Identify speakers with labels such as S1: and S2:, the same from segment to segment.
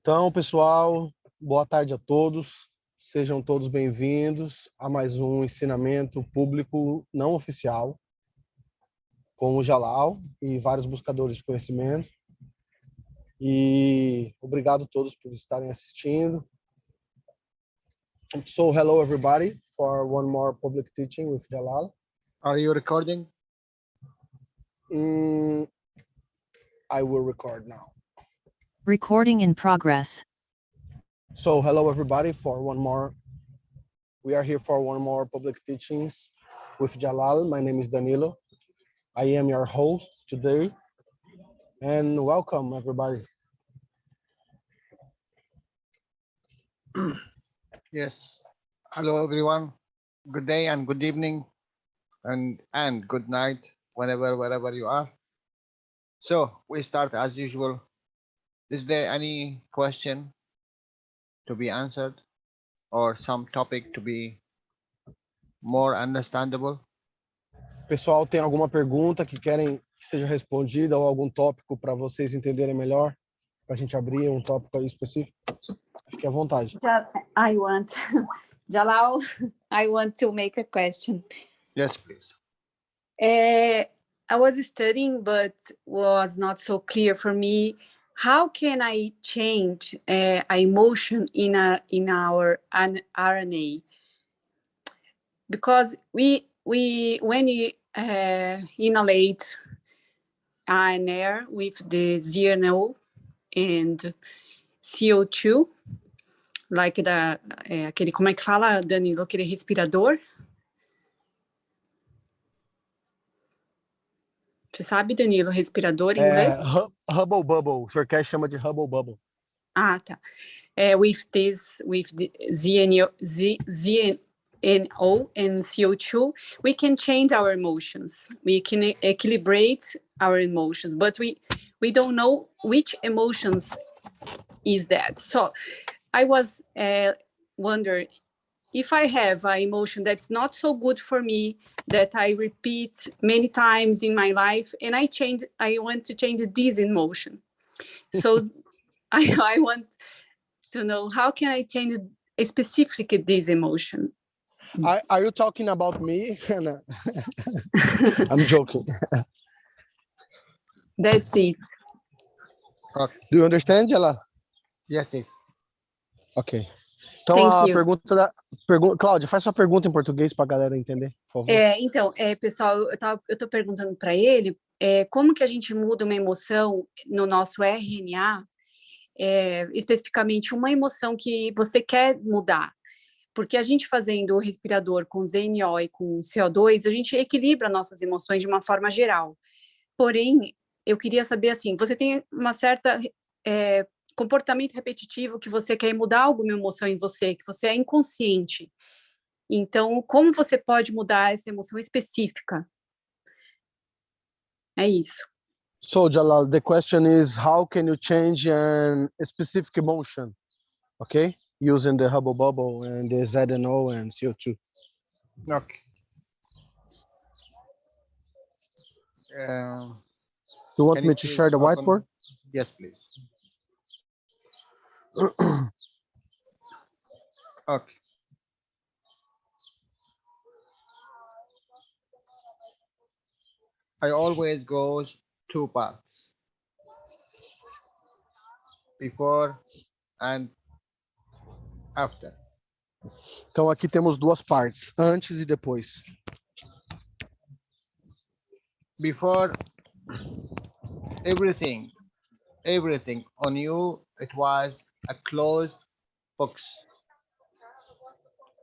S1: Então, pessoal, boa tarde a todos. Sejam todos bem-vindos a mais um ensinamento público não oficial com o Jalal e vários buscadores de conhecimento. E obrigado a todos por estarem assistindo. So, hello everybody for one more public teaching with Jalal.
S2: Are you recording?
S1: I will record now.
S3: Recording in progress.
S1: So, hello everybody for one more. We are here for one more public teachings with Jalal. My name is Danilo. I am your host today. And welcome everybody.
S2: Yes. Hello, everyone. Good day and good evening and good night, wherever you are. So we start as usual. Is there any question to be answered or some topic to be more understandable?
S1: Pessoal, tem alguma pergunta que querem que seja respondida ou algum tópico para vocês entenderem melhor? Para a gente abrir um tópico aí específico? Fique à vontade.
S4: Jalal, I want to make a question.
S2: Yes, please.
S4: I was studying, but was not so clear for me. How can I change an emotion in our RNA? Because when we inhalate an air with the ZNO and CO2, like aquele, como é que fala, Danilo, aquele respirador? Você sabe, Danilo, respirador em inglês?
S1: Hubble Bubble. O senhor Keshe chama de Hubble Bubble.
S4: Ah, tá. With the ZNO and CO2, we can change our emotions. We can equilibrate our emotions, but we don't know which emotions is that. So I was wondering, if I have an emotion that's not so good for me, that I repeat many times in my life, and I want to change this emotion. So I want to know, how can I change specifically this emotion?
S1: Are you talking about me? I'm joking.
S4: That's it.
S2: Okay.
S1: Do you understand, Jalal?
S2: Yes, yes.
S1: Ok. Então,
S4: Thank
S1: a pergunta Cláudia, faz sua pergunta em português para a galera entender, por favor.
S4: Então, pessoal, eu tô perguntando para ele como que a gente muda uma emoção no nosso RNA, especificamente uma emoção que você quer mudar. Porque a gente fazendo o respirador com ZNO e com CO2, a gente equilibra nossas emoções de uma forma geral. Porém, eu queria saber, assim, você tem uma certa comportamento repetitivo que você quer mudar alguma emoção em você, que você é inconsciente. Então, como você pode mudar essa emoção específica? É isso.
S1: So, Jalal, the question is, how can you change a specific emotion? Okay? Using the Hubble Bubble and the ZNO and CO2.
S2: Okay.
S1: You want me to share the whiteboard?
S2: Yes, please. Okay. I always go two parts, before and after.
S1: Então aqui temos duas partes, antes e depois.
S2: Before, everything on you, it was a closed box.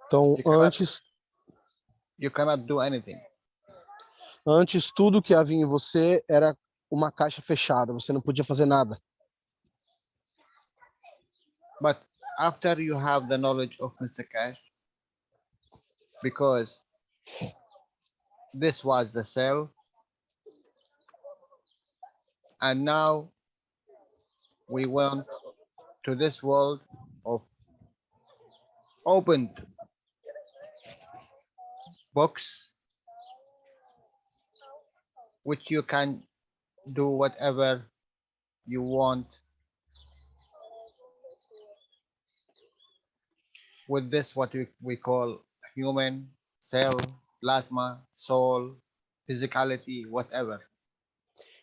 S1: Então
S2: you cannot do anything.
S1: Antes tudo que havia em você era uma caixa fechada, você não podia fazer nada.
S2: But after you have the knowledge of Mr. Keshe, because this was the cell, and now we went to this world of opened box, which you can do whatever you want with this what we call human, cell, plasma, soul, physicality, whatever.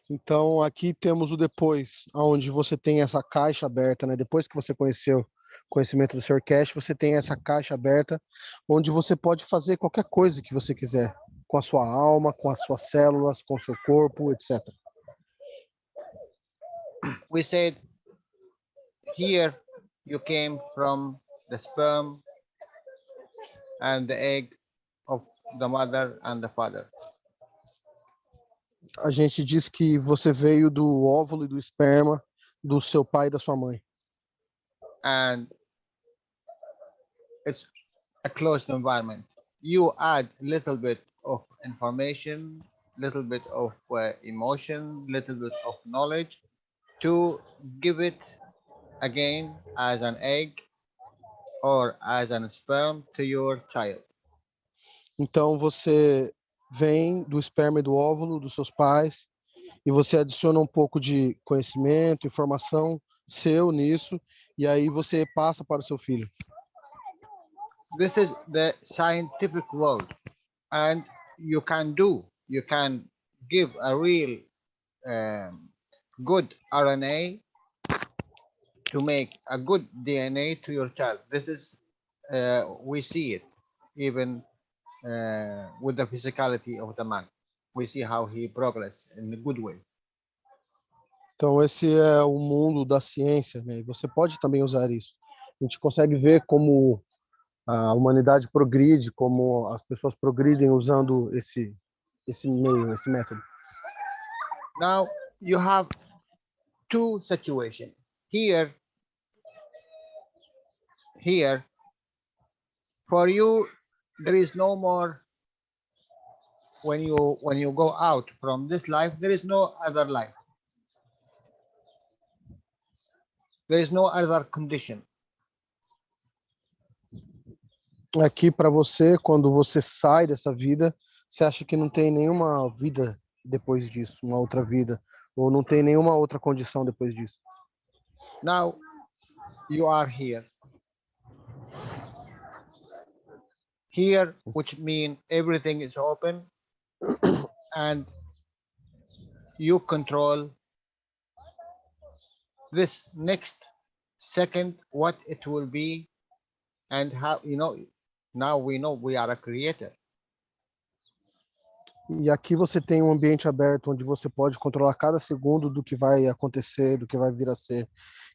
S1: Então, aqui temos o depois, onde você tem essa caixa aberta, né? Depois que você conheceu o conhecimento do Sr. Keshe, você tem essa caixa aberta, onde você pode fazer qualquer coisa que você quiser, com a sua alma, com as suas células, com o seu corpo, etc.
S2: We said here you came from the sperm and the egg of the mother and the father.
S1: A gente diz que você veio do óvulo e do esperma do seu pai e da sua mãe.
S2: And it's a closed environment. You add a little bit of information, little bit of emotion, little bit of knowledge to give it again as an egg or as an sperm to your child.
S1: Então você vem do esperma e do óvulo dos seus pais e você adiciona um pouco de conhecimento, informação seu nisso e aí você passa para o seu filho.
S2: This is the scientific world, and you can give a real good RNA to make a good DNA to your child. This is we see it even with the physicality of the man. We see how he progresses in a good way.
S1: Então esse é o mundo da ciência, né? E você pode também usar isso. A gente consegue ver como a humanidade progride, como as pessoas progridem usando esse meio, esse método.
S2: Now you have two situations. Here, for you, there is no more. When you go out from this life, there is no other life. There is no other condition.
S1: Aqui para você, quando você sai dessa vida, você acha que não tem nenhuma vida depois disso, uma outra vida, ou não tem nenhuma outra condição depois disso.
S2: Now you are here. Here, which means everything is open and you control this next second, what it will be and how, now we know we are a creator.
S1: E aqui você tem um ambiente aberto onde você pode controlar cada segundo do que vai acontecer, do que vai vir a ser.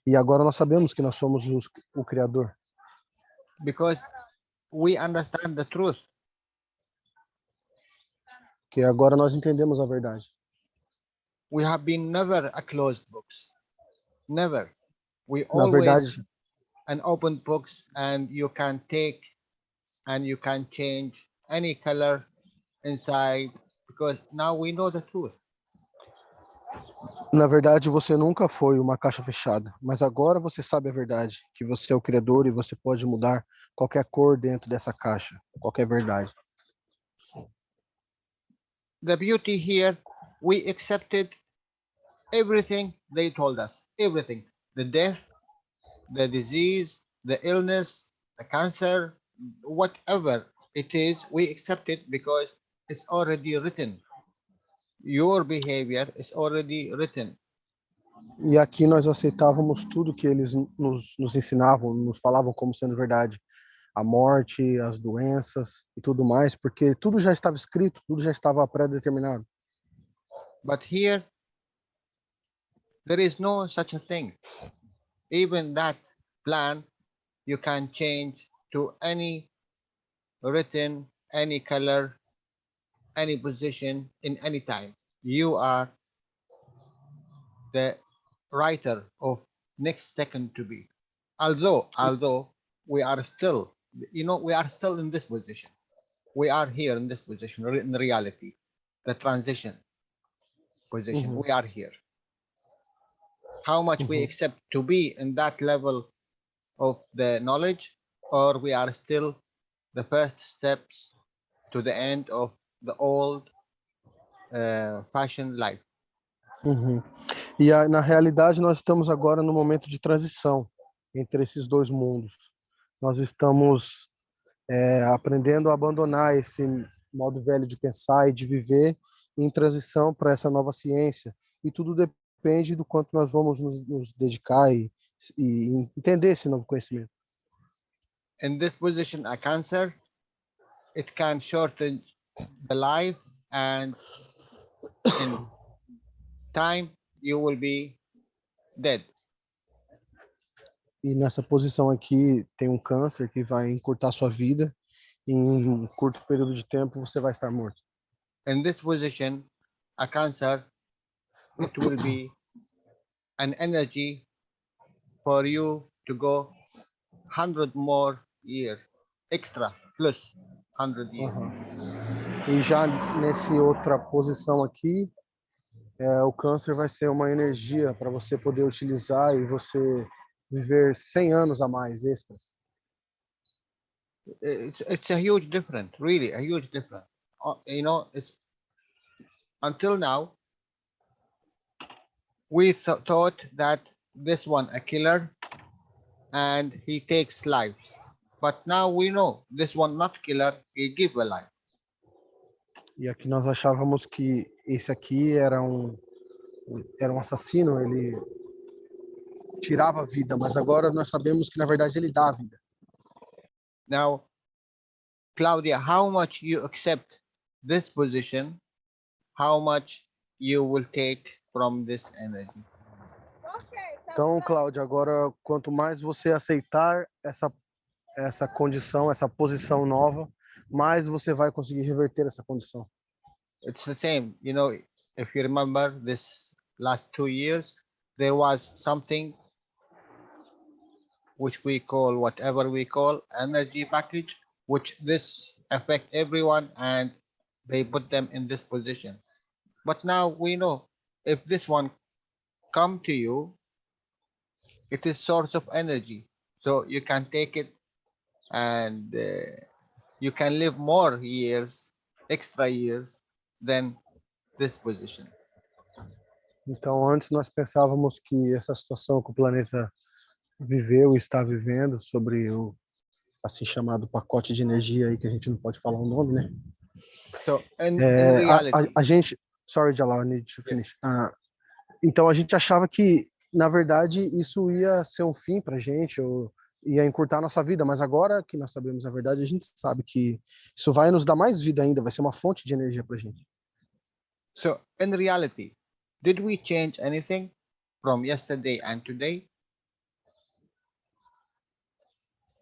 S1: E agora nós sabemos que nós somos o Criador.
S2: Because we understand the truth.
S1: Que agora nós entendemos a verdade.
S2: We have been never a closed books. Never. We
S1: Na
S2: always
S1: verdade,
S2: an open books, and you can take and you can change any color inside because now we know the truth.
S1: na verdade, você nunca foi uma caixa fechada, mas agora você sabe a verdade, que você é o Criador e você pode mudar qualquer cor dentro dessa caixa, qualquer verdade.
S2: The beauty here, we accepted everything they told us, everything, the death, the disease, the illness, the cancer, whatever it is, we accept it because it's already written. Your behavior is already written.
S1: E aqui nós aceitávamos tudo que eles nos ensinavam, nos falavam como sendo verdade. A morte, as doenças e tudo mais, porque tudo já estava escrito, tudo já estava pré-determinado.
S2: But here, there is no such a thing. Even that plan, you can change to any written, any color, any position, in any time. You are the writer of next second to be. Although we are still, we are still in this position. We are here in this position, in reality, the transition position. We are here. How much we accept to be in that level of the knowledge, or we are still the first steps to the end of the old fashioned life.
S1: E na realidade nós estamos agora no momento de transição entre esses dois mundos. Nós estamos aprendendo a abandonar esse modo velho de pensar e de viver em transição para essa nova ciência. E tudo depende do quanto nós vamos nos dedicar e entender esse novo conhecimento.
S2: In this position, a cancer, it can shorten the life, and in time you will be dead.
S1: E nessa posição aqui tem um câncer que vai encurtar sua vida. Em um curto período de tempo você vai estar morto.
S2: In this position, a cancer, it will be an energy for you to go 100 more years, extra, plus 100 years.
S1: E já nessa outra posição aqui, o câncer vai ser uma energia para você poder utilizar e você viver 100 anos a mais extras.
S2: It's a huge difference, really a huge difference. You know, it's until now we thought that this one a killer and he takes lives, but now we know this one not killer, he give a life.
S1: E aqui nós achávamos que esse aqui era um assassino, ele tirava a vida, mas agora nós sabemos que na verdade ele dá a vida.
S2: Now, Claudia, how much you accept this position, how much you will take from this energy?
S1: Então, Cláudia, agora quanto mais você aceitar essa condição, essa posição nova, mais você vai conseguir reverter essa condição.
S2: It's the same, you know, if you remember this last 2 years, there was something which we call, whatever we call, energy package, which this affect everyone and they put them in this position. But now we know if this one come to you, it is source of energy, so you can take it and you can live more years, extra years than this position.
S1: Então, antes nós pensávamos que essa situação que o planeta viveu e está vivendo sobre o assim chamado pacote de energia aí que a gente não pode falar o nome, né?
S2: So in reality,
S1: a gente, sorry, Jalal, I need to finish. Então a gente achava que na verdade isso ia ser um fim para a gente, ou ia encurtar a nossa vida, mas agora que nós sabemos a verdade, a gente sabe que isso vai nos dar mais vida ainda, vai ser uma fonte de energia para a gente.
S2: so in reality, did we change anything from yesterday and today?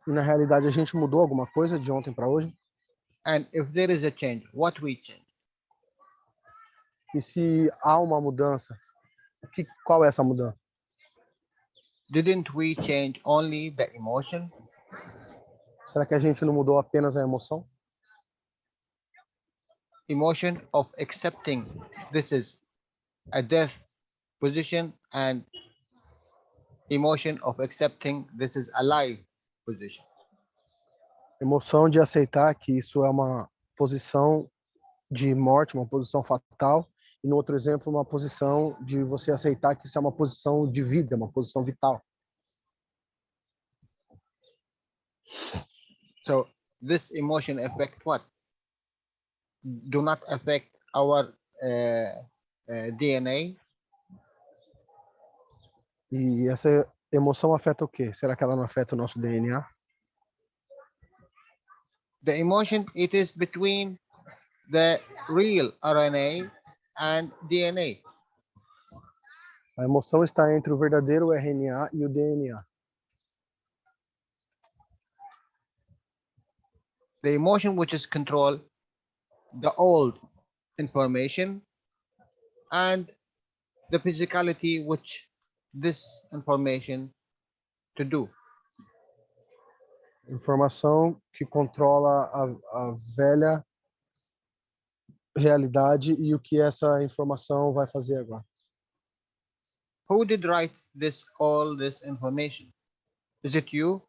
S1: E na realidade a gente mudou alguma coisa de ontem para hoje?
S2: And if there is a change, what we change?
S1: E se há uma mudança, qual é essa mudança?
S2: Didn't we change only the emotion?
S1: Será que a gente não mudou apenas a emoção?
S2: Emotion of accepting this is a death position, and emotion of accepting this is a life position.
S1: Emoção de aceitar que isso é uma posição de morte, uma posição fatal, e no outro exemplo, uma posição de você aceitar que isso é uma posição de vida, uma posição vital.
S2: So this emotion affect what? Do not affect our DNA.
S1: E essa emoção afeta o quê? Será que ela não afeta o nosso DNA?
S2: The emotion, it is between the real RNA and DNA.
S1: A emoção está entre o verdadeiro RNA e o DNA.
S2: The emotion which is control the old information, and the physicality which this information to do.
S1: Informação que controla a velha realidade e o que essa informação vai fazer agora.
S2: Who did write all this information? Is it you?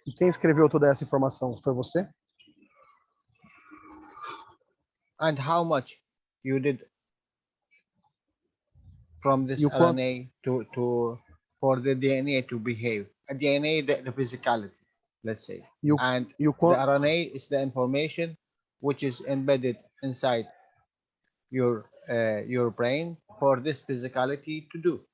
S1: E quem escreveu toda essa informação? Foi você?
S2: And how much you did from this
S1: You
S2: RNA for the DNA to behave? DNA, the physicality, let's say,
S1: E o,
S2: and
S1: e o
S2: the
S1: quanto,
S2: RNA is the information which is embedded inside your brain for this physicality to do.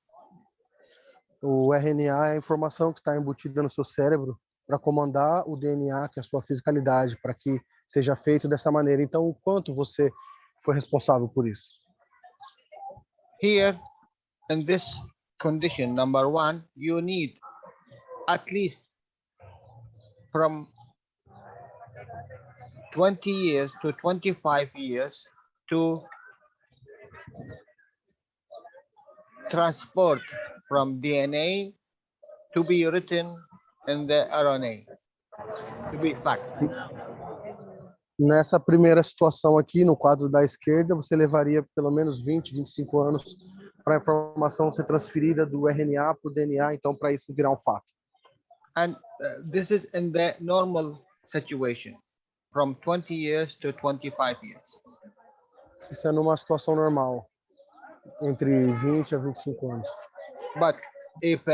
S1: o RNA é a informação que está embutida no seu cérebro para comandar o DNA, que é a sua fisicalidade, para que seja feito dessa maneira. Então, o quanto você foi responsável por isso?
S2: Here, in this condition, number one, you need at least from 20 years to 25 years to transport from DNA to be written in the RNA, to be fact.
S1: Nessa primeira situação aqui, no quadro da esquerda, você levaria pelo menos 20, 25 anos para a informação ser transferida do RNA para o DNA, então para isso virar um fato.
S2: And this is in the normal situation, from 20 years to 25 years.
S1: Isso é numa situação normal, entre 20 a 25 anos.
S2: But if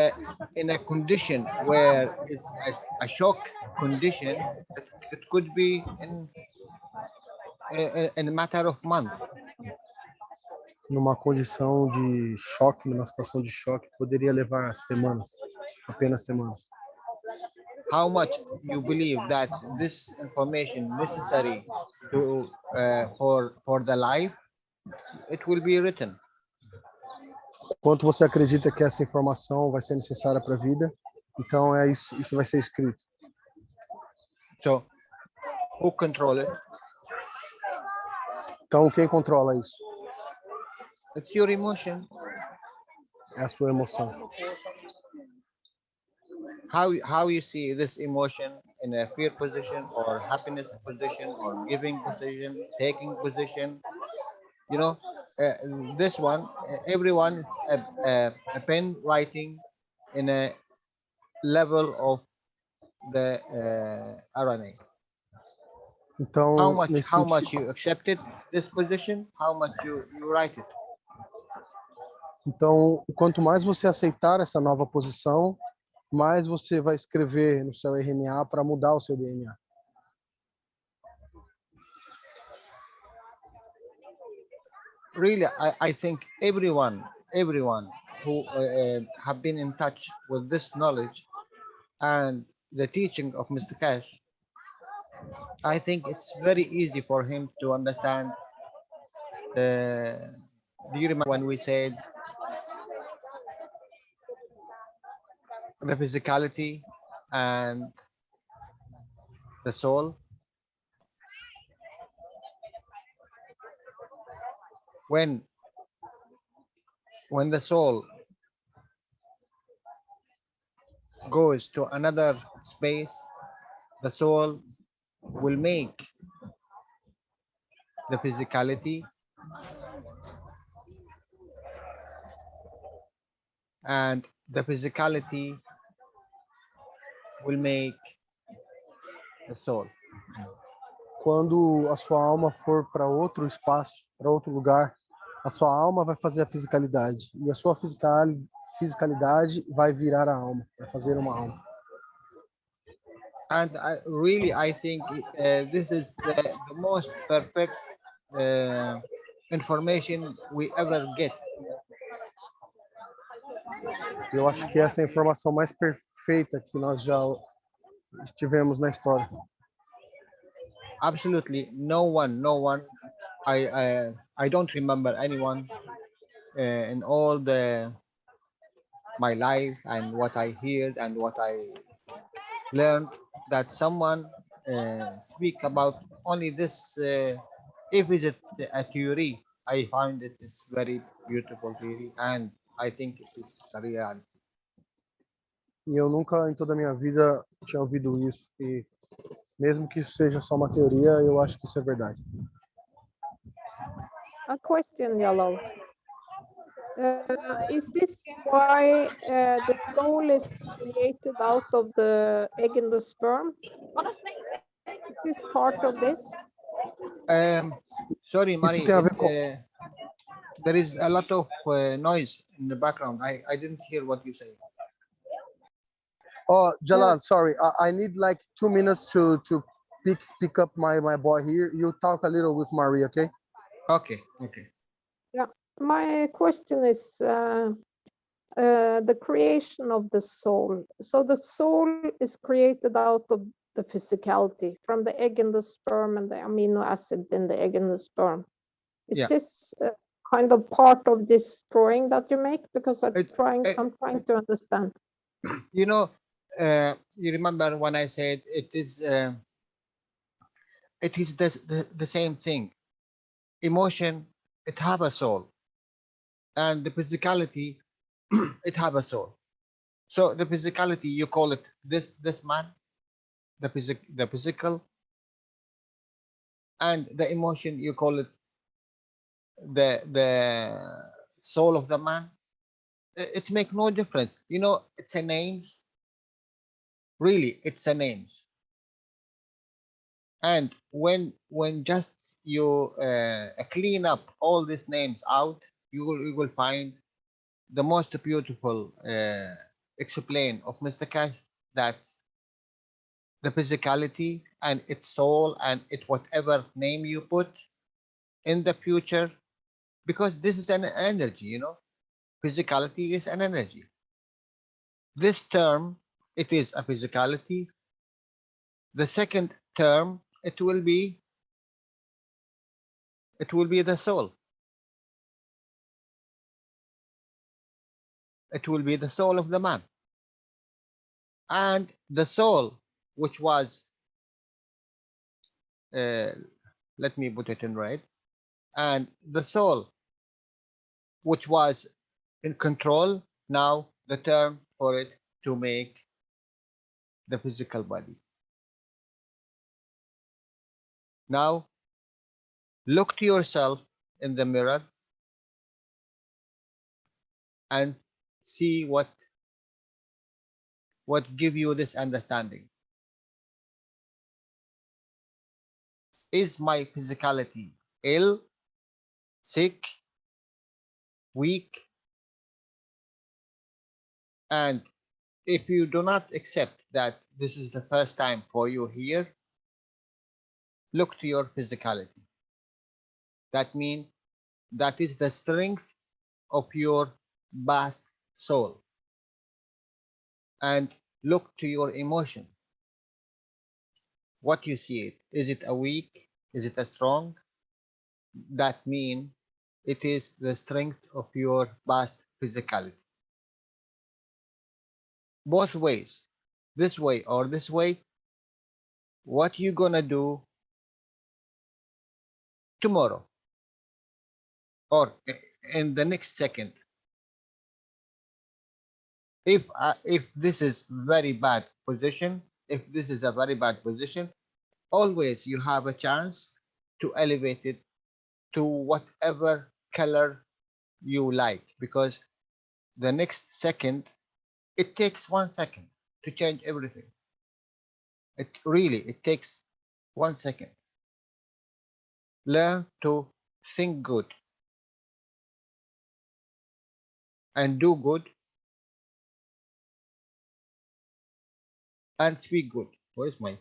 S2: in a condition where it's a shock condition, it could be in a matter of months.
S1: Numa condição de choque, numa situação de choque, poderia levar semanas, apenas semanas.
S2: How much you believe that this information necessary to for the life, it will be written.
S1: Quanto você acredita que essa informação vai ser necessária para a vida? Então é isso, isso vai ser escrito.
S2: So, who control it?
S1: Então quem controla isso?
S2: It's your emotion.
S1: É a sua emoção.
S2: How you see this emotion in a fear position or happiness position or giving position, taking position, you know, this one, everyone it's a pen writing in a level of the RNA.
S1: Então,
S2: How much you accepted this position, how much you write it.
S1: Então, quanto mais você aceitar essa nova posição, mais você vai escrever no seu RNA para mudar o seu DNA.
S2: Really, I think everyone who have been in touch with this knowledge and the teaching of Mr. Keshe, I think it's very easy for him to understand. Do you remember when we said the physicality and the soul? When the soul goes to another space, the soul will make the physicality and the physicality will make the soul.
S1: Quando a sua alma for para outro espaço, para outro lugar, a sua alma vai fazer a fisicalidade e a sua fisicalidade vai virar a alma, vai fazer uma alma.
S2: And I think this is the most perfect information we ever get.
S1: Eu acho que essa é a informação mais perfeita que nós já tivemos na história.
S2: Absolutely, no one. I don't remember anyone in all my life and what I heard and what I learned that someone speak about only this. If it's a theory, I find it is very beautiful theory, and I think it is a reality.
S1: E eu nunca em toda a minha vida tinha ouvido isso. E mesmo que isso seja só uma teoria, eu acho que isso é verdade.
S5: A question, Jalal. Is this why the soul is created out of the egg and the sperm? Is this part of this?
S2: Sorry, Mari.
S1: tem a ver com...
S2: There is a lot of noise in the background. I didn't hear what you say.
S1: Oh, Jalal, sorry. I need like 2 minutes to pick up my boy here. You talk a little with Maria, okay?
S2: Okay, okay.
S5: My question is the creation of the soul. So the soul is created out of the physicality from the egg and the sperm and the amino acid in the egg and the sperm. Is
S2: Yeah.
S5: this kind of part of this drawing that you make? Because I'm
S2: It-
S5: trying
S2: it-
S5: to understand.
S2: You know, you remember when I said it is the same thing. Emotion, it have a soul, and the physicality, it have a soul. So the physicality, you call it this man, the physical, and the emotion, you call it the soul of the man. It's make no difference. You know, it's a names. Really, it's a names. And when just you clean up all these names out, you will find the most beautiful explain of Mr. Keshe, that the physicality and its soul and it whatever name you put in the future, because this is an energy, you know, physicality is an energy. This term, it is a physicality. The second term, it will be the soul. It will be the soul of the man. And the soul, which was, let me put it in right, and the soul, which was in control, now the term for it to make the physical body. Now, look to yourself in the mirror and see what give you this understanding. Is my physicality ill, sick, weak? And if you do not accept that this is the first time for you here, look to your physicality. That means that is the strength of your vast soul. And look to your emotion. What you see it. Is it a weak? Is it a strong? That means it is the strength of your vast physicality. Both ways, this way or this way, what you gonna do tomorrow or in the next second? If this is very bad position, if this is a very bad position, always you have a chance to elevate it to whatever color you like, because the next second, it takes 1 second to change everything. It takes 1 second. Learn to think good and do good and speak good. Where's my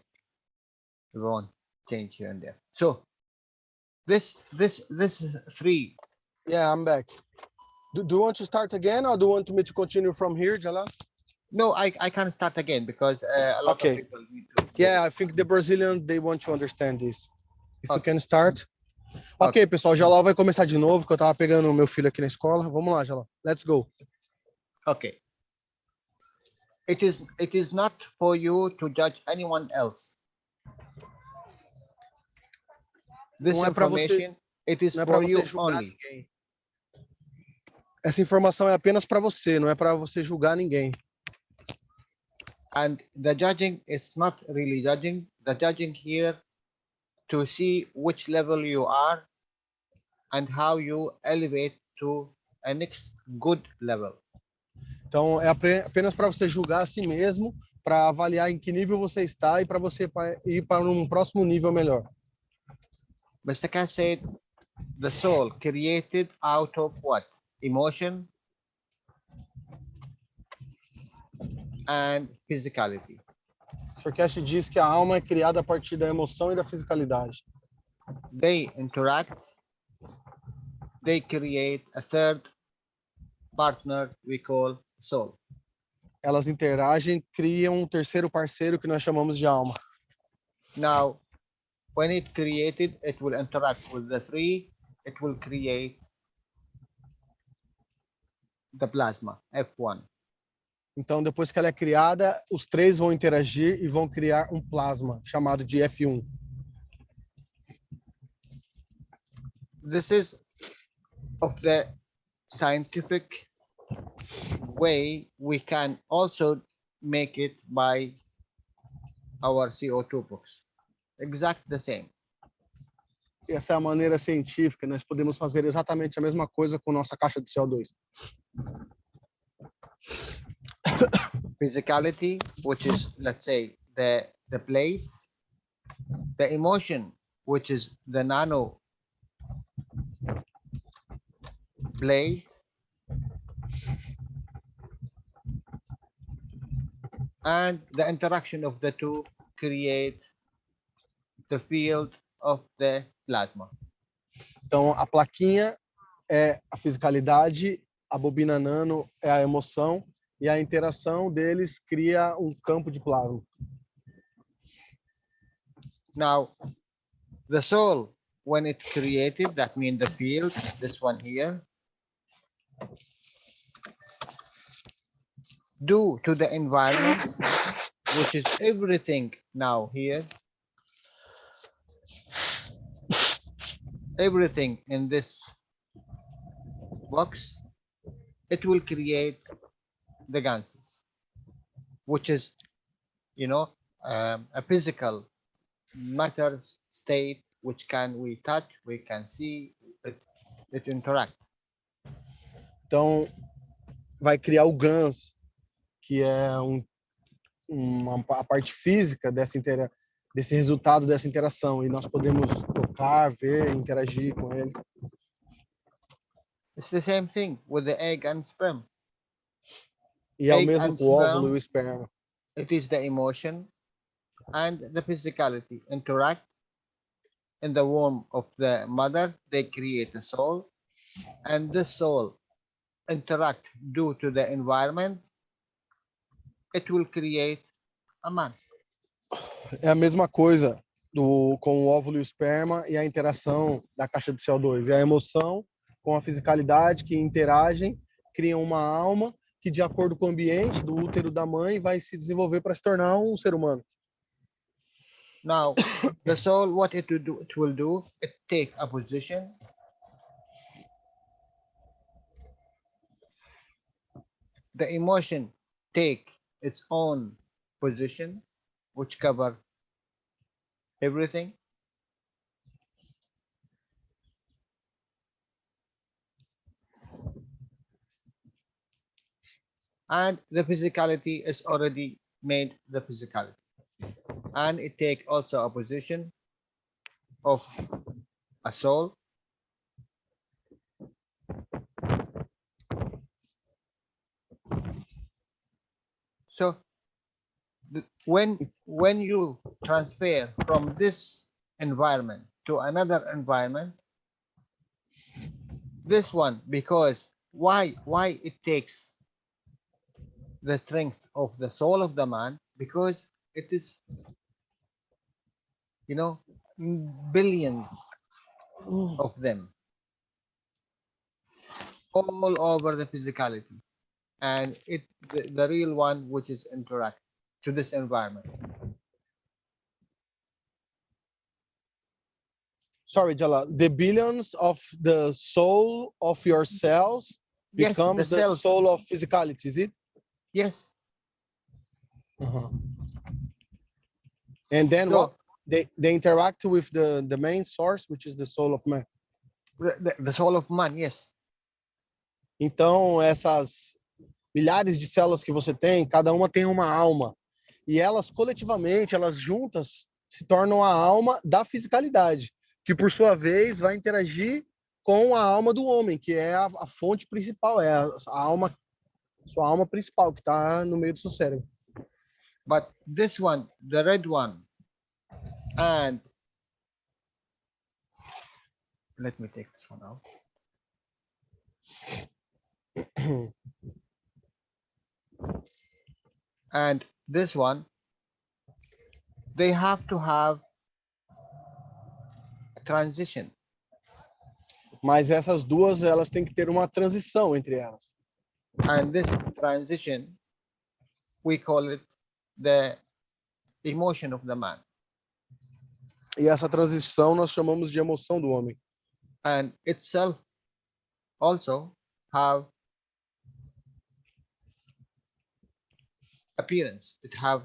S2: everyone change here and there? So this three.
S1: Yeah, I'm back. Do you want to start again, or do you want me to continue from here, Jalal?
S2: No, I can start again because a lot
S1: Okay.
S2: of people need to.
S1: Yeah, I think the Brazilians, they want to understand this. If you
S2: Okay.
S1: can start. Ok, pessoal, Jalal vai começar de novo, que eu tava pegando o meu filho aqui na escola. Vamos lá, Jalal. Let's go.
S2: Okay. It is not for you to judge anyone else. This
S1: Não é para você,
S2: information, it is
S1: não é para
S2: for
S1: você
S2: you
S1: julgar
S2: only.
S1: ninguém. Essa informação é apenas para você, não é para você julgar ninguém.
S2: And the judging is not really judging. The judging here to see which level you are and how you elevate to a next good level.
S1: Então, é apenas para você julgar a si mesmo, para avaliar em que nível você está e para você ir para um próximo nível melhor.
S2: Mr. Keshe said, the soul created out of what? Emotion, and physicality.
S1: O Sr. Keshe diz que a alma é criada a partir da emoção e da fisicalidade.
S2: They interact, they create a third partner we call soul.
S1: Elas interagem, criam um terceiro parceiro que nós chamamos de alma.
S2: Now, when it created, it will interact with the three, it will create the plasma, F1.
S1: Então, depois que ela é criada, os três vão interagir e vão criar um plasma, chamado de F1.
S2: This is of the scientific way we can also make it by our CO2 box. Exact the same.
S1: Essa é a maneira científica, nós podemos fazer exatamente a mesma coisa com nossa caixa de CO2.
S2: Physicality, which is, let's say, the plate, the emotion, which is the nano plate, and the interaction of the two create the field of the plasma.
S1: Então, a plaquinha é a fisicalidade, a bobina nano é a emoção, e a interação deles cria um campo de plasma.
S2: Now, the soul, when it created, that means the field, this one here, due to the environment, which is everything now here, everything in this box, it will create the ganses, which is, you know, a physical matter state which can we touch, we can see, it interact.
S1: Então, vai criar o GANS, que é a parte física desse resultado dessa interação, e nós podemos tocar, ver, interagir com ele.
S2: It's the same thing with the egg and sperm.
S1: E é o
S2: Egg
S1: mesmo
S2: and
S1: com o óvulo
S2: sperm.
S1: e o esperma.
S2: It is the emotion and the physicality interact in the womb of the mother. They create a soul, and this soul interact due to the environment. It will create a man.
S1: É a mesma coisa com o óvulo e o esperma e a interação da caixa de CO2. É a emoção com a fisicalidade que interagem, criam uma alma que, de acordo com o ambiente do útero da mãe, vai se desenvolver para se tornar um ser humano.
S2: Now, the soul, what it will do, it take a position. The emotion take its own position, which cover everything. And the physicality is already made the physicality. And it take also a position of a soul. So when you transfer from this environment to another environment, this one, because why it takes the strength of the soul of the man, because it is, you know, billions of them all over the physicality, and the real one which is interact to this environment.
S1: Sorry, Jalal, the billions of the soul of your cells
S2: Yes,
S1: becomes
S2: the
S1: the
S2: cells.
S1: soul of physicality, is it?
S2: Yes.
S1: And then
S2: So,
S1: what? They interact with the main source, which is the soul of man.
S2: the soul of man, yes.
S1: Então, essas milhares de células que você tem, cada uma tem uma alma. E elas, coletivamente, elas juntas, se tornam a alma da fisicalidade, que, por sua vez, vai interagir com a alma do homem, que é a fonte principal, é a alma, sua alma principal, que está no meio do seu cérebro.
S2: But this one, the red one, and let me take this one out. And this one, they have to have a transition.
S1: Mas essas duas, elas têm que ter uma transição entre elas.
S2: And this transition, we call it the emotion of the man.
S1: E essa transição nós chamamos de emoção do homem.
S2: And itself also have appearance. It have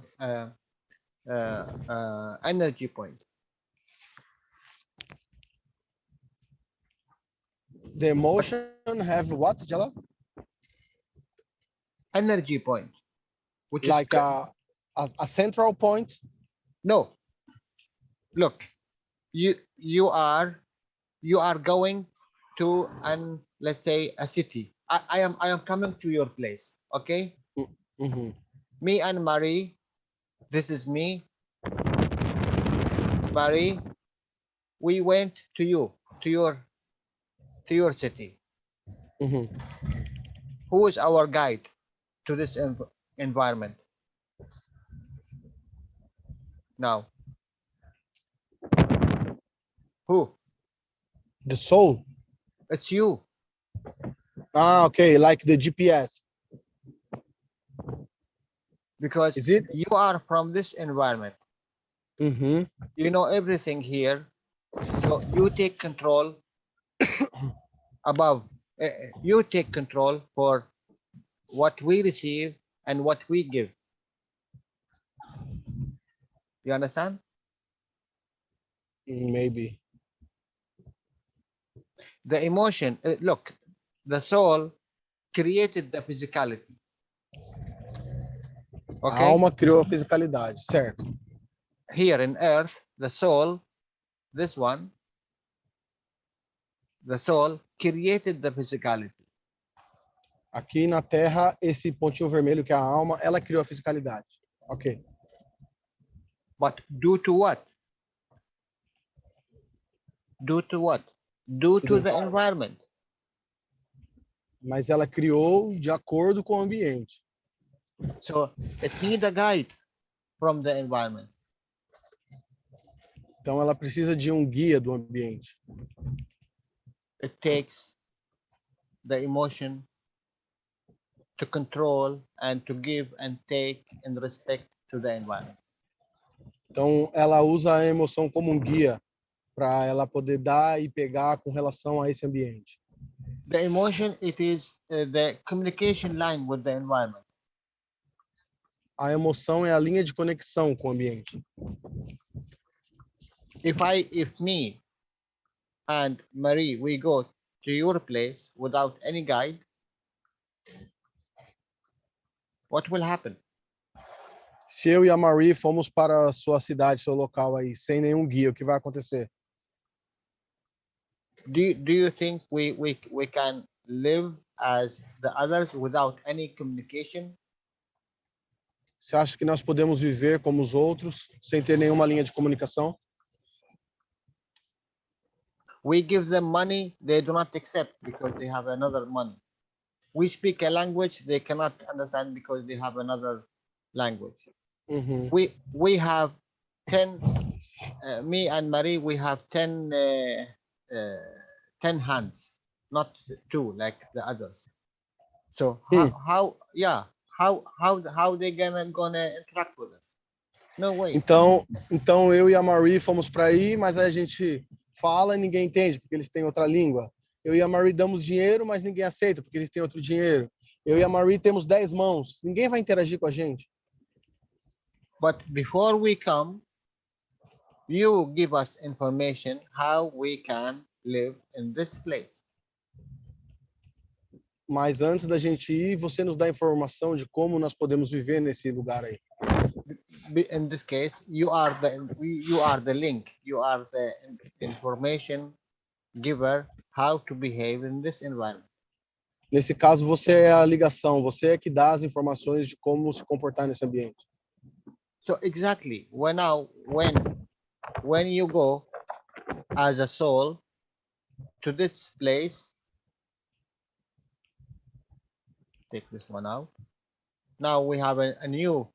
S2: energy point.
S1: The emotion have what, Jalal?
S2: Energy point, which
S1: Like
S2: is
S1: a central point?
S2: no. Look, you are going to let's say a city. I am coming to your place. Okay.
S1: Mm-hmm.
S2: Me and Marie. This is me. Marie. We went to your city.
S1: Mm-hmm.
S2: Who is our guide to this environment? Now, who?
S1: The soul?
S2: It's you.
S1: Ah, okay, like the GPS.
S2: Because
S1: Is it?
S2: you are from this environment.
S1: Mm-hmm.
S2: You know everything here. So you take control above. You take control for what we receive and what we give. You understand?
S1: Maybe.
S2: The emotion, look, the soul created the physicality.
S1: A
S2: Okay?
S1: alma criou a fisicalidade, certo?
S2: Here in earth, the soul, this one, the soul created the physicality.
S1: Aqui na Terra, esse pontinho vermelho que é a alma, ela criou a fisicalidade. Ok.
S2: But due to what? Due to what? Due to the environment.
S1: Mas ela criou de acordo com o ambiente.
S2: So it needs a guide from the environment.
S1: Então ela precisa de um guia do ambiente.
S2: It takes the emotion to control and to give and take in respect to the environment.
S1: Então ela usa a emoção como um guia para ela poder dar e pegar com relação a esse ambiente.
S2: The emotion, it is the communication line with the environment.
S1: A emoção é a linha de conexão com o ambiente.
S2: If me and Marie, we go to your place without any guide, what will happen?
S1: Se eu e a Marie fomos para a sua cidade, seu local aí, sem nenhum guia, o que vai acontecer?
S2: Do you think we can live as the others without any communication?
S1: Você acha que nós podemos viver como os outros, sem ter nenhuma linha de comunicação?
S2: We give them money, they do not accept because they have another money. We speak a language they cannot understand because they have another language.
S1: Uhum.
S2: We have 10, me and Marie, we have 10 hands, not 2 like the others. So how they gonna interact with us? No way.
S1: Então eu e a Marie fomos para aí, mas aí a gente fala e ninguém entende, porque eles têm outra língua. Eu e a Marie damos dinheiro, mas ninguém aceita, porque eles têm outro dinheiro. Eu e a Marie temos 10 mãos, ninguém vai interagir com a gente.
S2: But before we come, you give us information how we can live in this place.
S1: Mas antes da gente ir, você nos dá informação de como nós podemos viver nesse lugar aí.
S2: In this case, you are the link, you are the information giver how to behave in this environment.
S1: Nesse caso, você é a ligação, você é que dá as informações de como se comportar nesse ambiente.
S2: So exactly, when you go as a soul to this place, take this one out. Now we have a new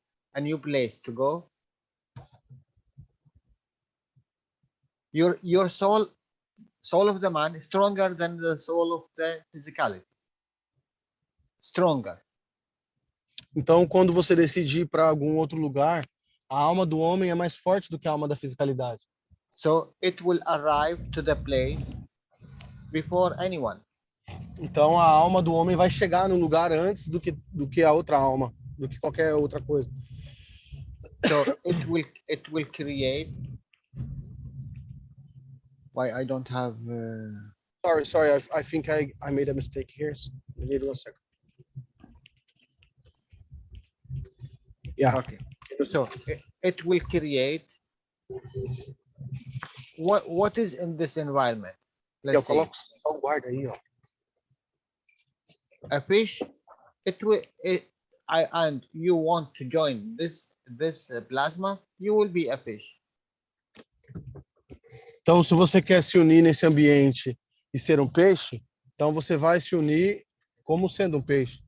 S2: place to go. Your soul of the man is stronger than the soul of the physicality. Stronger.
S1: Então, quando você decide ir para algum outro lugar, a alma do homem é mais forte do que a alma da fisicalidade.
S2: So it will arrive to the place before anyone.
S1: Então, a alma do homem vai chegar no lugar antes do que a outra alma, do que qualquer outra coisa.
S2: So it will create. Why I don't have?
S1: Sorry. I think I made a mistake here. Give me 1 second. Yeah.
S2: Okay. So it will create. What is in this environment?
S1: Eu
S2: Let's say
S1: coloco só o guarda aí, ó.
S2: a fish. And you want to join this plasma, you will be a fish.
S1: Então, se você quer se unir nesse ambiente e ser um peixe, então você vai se unir como sendo um peixe.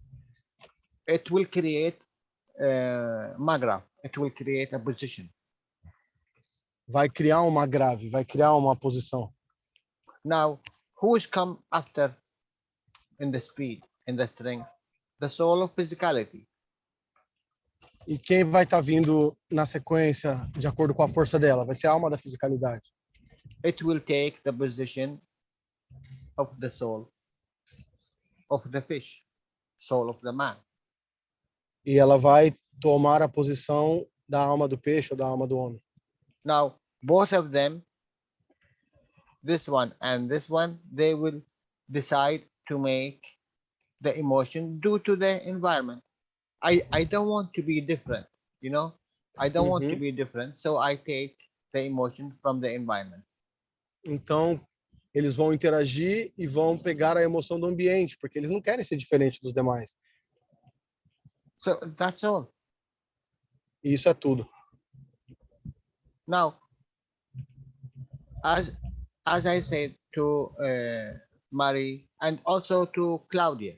S2: It will create magra. It will create a position.
S1: Vai criar uma grave, vai criar uma posição.
S2: Now, who's come after in the speed, in the strength? The soul of physicality.
S1: E quem vai estar vindo na sequência, de acordo com a força dela, vai ser a alma da fisicalidade.
S2: It will take the position of the soul of the fish, soul of the man.
S1: E ela vai tomar a posição da alma do peixe ou da alma do homem.
S2: Now, both of them, this one and this one, they will decide to make the emotion due to the environment. I don't want to be different, you know? I don't want to be different, so I take the emotion from the environment.
S1: Então, eles vão interagir e vão pegar a emoção do ambiente, porque eles não querem ser diferentes dos demais.
S2: So that's all.
S1: E isso é tudo.
S2: Now, as I said to Marie and also to Claudia,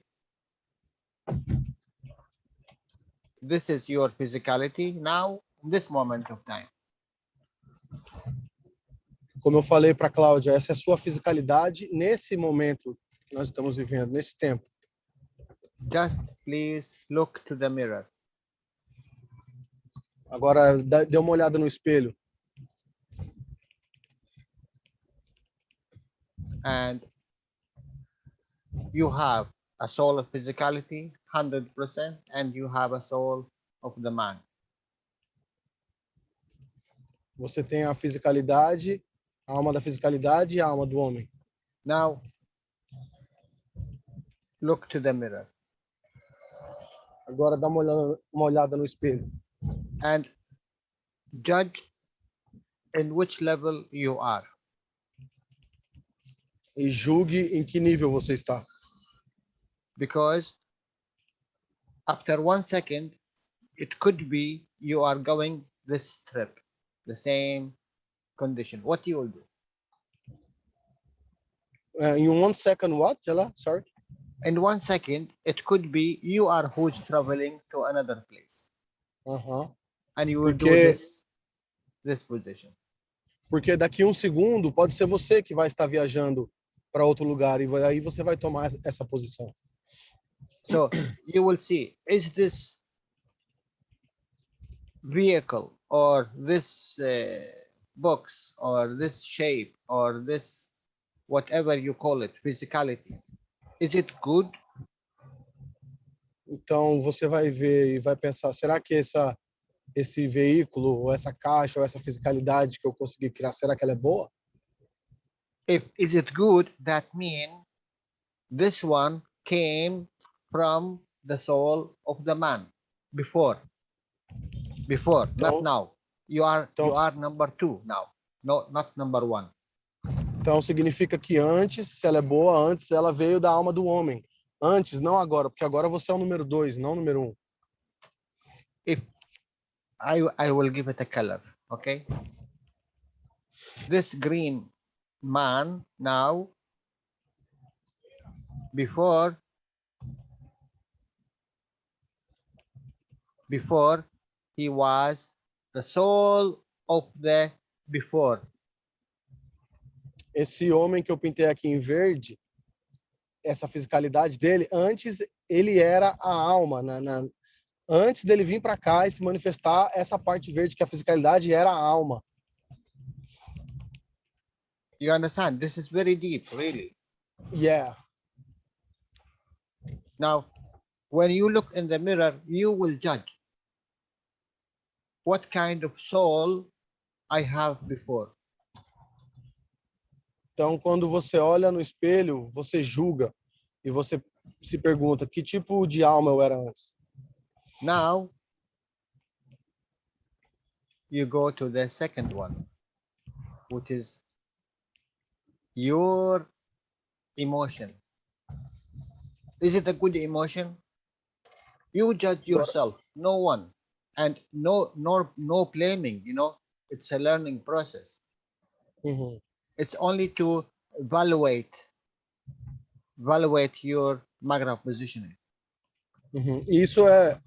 S2: this is your physicality now, this moment of time.
S1: Como eu falei para a Cláudia, essa é a sua fisicalidade nesse momento que nós estamos vivendo, nesse tempo.
S2: Just please look to the mirror.
S1: Agora, dê uma olhada no espelho.
S2: And you have a soul of physicality, 100%, and you have a soul of the man.
S1: Você tem a fisicalidade, a alma da fisicalidade e a alma do homem.
S2: Now, look to the mirror.
S1: Agora dá uma olhada no espelho.
S2: And judge in which level you are.
S1: E julgue em que nível você está.
S2: Because after 1 second, it could be you are going this trip, the same condition. What you will do?
S1: In 1 second, what, Jalal? Sorry.
S2: In 1 second, it could be you are who's traveling to another place. And you will do this position.
S1: Porque daqui 1 segundo pode ser você que vai estar viajando para outro lugar e aí você vai tomar essa posição.
S2: So you will see, is this vehicle or this box or this shape or this whatever you call it, physicality, is it good?
S1: Então você vai ver e vai pensar, será que esse veículo ou essa caixa ou essa fisicalidade que eu consegui criar, será que ela é boa?
S2: Is it good, that means this one came from the soul of the man before,
S1: Então,
S2: not now. You are number 2 now, no, not number 1.
S1: Então significa que antes, se ela é boa, antes ela veio da alma do homem. Antes, não agora, porque agora você é o número 2, não o número 1.
S2: I will give it a color. Okay. This green man now, before he was the soul of the before.
S1: Esse homem que eu pintei aqui em verde, essa fisicalidade dele, antes ele era a alma, antes dele vir para cá e se manifestar, essa parte verde que a fisicalidade era a alma.
S2: You understand? This is very deep, really.
S1: Yeah.
S2: Now, when you look in the mirror, you will judge what kind of soul I have before.
S1: Então, quando você olha no espelho, você julga e você se pergunta que tipo de alma eu era antes.
S2: Now, you go to the second one, which is your emotion. Is it a good emotion? You judge yourself, no one, and no blaming. You know, it's a learning process.
S1: Uhum.
S2: It's only to evaluate your magna positioning.
S1: Uhum. E isso é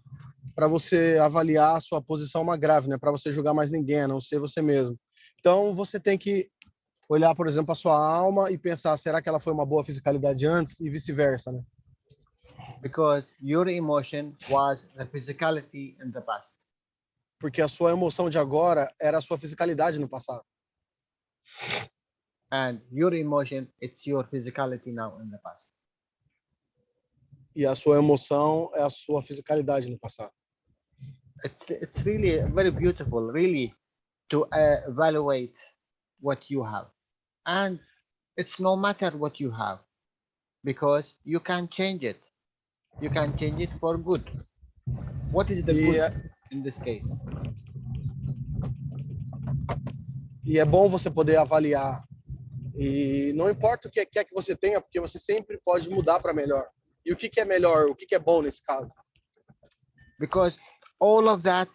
S1: para você avaliar a sua posição grave, né? Para você julgar mais ninguém, a não ser você mesmo. Então, você tem que olhar, por exemplo, a sua alma e pensar, será que ela foi uma boa fisicalidade antes? E vice-versa, né?
S2: Because your emotion was the physicality in the past.
S1: Porque a sua emoção de agora era a sua fisicalidade no passado.
S2: And your emotion, it's your physicality now in the past.
S1: E a sua emoção é a sua fisicalidade no passado.
S2: It's really very beautiful, really, to evaluate what you have. And it's no matter what you have, because you can change it. You can change it for good. What is the good in this case?
S1: E é bom você poder avaliar. E não importa o que quer que você tenha, porque você sempre pode mudar para melhor. E o que é melhor, o que é bom nesse caso?
S2: Because all of that,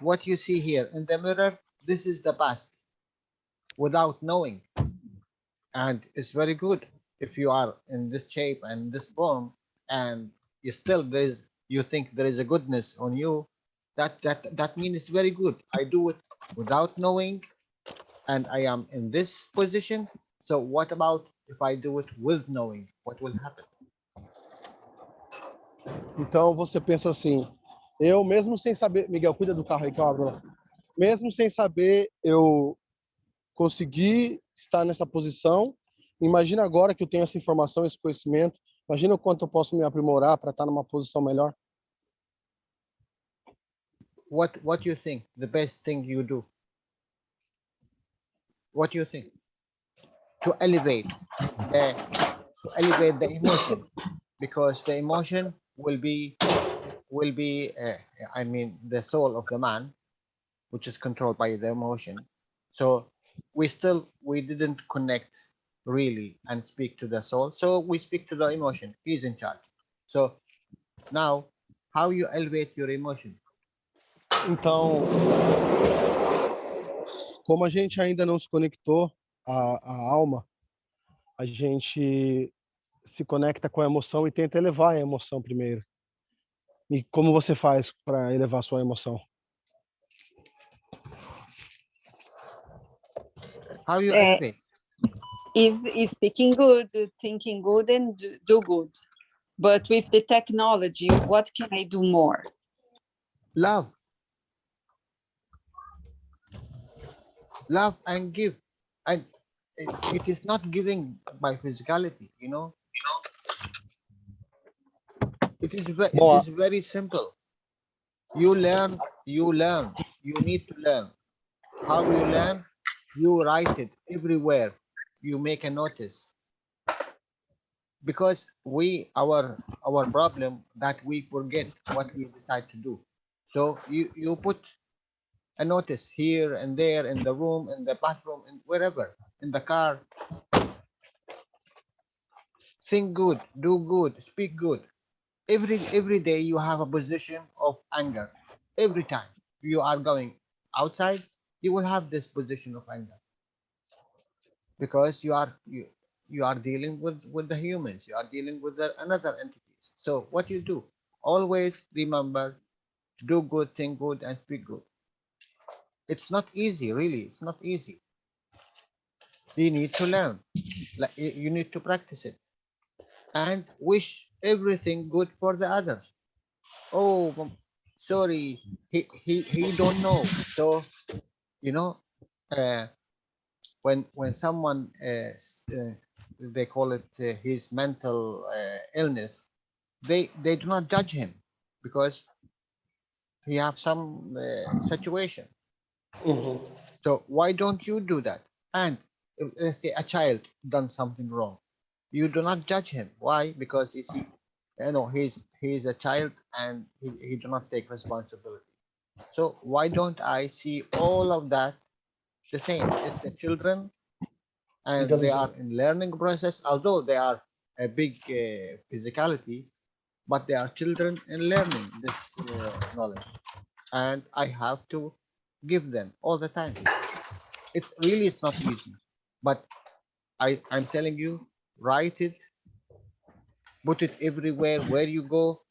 S2: what you see here in the mirror, this is the past, without knowing. And it's very good if you are in this shape and this form, and you think there is a goodness on you. That means it's very good. I do it without knowing, and I am in this position. So what about if I do it with knowing? What will happen?
S1: Então você pensa assim, eu mesmo sem saber, Miguel, cuida do carro aí que eu abro lá. Mesmo sem saber, eu consegui estar nessa posição. Imagina agora que eu tenho essa informação, esse conhecimento. Imagina o quanto eu posso me aprimorar para estar numa posição melhor.
S2: What you think the best thing you do? What do you think? To elevate the emotion, because the emotion will be I mean the soul of the man, which is controlled by the emotion. So we didn't connect really and speak to the soul, so we speak to the emotion. He's in charge. So now, how you elevate your emotion?
S1: Então, como a gente ainda não se conectou à alma, a gente se conecta com a emoção e tenta elevar a emoção primeiro. E como você faz para elevar a sua emoção?
S2: How you elevate?
S4: Is speaking good, thinking good, and do good. But with the technology, what can I do more?
S2: Love and give. And it is not giving by physicality, you know. It is very simple. You learn. You need to learn. How you learn? You write it everywhere. You make a notice. Because our problem that we forget what we decide to do. So you put a notice here and there, in the room, in the bathroom, and wherever, in the car. Think good, do good, speak good. Every day you have a position of anger. Every time. you are going outside, you will have this position of anger, because you are dealing with the humans, you are dealing with the another entities. So what you do, always remember to do good, think good, and speak good. It's not easy, really. It's not easy. You need to learn, like you need to practice it, and wish everything good for the others. Oh, sorry, he don't know. So you know, uh, when someone they call it his mental illness, they do not judge him because he have some situation. So why don't you do that? And let's say a child done something wrong, you do not judge him. Why? Because you see, he's a child, and he do not take responsibility. So why don't I see all of that the same? It's the children, and they are in learning process, although they are a big physicality, but they are children in learning this knowledge, and I have to give them all the time. It's not easy, but I'm telling you, write it, put it everywhere where you go,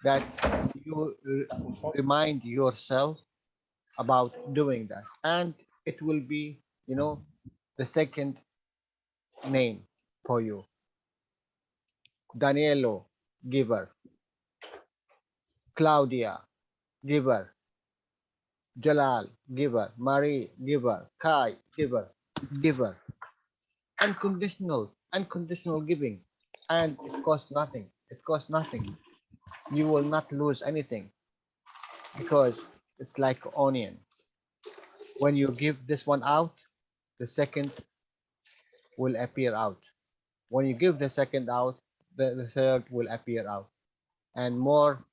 S2: that you remind yourself about doing that, and it will be, the second name for you. Danielo, giver. Claudia, giver. Jalal, giver. Marie, giver. Kai, giver. Giver. Unconditional giving, and it costs nothing. It costs nothing. You will not lose anything, because it's like onion. When you give this one out, the second will appear out. When you give the second out, the third will appear out, and more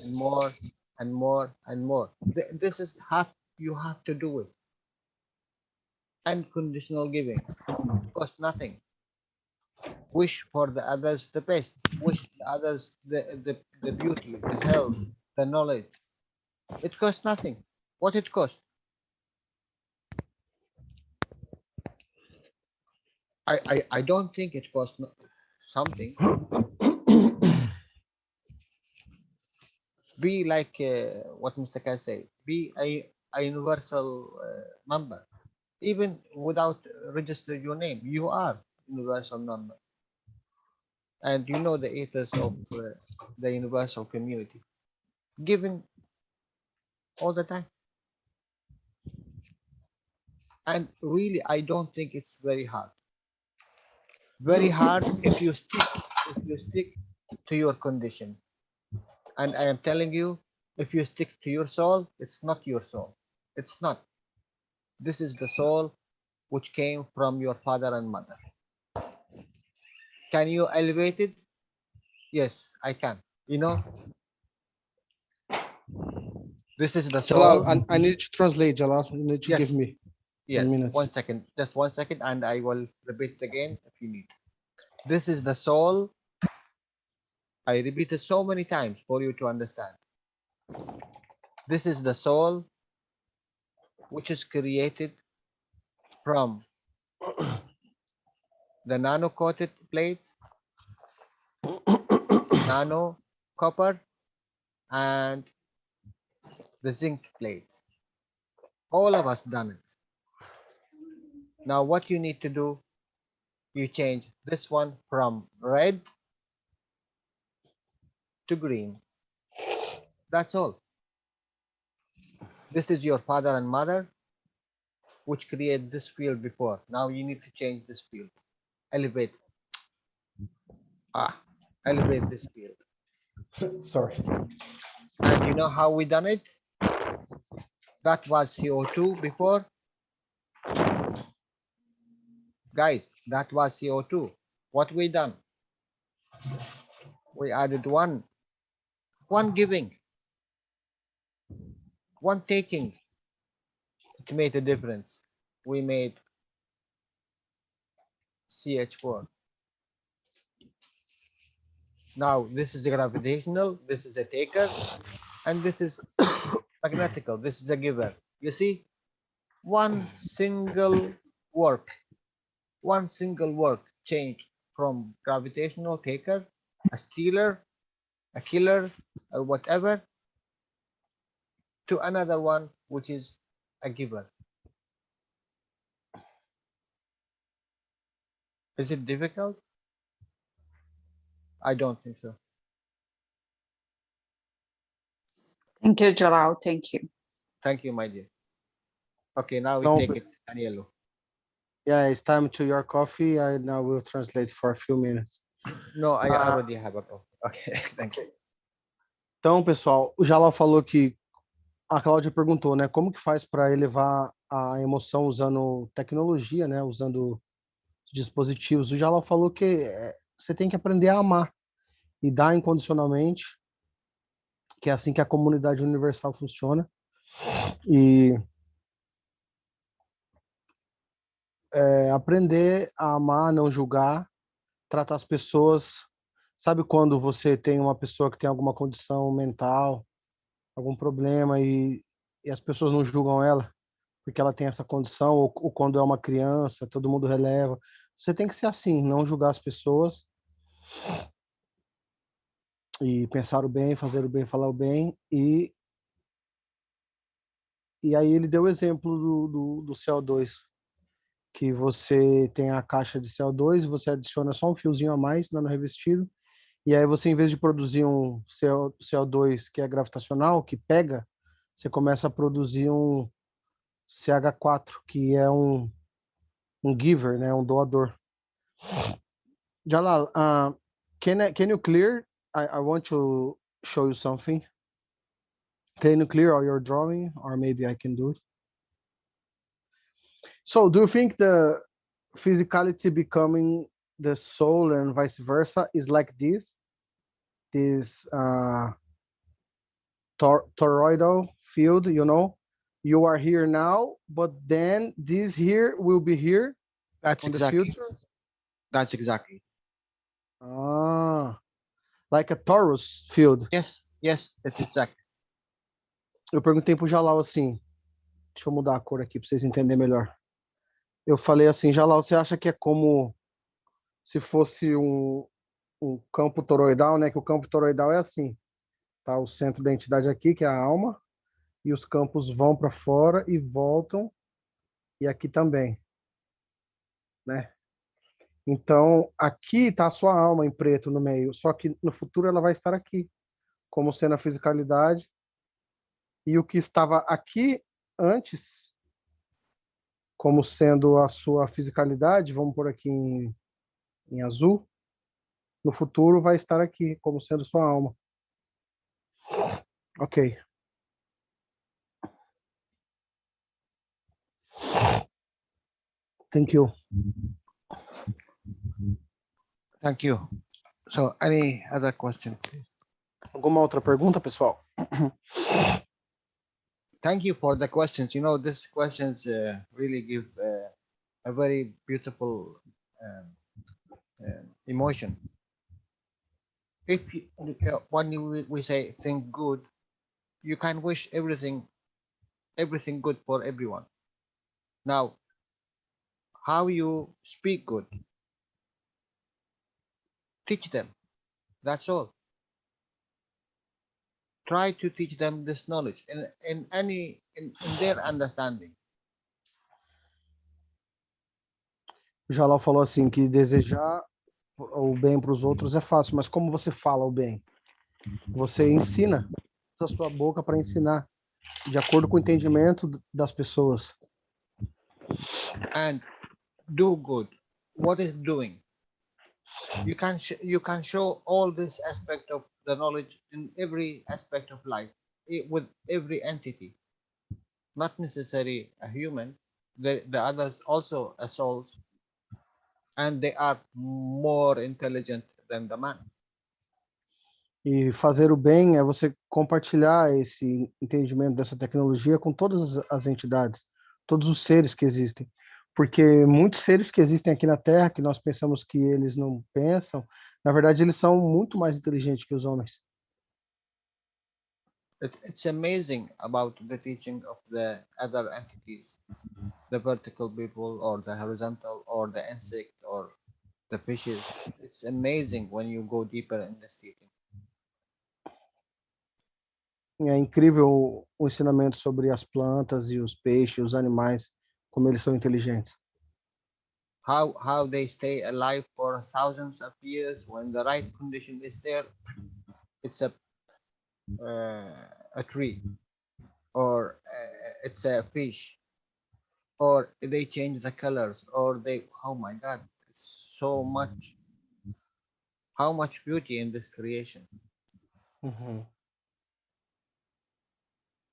S2: and more and more and more. This is how you have to do it. Unconditional giving costs nothing. Wish for the others the best. Wish the others the beauty, the health, the knowledge. It costs nothing. What it costs? I don't think it costs something. Be like what Mr. Keshe said. Be a universal member. Even without register your name, you are universal member. And you know the ethos of the universal community. Giving all the time. And really, I don't think it's very hard. Very hard if you stick to your condition. And I am telling you, if you stick to your soul, it's not your soul. It's not. This is the soul which came from your father and mother. Can you elevate it? Yes, I can. This is the soul.
S1: Jalal, I need to translate, Jalal. You need to
S2: Yes.
S1: give me
S2: Yes,
S1: 10 minutes.
S2: 1 second. Just 1 second, and I will repeat it again if you need. This is the soul. I repeat it so many times for you to understand. This is the soul which is created from the nano-coated plate, nano copper, and the zinc plate. All of us done it. Now what you need to do, you change this one from red to green. That's all. This is your father and mother which create this field before. Now you need to change this field. Elevate. Elevate this field.
S1: Sorry.
S2: And you know how we done it? That was CO2 before. Guys, that was CO2. What we done? We added one giving, one taking. It made a difference. We made CH4. Now this is the gravitational, this is a taker, and this is magnetical. This is a giver. You see, one single work changed from gravitational taker, a stealer, a killer, or whatever, to another one, which is a giver. Is it difficult? I don't think so.
S4: Thank you, Jalal. Thank you.
S2: Thank you, my dear. Okay, now we
S1: Então,
S2: take it, Danielo.
S1: Yeah, it's time to your coffee. I now will translate for a few minutes.
S2: No, I
S1: Ah.
S2: already have a coffee. Okay, thank you.
S1: Então, pessoal, o Jalal falou que a Cláudia perguntou, né, como que faz para elevar a emoção usando tecnologia, né, usando os dispositivos. O Jalal falou que você tem que aprender a amar e dar incondicionalmente, que é assim que a comunidade universal funciona. E aprender a amar, não julgar, tratar as pessoas. Sabe quando você tem uma pessoa que tem alguma condição mental, algum problema e as pessoas não julgam ela porque ela tem essa condição, ou quando é uma criança, todo mundo releva. Você tem que ser assim, não julgar as pessoas e pensar o bem, fazer o bem, falar o bem. E aí ele deu o exemplo do CO2, que você tem a caixa de CO2 e você adiciona só um fiozinho a mais no revestido, e aí você, em vez de produzir um CO2 que é gravitacional, que pega, você começa a produzir um CH4, que é um giver, né, um doador. Jalal, can you clear? I want to show you something. Can you clear all your drawing, or maybe I can do it? So, do you think the physicality becoming the soul and vice versa is like this toroidal field? You know, you are here now, but then this here will be here.
S2: That's
S1: on
S2: exactly.
S1: the future.
S2: That's exactly.
S1: Like a torus field.
S2: Yes, that's exactly.
S1: Eu perguntei pro Jalal assim, deixa eu mudar a cor aqui para vocês entenderem melhor. Eu falei assim, Jalal, você acha que é como se fosse um campo toroidal, né? Que o campo toroidal é assim, tá? O centro da entidade aqui, que é a alma, e os campos vão para fora e voltam, e aqui também, né? Então, aqui está a sua alma em preto no meio, só que no futuro ela vai estar aqui, como sendo a fisicalidade, e o que estava aqui antes, como sendo a sua fisicalidade, vamos por aqui em azul, no futuro vai estar aqui, como sendo sua alma. Ok. Thank you.
S2: Thank you. So, any other question?
S1: Alguma outra pergunta, pessoal?
S2: Thank you for the questions. You know, these questions really give a very beautiful emotion. If you, when we say think good, you can wish everything good for everyone. Now, how you speak good, teach them. That's all. Try to teach them this knowledge in their understanding.
S1: O Jalal falou assim que desejar o bem para os outros é fácil, mas como você fala o bem? Você ensina, usa a sua boca para ensinar, de acordo com o entendimento das pessoas.
S2: And do good. What is doing? You can show all this aspect of the knowledge in every aspect of life, with every entity, not necessarily a human. The others also are souls, and they are more intelligent than the man.
S1: E fazer o bem é você compartilhar esse entendimento dessa tecnologia com todas as entidades, todos os seres que existem. Porque muitos seres que existem aqui na Terra, que nós pensamos que eles não pensam, na verdade eles são muito mais inteligentes que os homens.
S2: It's amazing about the teaching of the other entities, the vertical people or the horizontal or the insect or the fishes. It's amazing when you go deeper in this teaching.
S1: É incrível o ensinamento sobre as plantas e os peixes, os animais, como eles são inteligentes.
S2: How they stay alive for thousands of years when the right condition is there. It's a tree, or it's a fish, or they change the colors, or they. Oh my God! It's so much. How much beauty in this creation.
S1: Uhum.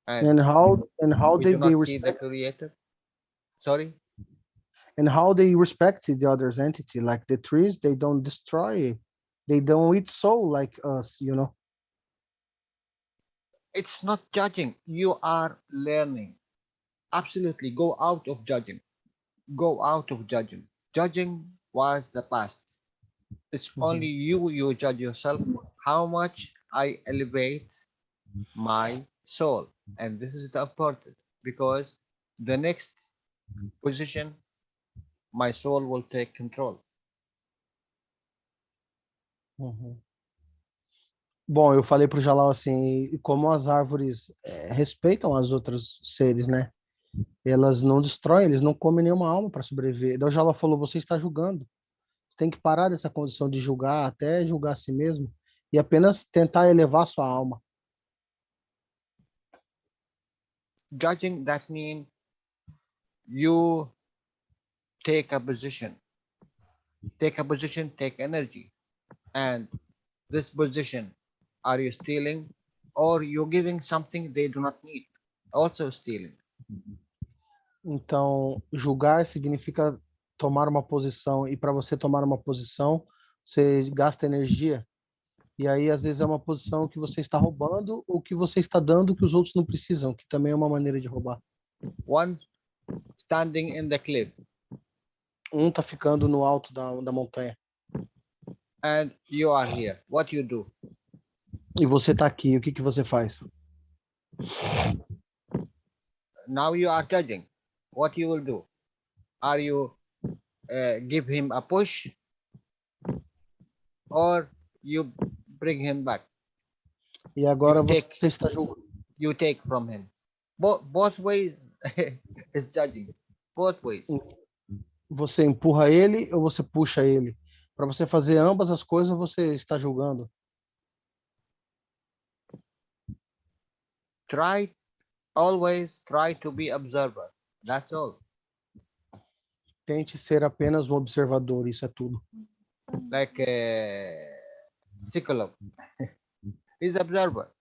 S2: And
S1: And how
S2: we
S1: they
S2: do not see the
S1: respect
S2: creator. Sorry.
S1: and how they respect the other's entity, like the trees, they don't destroy it. They don't eat soul like us, you know.
S2: It's not judging. You are learning. Absolutely. Go out of judging. Go out of judging. Judging was the past. It's only you judge yourself. How much I elevate my soul. And this is the important, because the next position, my soul will take control.
S1: Uhum. Bom, eu falei pro Jalal assim, e como as árvores respeitam as outras seres, né? Elas não destroem, eles não comem nenhuma alma para sobreviver. Daí o Jalal falou, você está julgando. Você tem que parar dessa condição de julgar, até julgar a si mesmo, e apenas tentar elevar sua alma.
S2: Judging, that means you take a position. Take a position, take energy. And this position, are you stealing, or you're giving something they do not need? Also stealing.
S1: Então, julgar significa tomar uma posição, e para você tomar uma posição, você gasta energia. E aí, às vezes, é uma posição que você está roubando ou que você está dando que os outros não precisam, que também é uma maneira de roubar.
S2: One standing in the cliff,
S1: Um tá ficando no alto da montanha.
S2: and you are here. What you do?
S1: E você tá aqui, o que que você faz?
S2: Now you are judging. What you will do? Are you give him a push, or you bring him back?
S1: E agora
S2: You
S1: você
S2: take.
S1: está julgando.
S2: You take from him. Both ways is judging. Both ways.
S1: Você empurra ele ou você puxa ele? Para você fazer ambas as coisas, você está julgando.
S2: Always try to be observer. That's all.
S1: Tente ser apenas um observador, isso é tudo.
S2: Like Cyclope. He's observer.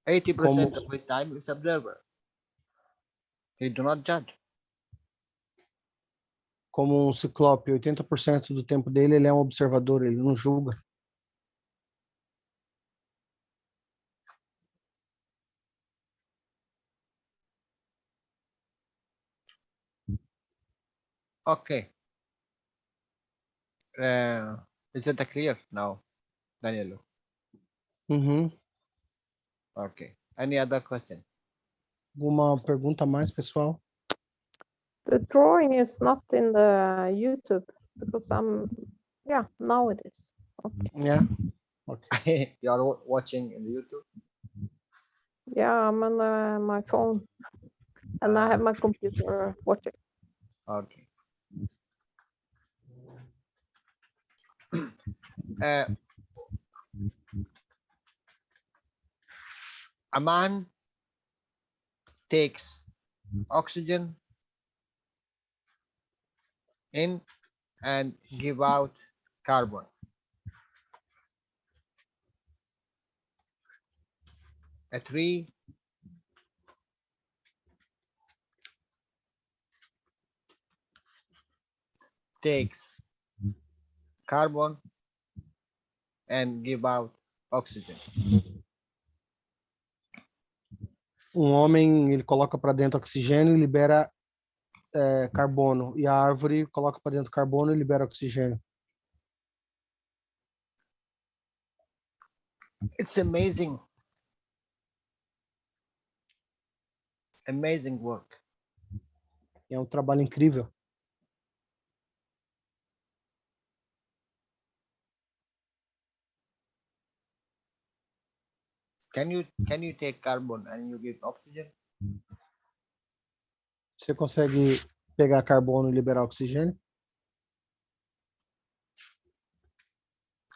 S2: 80% of his time is observer. He do not judge.
S1: Como um ciclope, 80% do tempo dele ele é um observador, ele não julga.
S2: Okay. Is it clear now, Danielo?
S1: Uhum.
S2: Okay. Any other question?
S1: Alguma pergunta mais, pessoal?
S5: The drawing is not in the YouTube because yeah, now it is.
S1: Yeah. Okay.
S2: You are watching in the YouTube?
S5: Yeah, I'm on my phone and I have my computer watching.
S2: Okay. A man takes oxygen in and give out carbon. A tree takes carbon and give out oxygen.
S1: Um homem, ele coloca para dentro oxigênio e libera carbono. E a árvore coloca para dentro carbono e libera oxigênio.
S2: It's amazing amazing work.
S1: É um trabalho incrível.
S2: Can you take carbon and you give oxygen?
S1: Você consegue pegar carbono e liberar oxigênio?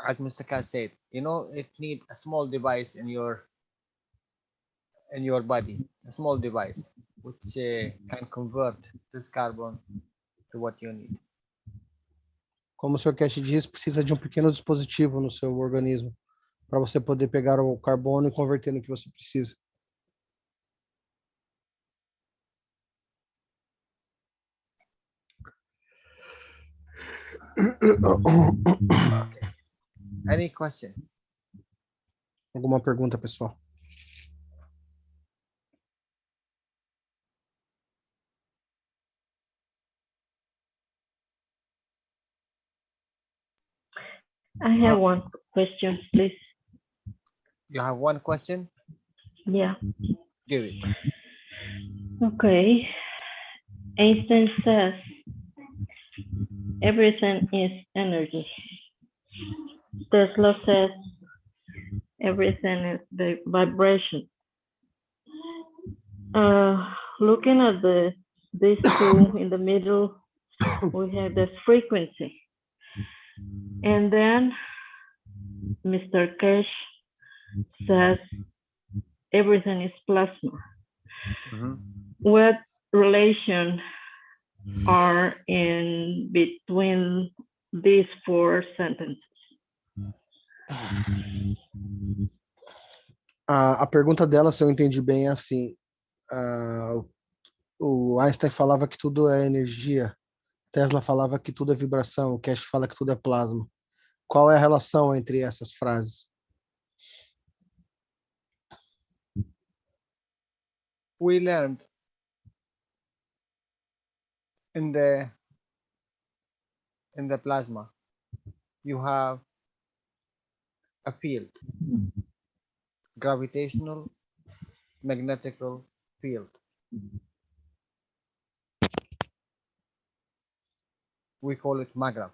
S2: As Mr. Keshe said, it needs a small device in your body, a small device which can convert this carbon to what you need.
S1: Como o Sr. Keshe diz, precisa de um pequeno dispositivo no seu organismo para você poder pegar o carbono e converter no que você precisa.
S2: Okay. Any question?
S1: Alguma pergunta, pessoal?
S6: I have one question, please.
S2: You have one question?
S6: Yeah.
S2: Give it.
S6: Okay. Einstein says everything is energy. Tesla says everything is the vibration. Looking at these two in the middle, we have the frequency. And then Mr. Keshe says everything is plasma. What relation are in between these four sentences?
S1: A pergunta dela, se eu entendi bem, é assim. O Einstein falava que tudo é energia. Tesla falava que tudo é vibração. O Keshe fala que tudo é plasma. Qual é a relação entre essas frases?
S2: We learned in the plasma, you have a field, gravitational, magnetical field. We call it magra.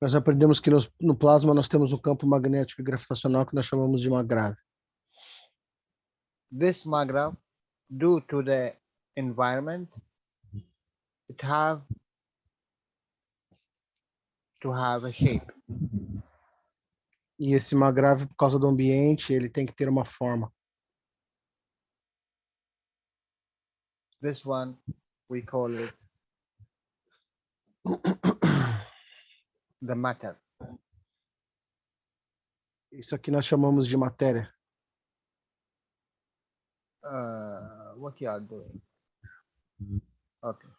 S1: Nós aprendemos que no plasma nós temos um campo magnético e gravitacional que nós chamamos de magra.
S2: This magra, due to the environment, it have to have a shape.
S1: E esse magra, por causa do ambiente, ele tem que ter uma forma.
S2: This one, we call it the matter.
S1: Isso aqui nós chamamos de matéria.
S2: What you are doing? Okay.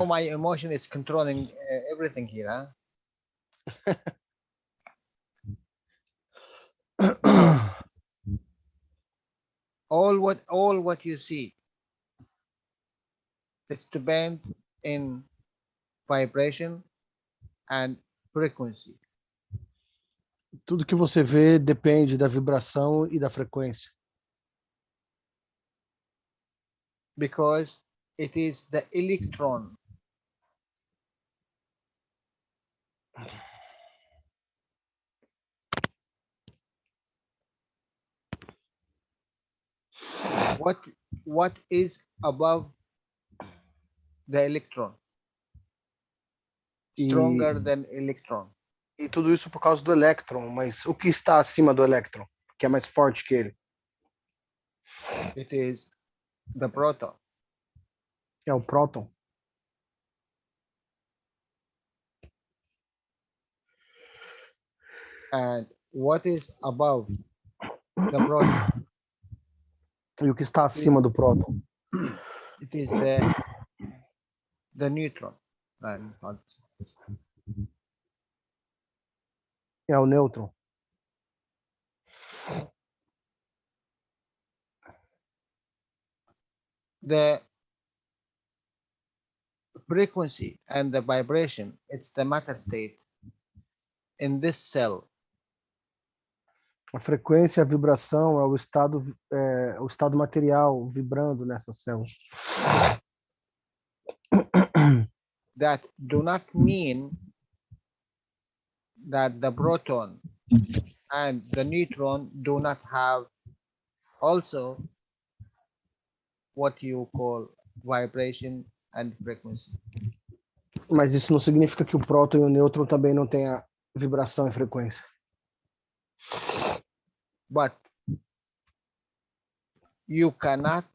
S2: My emotion is controlling everything here, huh? all what you see is depend in vibration and frequency.
S1: Tudo que você vê depende da vibração e da frequência.
S2: Because it is the electron what is above the electron, stronger than electron.
S1: E tudo isso por causa do elétron, mas o que está acima do elétron, que é mais forte que ele?
S2: It is the proton.
S1: É o próton.
S2: And what is above the proton?
S1: E o que está acima do próton?
S2: It is the neutron.
S1: É o nêutron.
S2: The frequency and the vibration, it's the matter state in this cell.
S1: A frequência, a vibração é o estado material vibrando nessas células.
S2: That do not mean that the proton and the neutron do not have also what you call vibration and frequency.
S1: Mas isso não significa que o próton e o nêutron também não tenham vibração e frequência.
S2: But you cannot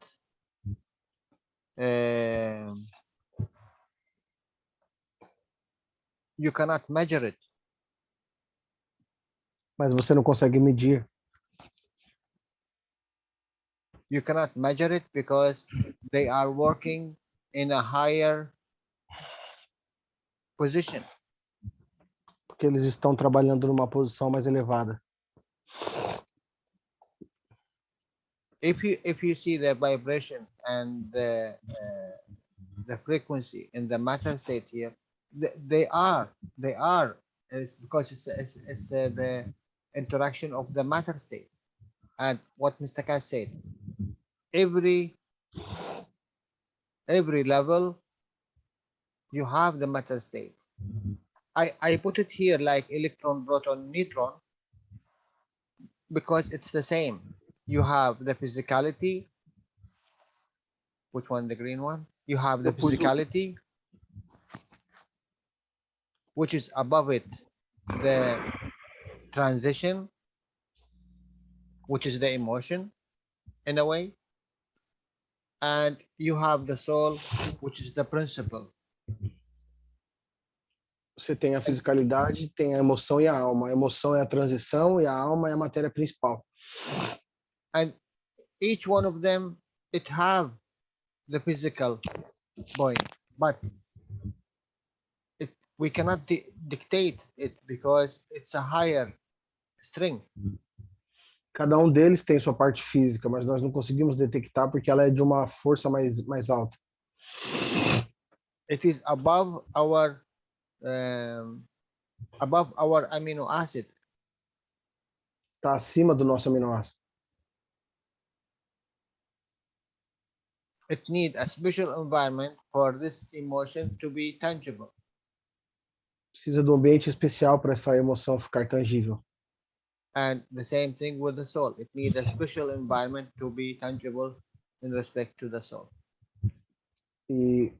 S2: measure it.
S1: Mas você não consegue medir.
S2: You cannot measure it because they are working in a higher position.
S1: Porque eles estão trabalhando numa posição mais elevada.
S2: If you see the vibration and the frequency in the matter state here, they are it's because it's the interaction of the matter state. And what Mr. Keshe said, every level you have the matter state. I put it here like electron, proton, neutron because it's the same. You have the physicality. Which one? The green one? You have the physicality, which is above it, the transition, which is the emotion in a way. And you have the soul, which is the principle.
S1: Você tem a fisicalidade, tem a emoção e a alma. A emoção é a transição e a alma é a matéria principal.
S2: And each one of them, it have the physical point, but we cannot dictate it because it's a higher string.
S1: Cada um deles tem sua parte física, mas nós não conseguimos detectar porque ela é de uma força mais alta.
S2: It is above our amino acid.
S1: Está acima do nosso aminoácido.
S2: It needs a special environment for this emotion to be tangible.
S1: Precisa de um ambiente especial para essa emoção ficar tangível.
S2: And the same thing with the soul. It needs a special environment to be tangible in respect to the soul.
S1: E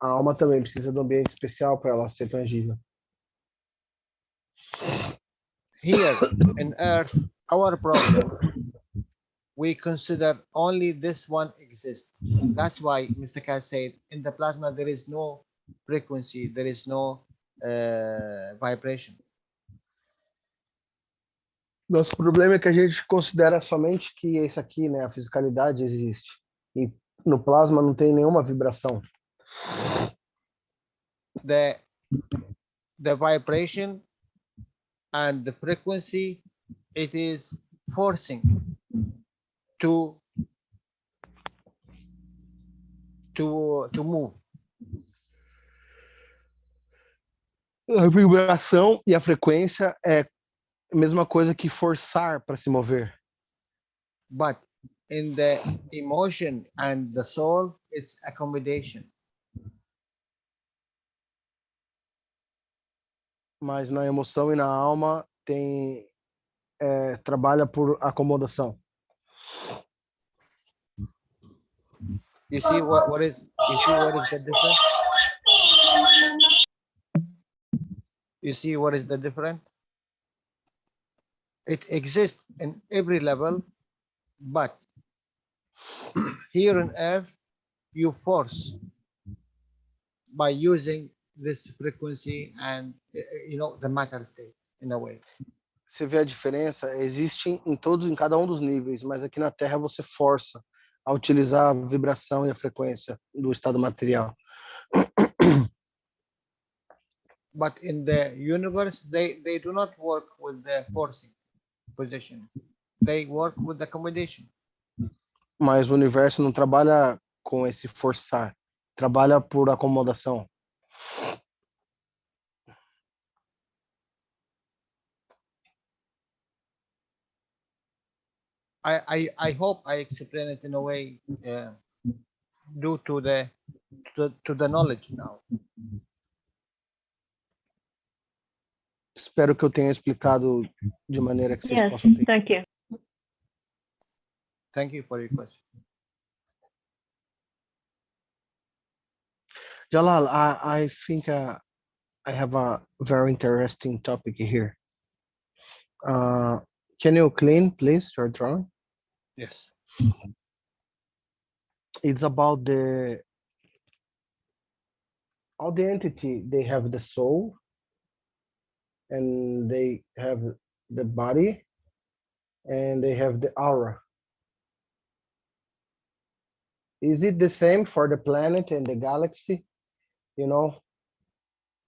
S1: a alma também precisa de um ambiente especial para ela ser tangível.
S2: Here in Earth, our problem, we consider only this one exists. That's why Mr. Keshe said, in the plasma there is no frequency, there is no vibration.
S1: Nosso problema é que a gente considera somente que esse aqui, né, a fisicalidade existe. E no plasma não tem nenhuma vibração.
S2: The vibration and the frequency, it is forcing to move.
S1: A vibração e a frequência é a mesma coisa que forçar para se mover.
S2: But in the emotion and the soul, it's accommodation.
S1: Mas na emoção e na alma trabalha por acomodação.
S2: You see what is the difference? You see what is the difference? It exists in every level, but here on Earth, you force by using this frequency and the matter state in a way.
S1: Você vê a diferença? Existe em cada um dos níveis, mas aqui na Terra você força a utilizar a vibração e a frequência do estado material.
S2: But in the universe, they do not work with the forcing position. They work with the accommodation.
S1: Mas o universo não trabalha com esse forçar, trabalha por acomodação.
S2: I hope I explain it in a way due to the knowledge now.
S1: Espero que eu tenha explicado de maneira que vocês
S6: Yes,
S1: possam entender.
S6: thank you.
S2: Thank you for your question.
S1: Jalal, I think I have a very interesting topic here. Can you clean, please, your drawing?
S2: Yes.
S1: It's about all the entity. They have the soul, and they have the body, and they have the aura. Is it the same for the planet and the galaxy? You know,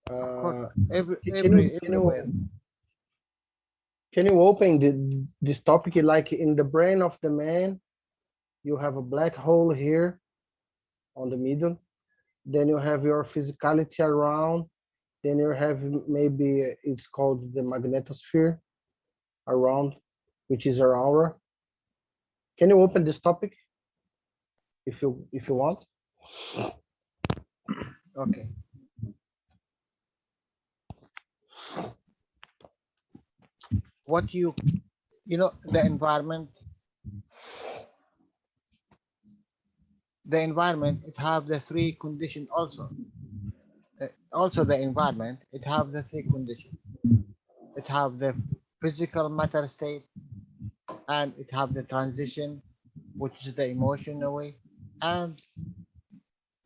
S2: Of course.
S1: can you open this topic? Like in the brain of the man, you have a black hole here on the middle. Then you have your physicality around. Then you have maybe it's called the magnetosphere around, which is your aura. Can you open this topic if you want?
S2: Okay. What you know, the environment, it have the three conditions also. Also the environment, it have the three conditions. It have the physical matter state, and it have the transition, which is the emotional way, and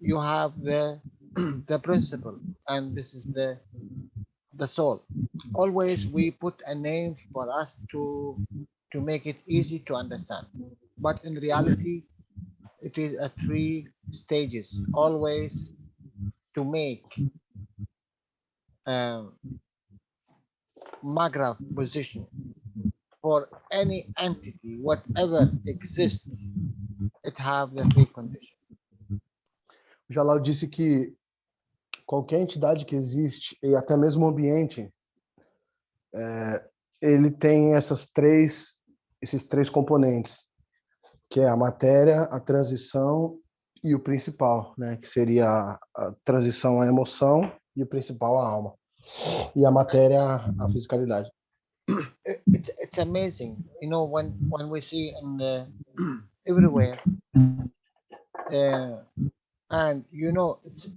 S2: you have the the principle, and this is the soul. Always we put a name for us to make it easy to understand, but in reality it is a 3 stages, always to make Maghreb position for any entity, whatever exists, it have the 3 conditions.
S1: O Jalal disse que qualquer entidade que existe, e até mesmo o ambiente, ele tem esses três componentes, que é a matéria, a transição e o principal, né? Que seria a transição à emoção e o principal a alma. E a matéria, a fisicalidade.
S2: It's amazing, you know, when we see in everywhere, and you know, it's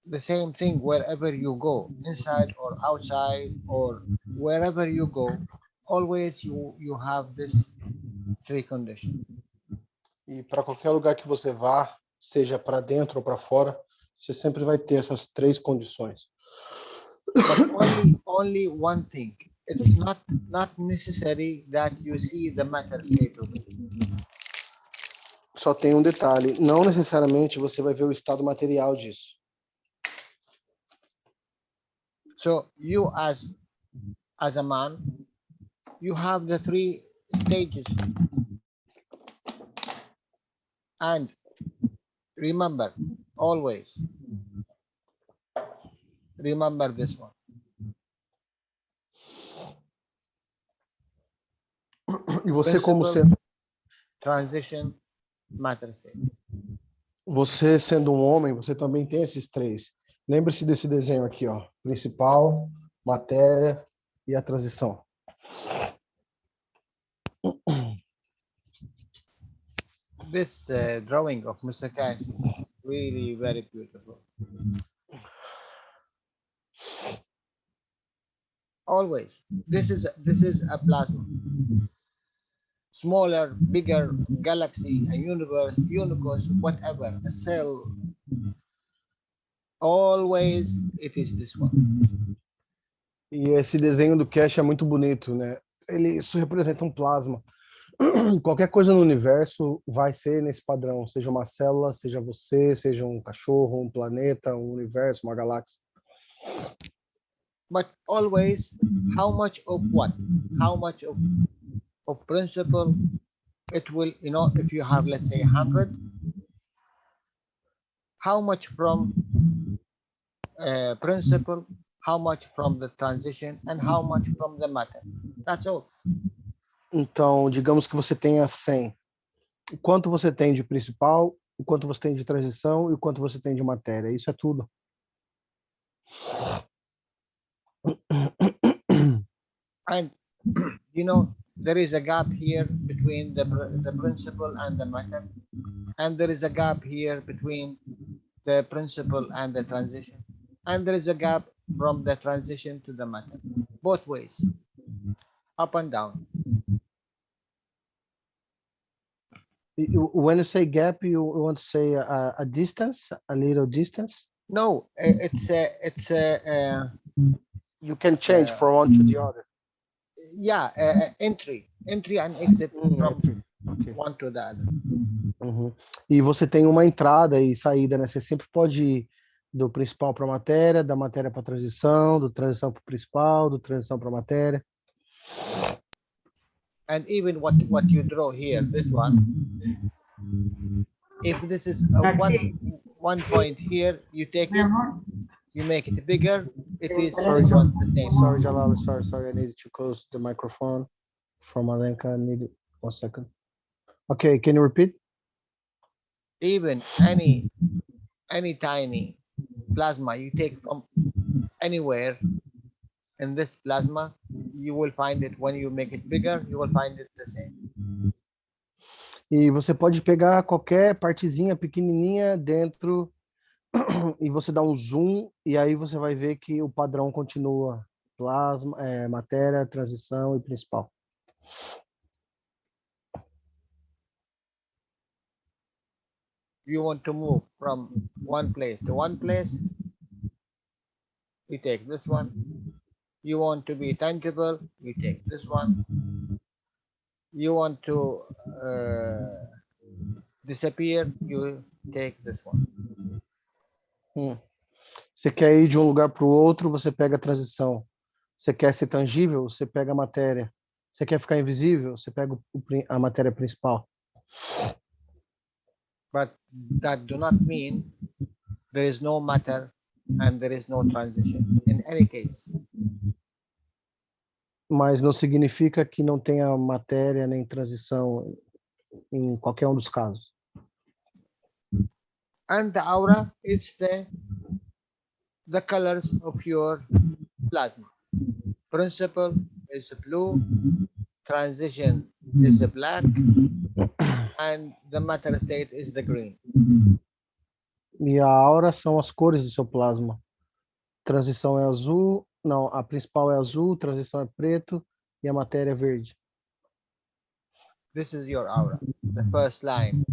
S2: the same thing wherever you go, inside or outside or wherever you go, always you have this 3 conditions.
S1: E para qualquer lugar que você vá, seja para dentro ou para fora, você sempre vai ter essas 3 condições.
S2: But only one thing. It's not necessary that you see the matter state of it.
S1: Só tem um detalhe, não necessariamente você vai ver o estado material disso.
S2: So you as a man, you have the 3 stages. And remember, always remember this one.
S1: E você como sendo
S2: transition, matter state.
S1: Você sendo um homem, você também tem esses 3. Lembre-se desse desenho aqui, ó, principal, matéria e a transição.
S2: This drawing of Mr. Keshe is really very beautiful. Always, this is a plasma. Smaller, bigger, galaxy, a universe, whatever, a cell. Always, it is this one.
S1: E esse desenho do Keshe é muito bonito, né? Isso representa um plasma. Qualquer coisa no universo vai ser nesse padrão, seja uma célula, seja você, seja um cachorro, um planeta, um universo, uma galáxia.
S2: But always, how much of what? How much of principle it will, you know, if you have, let's say, 100, how much from principle, how much from the transition, and how much from the matter. That's all.
S1: Então, digamos que você tenha 100. O quanto você tem de principal, o quanto você tem de transição e o quanto você tem de matéria. Isso é tudo.
S2: And you know, there is a gap here between the principle and the matter, and there is a gap here between the principle and the transition, and there is a gap from the transition to the matter, both ways, up and down.
S1: When you say gap, you want to say a distance, a little distance?
S2: No, it's a
S1: You can change from one to the other.
S2: yeah, entry and exit from
S1: Okay.
S2: one to the other.
S1: Uhum. E você tem uma entrada e saída, né? Você sempre pode ir do principal para a matéria, da matéria para a transição, do transição para o principal, do transição para a matéria.
S2: And even what you draw here, this one, if this is one point here, you take it, you make it bigger, it is
S1: Sorry,
S2: this one the same.
S1: Sorry, Jalal. Sorry. I need to close the microphone from Alenka. I need 1 second. Okay, can you repeat?
S2: Even any tiny plasma you take from anywhere in this plasma, you will find it when you make it bigger, you will find it the same.
S1: E você pode pegar qualquer partezinha pequenininha dentro e você dá um zoom e aí você vai ver que o padrão continua. Plasma, matéria, transição e principal.
S2: You want to move from one place to one place, you take this one. You want to be tangible, you take this one. You want to disappear, you take this one.
S1: Você quer ir de um lugar para o outro, você pega a transição. Você quer ser tangível, você pega a matéria. Você quer ficar invisível, você pega a matéria principal.
S2: But that do not mean there is no matter and there is no transition in any case.
S1: Mas não significa que não tenha matéria nem transição em qualquer um dos casos.
S2: And the aura is the colors of your plasma. Principle is blue, transition is black, and the matter state is the green.
S1: E a aura são as cores do seu plasma. Transição é azul, não, a principal é azul, transição é preto e a matéria é verde.
S2: This is your aura. The first line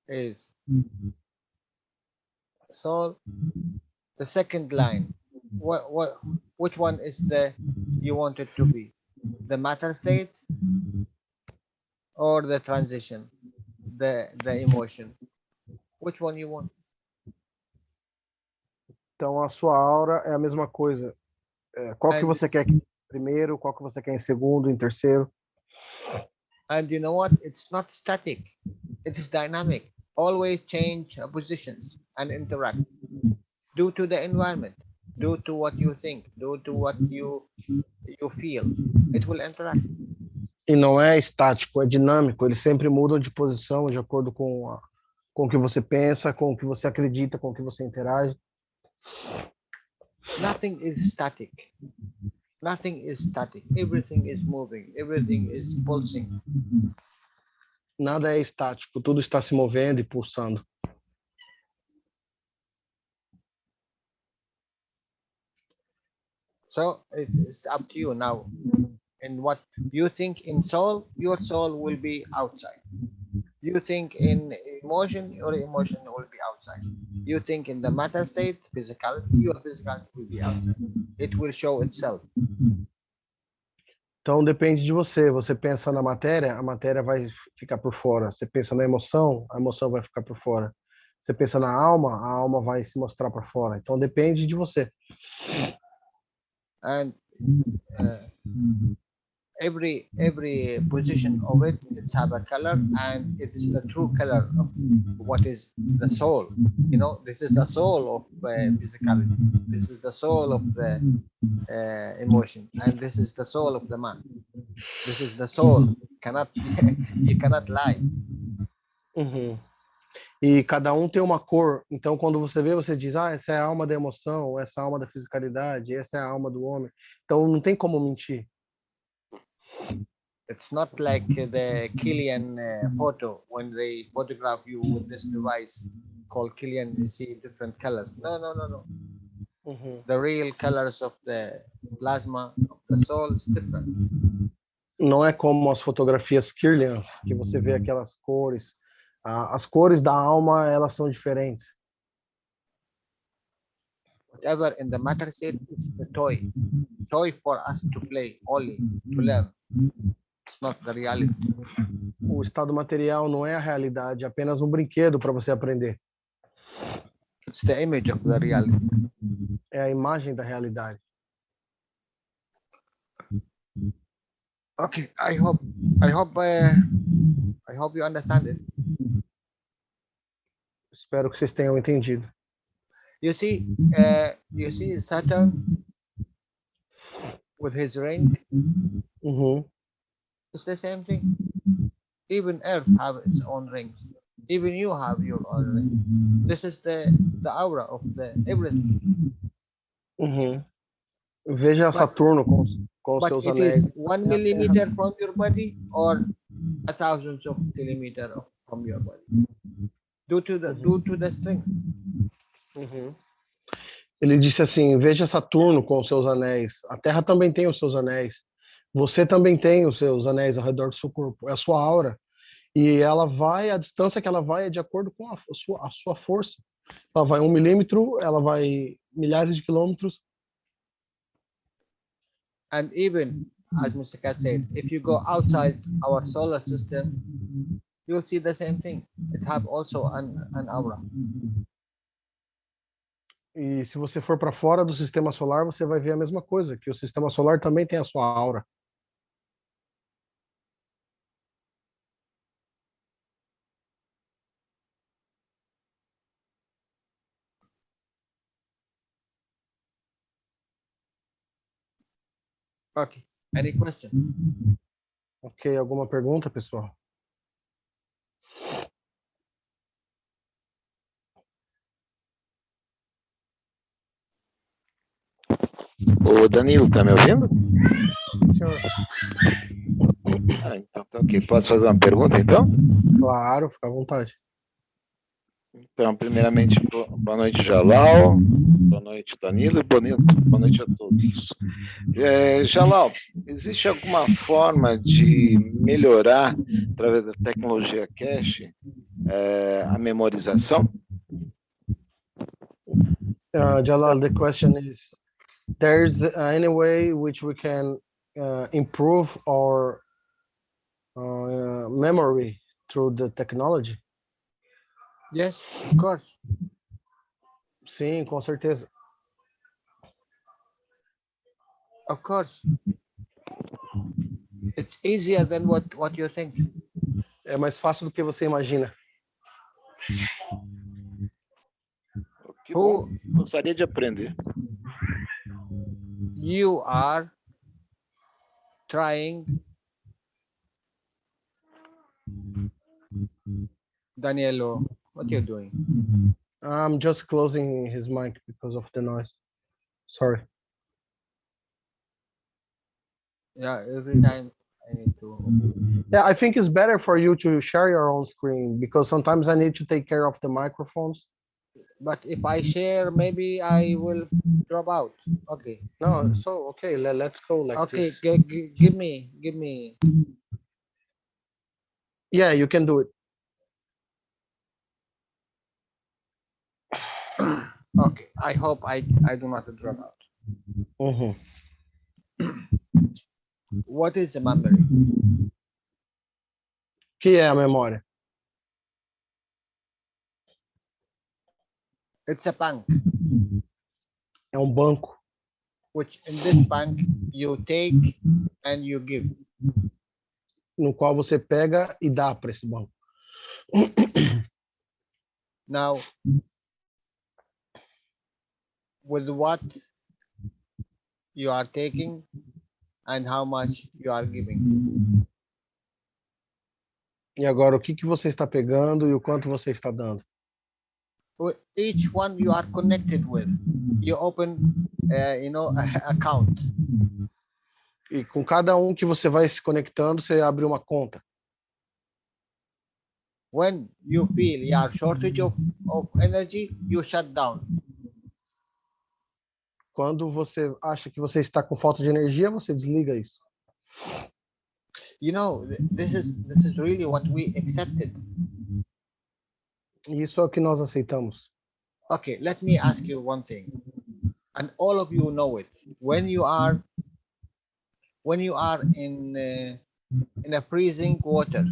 S2: is soul. The second line, which one is you want it to be? The matter state or the transition, the emotion? Which one you want?
S1: Então a sua aura é a mesma coisa. Qual que você quer em primeiro, qual que você quer em segundo, em terceiro?
S2: And you know what? It's not static. It is dynamic. Always change positions and interact. Due to the environment, due to what you think, due to what you feel, it will interact.
S1: E não é estático, é dinâmico. Eles sempre mudam de posição de acordo com o que você pensa, com o que você acredita, com o que você interage.
S2: Nothing is static. Nothing is static. Everything is moving. Everything is pulsing.
S1: Nada é estático, tudo está se movendo e pulsando.
S2: So it's up to you now. And what you think in soul, your soul will be outside. You think in emotion, your emotion will be outside. You think in the matter state, physicality, your physicality will be outside. It will show itself.
S1: Então depende de você. Você pensa na matéria, a matéria vai ficar por fora. Você pensa na emoção, a emoção vai ficar por fora. Você pensa na alma, a alma vai se mostrar por fora. Então depende de você.
S2: And every position of it, it's have a color, and it's the true color of what is the soul. You know, this is the soul of physicality. This is the soul of the emotion, and this is the soul of the man. This is the soul. You cannot lie.
S1: Uhum. E cada um tem uma cor. Então, quando você vê, você diz, essa é a alma da emoção, essa é a alma da fisicalidade, essa é a alma do homem. Então, não tem como mentir.
S2: It's not like the Killian photo when they photograph you with this device called Killian. You see different colors. No.
S1: Uhum.
S2: The real colors of the plasma of the soul is different.
S1: Não é como as fotografias Kirlian, que você vê aquelas cores. As cores da alma, elas são diferentes.
S2: Whatever in the matter state, it's the toy. Toy for us to play only, to learn. It's not the reality.
S1: O estado material não é a realidade, é apenas um brinquedo para você aprender.
S2: It's the image of the reality.
S1: É a imagem da realidade.
S2: Okay, I hope you understand it.
S1: Espero que vocês tenham entendido.
S2: You see Saturn with his ring.
S1: Uhum.
S2: It's the same thing. Even Earth have its own rings. Even you have your own ring. This is the aura of the everything.
S1: Uhum. Veja Saturno com
S2: But
S1: seus
S2: it
S1: anéis.
S2: is 1 millimeter from your body or 1,000 of kilometers from your body. Due to the strength.
S1: Uhum. Ele disse assim, veja Saturno com os seus anéis. A Terra também tem os seus anéis. Você também tem os seus anéis ao redor do seu corpo. É a sua aura. E ela vai, a distância que ela vai é de acordo com a sua força. Ela vai 1 milímetro, ela vai milhares de quilômetros.
S2: And even, as Mr. Keshe said, if you go outside our solar system, you'll see the same thing. It have also an aura.
S1: E se você for para fora do sistema solar, você vai ver a mesma coisa, que o sistema solar também tem a sua aura.
S2: Okay. Any question?
S1: Ok, alguma pergunta, pessoal?
S7: Ô Danilo, tá me ouvindo?
S1: Sim, senhor.
S7: Então tá ok. Posso fazer uma pergunta, então?
S1: Claro, fica à vontade.
S7: Então, primeiramente, boa noite, Jalal, boa noite, Danilo, e boa noite a todos. Jalal, existe alguma forma de melhorar, através da tecnologia Keshe, a memorização?
S1: Jalal, the question is, there's any way which we can improve our memory through the technology?
S2: Yes, of course.
S1: Sim, com certeza.
S2: Of course. It's easier than what you think.
S1: É mais fácil do que você imagina.
S7: Que bom, gostaria de aprender.
S2: You are trying, Danielo, what you're doing?
S1: I'm just closing his mic because of the noise. Sorry.
S2: Yeah, every time I need to.
S1: Yeah, I think it's better for you to share your own screen because sometimes I need to take care of the microphones.
S2: But if I share, maybe I will drop out. Okay.
S1: No, so okay, let's go like
S2: Okay,
S1: this.
S2: give me.
S1: Yeah, you can do it.
S2: Okay, I hope I do not drop out.
S1: Uhum.
S2: What is the memory?
S1: Que é a memória?
S2: It's a bank,
S1: É um banco
S2: which in this bank you take and you give.
S1: no qual você pega e dá para esse banco.
S2: Now, with what you are taking, and how much you are giving.
S1: E agora, o que que você está pegando e o quanto você está dando?
S2: With each one you are connected with, you open, account.
S1: E com cada um que você vai se conectando, você abre uma conta.
S2: When you feel you are shortage of energy, you shut down.
S1: Quando você acha que você está com falta de energia, você desliga isso.
S2: You know, this is really what we accepted.
S1: E isso é o que nós aceitamos.
S2: Okay, let me ask you one thing, and all of you know it. When you are in a freezing water,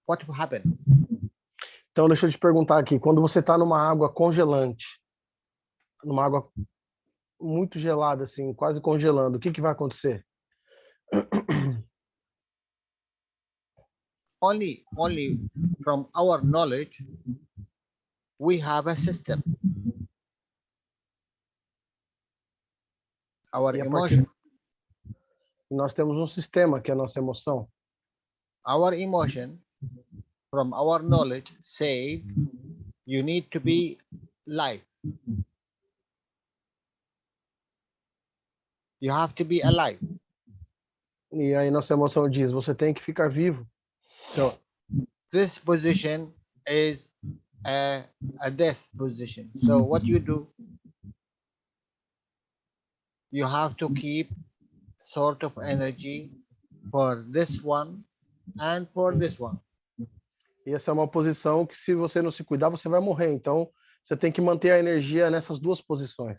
S2: what will happen?
S1: Então, deixa eu te perguntar aqui, quando você está numa água congelante, numa água muito gelada, assim, quase congelando, o que que vai acontecer?
S2: Only from our knowledge, we have a system. Our
S1: E a
S2: emotion.
S1: Nós temos um sistema, que é a nossa emoção.
S2: Our emotion, from our knowledge, said you need to be live. You have to be alive.
S1: E aí nossa emoção diz, você tem que ficar vivo.
S2: So this position is a death position. So what you do, you have to keep sort of energy for this one and for this one.
S1: E essa é uma posição que, se você não se cuidar, você vai morrer. Então, você tem que manter a energia nessas duas posições.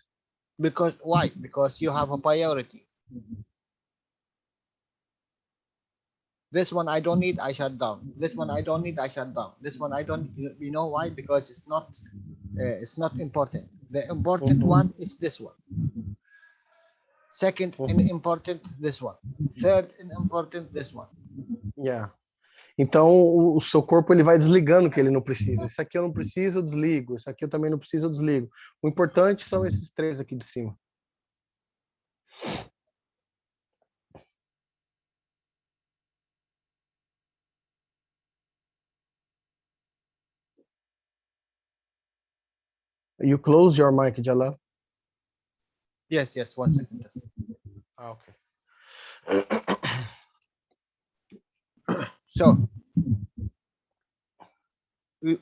S2: Because why? Because you have a priority. This one I don't need, I shut down. This one I don't need, I shut down. This one I don't. You know why? Because it's not important. The important one is this one. Second in important, this one. Third in important, this one.
S1: Yeah. Então, o seu corpo ele vai desligando o que ele não precisa. Isso aqui eu não preciso, eu desligo. Isso aqui eu também não preciso, eu desligo. O importante são esses três aqui de cima. You close your mic, Jalal?
S2: Yes, 1 second. Yes.
S1: Okay.
S2: So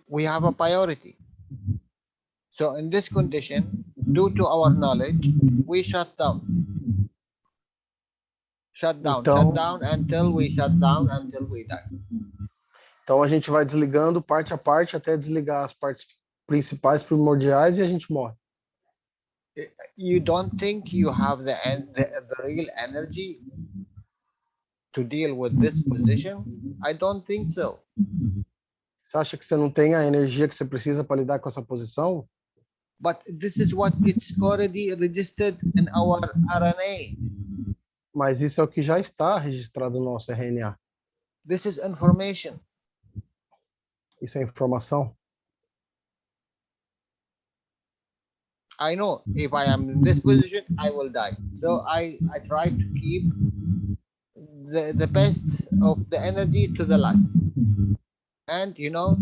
S2: we have a priority. So in this condition, due to our knowledge, we shut down. Shut down until we shut down until we die.
S1: Então a gente vai desligando parte a parte até desligar as partes principais, primordiais, e a gente morre.
S2: You don't think you have the real energy to deal with this position? I don't think so.
S1: Você acha que você não tem a energia que você precisa para lidar com essa posição?
S2: But this is what it's already registered in our RNA.
S1: Mas isso é o que já está registrado no nosso RNA.
S2: This is information.
S1: Isso é informação.
S2: I know if I am in this position, I will die. So I try to keep the best of the energy to the last. And you know,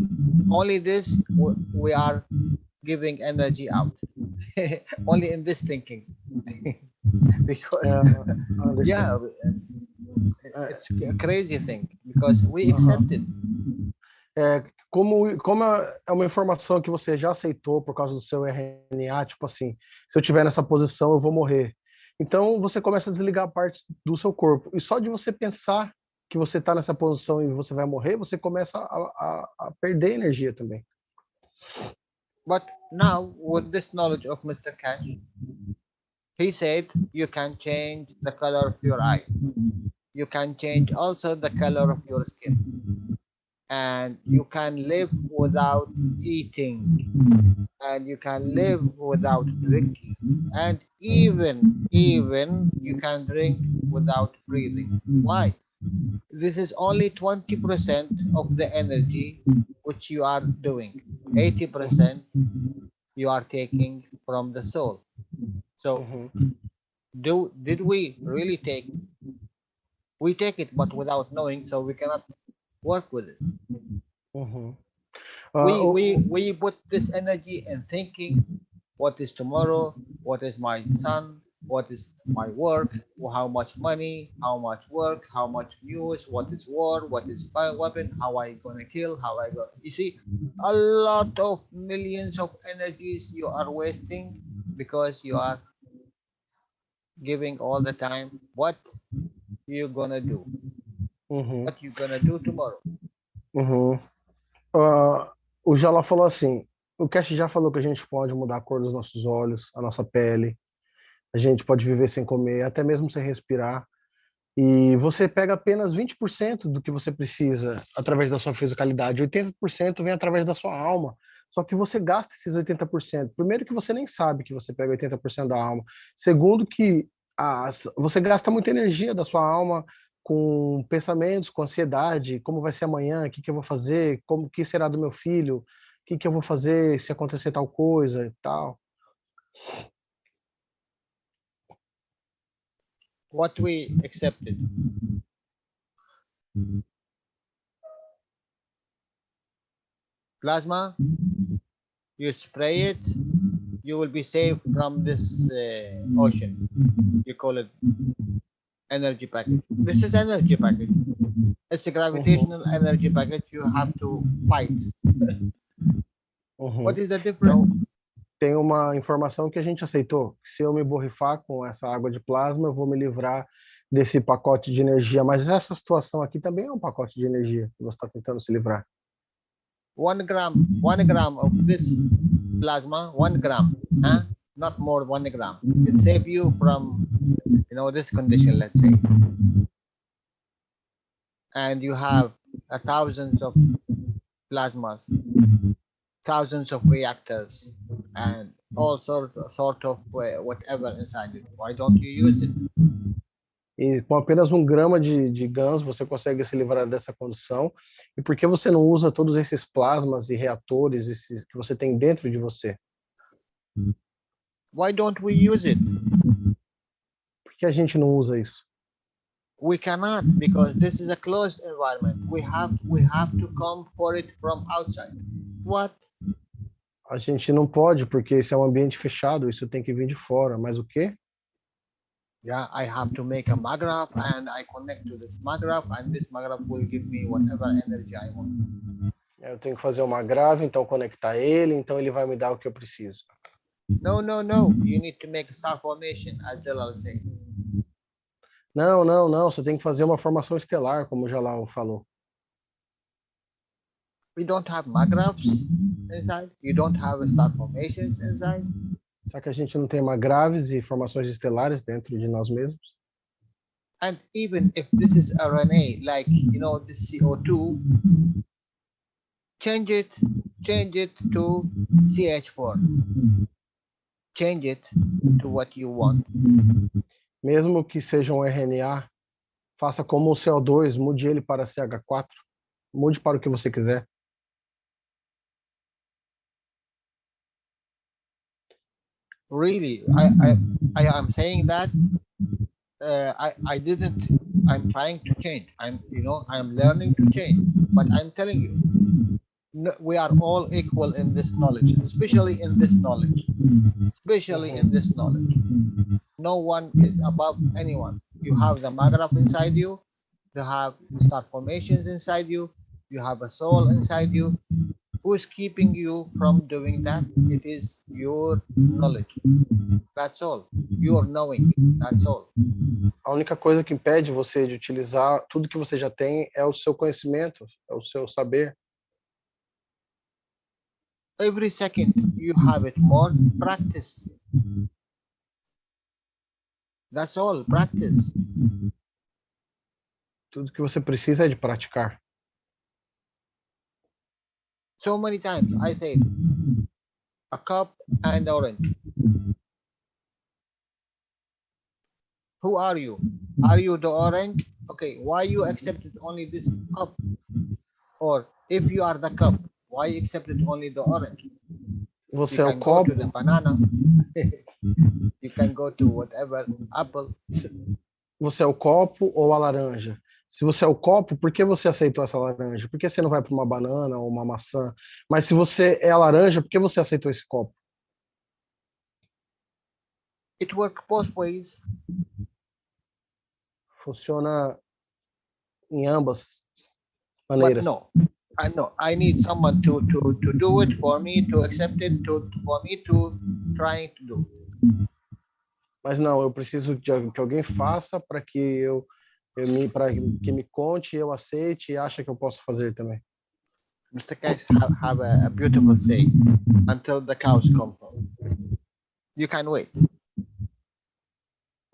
S2: only this we are giving energy out. Only in this thinking. Because yeah, it's a crazy thing because we accept it.
S1: Como é uma informação que você já aceitou por causa do seu RNA, tipo assim, se eu estiver nessa posição eu vou morrer. Então você começa a desligar parte do seu corpo. E só de você pensar que você está nessa posição e você vai morrer, você começa a perder energia também.
S2: But now, with this knowledge of Mr. Keshe, he said you can change the color of your eye. You can change also the color of your skin. And you can live without eating. And you can live without drinking. And even you can drink without breathing. Why? This is only 20% of the energy which you are doing. 80% you are taking from the soul. So did we really take? We take it, but without knowing, so we cannot work with it. We put this energy in thinking, what is tomorrow? What is my son? What is my work? How much money? How much work? How much news? What is war? What is weapon? How I gonna kill? How I gonna? You see, a lot of millions of energies you are wasting because you are giving all the time what you gonna do, what you gonna do tomorrow.
S1: O Jalal falou assim, o Keshe já falou que a gente pode mudar a cor dos nossos olhos, a nossa pele, a gente pode viver sem comer, até mesmo sem respirar, e você pega apenas 20% do que você precisa através da sua fisicalidade, 80% vem através da sua alma, só que você gasta esses 80%. Primeiro que você nem sabe que você pega 80% da alma, segundo que você gasta muita energia da sua alma com pensamentos, com ansiedade, como vai ser amanhã, o que eu vou fazer, como que será do meu filho, o que eu vou fazer se acontecer tal coisa e tal.
S2: What we accepted. Plasma, you spray it, you will be saved from this ocean. You call it energy package. This is energy package. It's a gravitational energy package you have to fight. What is the difference?
S1: Então, tem uma informação que a gente aceitou. Se eu me borrifar com essa água de plasma, eu vou me livrar desse pacote de energia. Mas essa situação aqui também é um pacote de energia que você está tentando se livrar.
S2: 1 gram of this plasma, 1 gram, huh? Not more 1 gram. It save you from, this condition, let's say. And you have thousands of plasmas, thousands of reactors, and all sort of whatever inside it. Why don't you use it?
S1: E com apenas 1 grama de GANs você consegue se livrar dessa condição. E por que você não usa todos esses plasmas e reatores que você tem dentro de você?
S2: Why don't we use it?
S1: Por que a gente não usa isso?
S2: We cannot, because this is a closed environment. We have to come for it from outside. What?
S1: A gente não pode, porque esse é um ambiente fechado, isso tem que vir de fora. Mas o quê?
S2: Yeah, I have to make a maghraf and I connect to this maghraf and this maghraf will give me whatever energy I want.
S1: Eu tenho que fazer uma grave, então conectar ele, então ele vai me dar o que eu preciso.
S2: No. You need to make a star formation, as Jalal said.
S1: Não. Você tem que fazer uma formação estelar, como o Jalal falou.
S2: We don't have maghrafs inside. You don't have star formations inside.
S1: Só que a gente não tem graves e formações estelares dentro de nós mesmos.
S2: And even if this is RNA, like this CO2, change it to CH4. Change it to what you want.
S1: Mesmo que seja um RNA, faça como o CO2, mude ele para CH4. Mude para o que você quiser.
S2: Really, I am saying that I'm trying to change. I'm learning to change, but I'm telling you, we are all equal in this knowledge, especially in this knowledge. No one is above anyone. You have the maghraf inside you, you have star formations inside you, you have a soul inside you. Who's keeping you from doing that? It is your knowledge. That's all. Your knowing. That's all.
S1: A única coisa que impede você de utilizar tudo que você já tem é o seu conhecimento, é o seu saber.
S2: Every second you have it more, practice. That's all, practice.
S1: Tudo que você precisa é de praticar.
S2: So many times I say a cup and orange. Who are you? Are you the orange? Okay, why you accepted only this cup? Or if you are the cup, why you accepted only the orange?
S1: Você
S2: You
S1: é o
S2: can go
S1: copo,
S2: to the banana. You can go to whatever, apple.
S1: você é o copo ou a laranja? Se você é o copo, por que você aceitou essa laranja? Por que você não vai para uma banana ou uma maçã? Mas se você é a laranja, por que você aceitou esse copo?
S2: It works both ways.
S1: Funciona em ambas
S2: But
S1: maneiras.
S2: no, I need someone to do it for me, to accept it, for me to try to do.
S1: Mas não, eu preciso que alguém faça para que para que me conte, eu aceite e ache que eu posso fazer também.
S2: Mr. Keshe have a beautiful saying, until the cows come home. You can wait.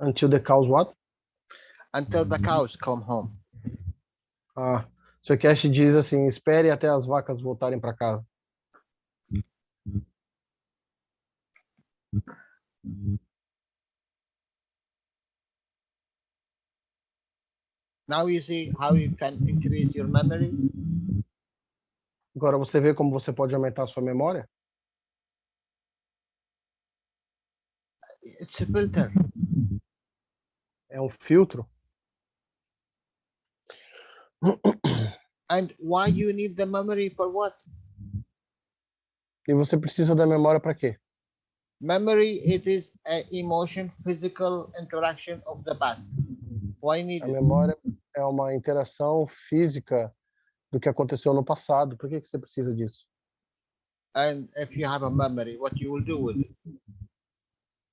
S1: Until the cows what?
S2: Until the cows come home.
S1: Ah, o Sr. Keshe diz assim, espere até as vacas voltarem para casa.
S2: Now you see how you can increase your memory.
S1: Agora você vê como você pode aumentar a sua memória?
S2: It's a filter.
S1: É um filtro.
S2: And why you need the memory for what?
S1: E você precisa da memória para quê?
S2: Memory, it is an emotion, physical interaction of the past. Why need
S1: A
S2: it?
S1: memória é uma interação física do que aconteceu no passado. Por que você precisa disso?
S2: And if you have a memory, what you will do with it?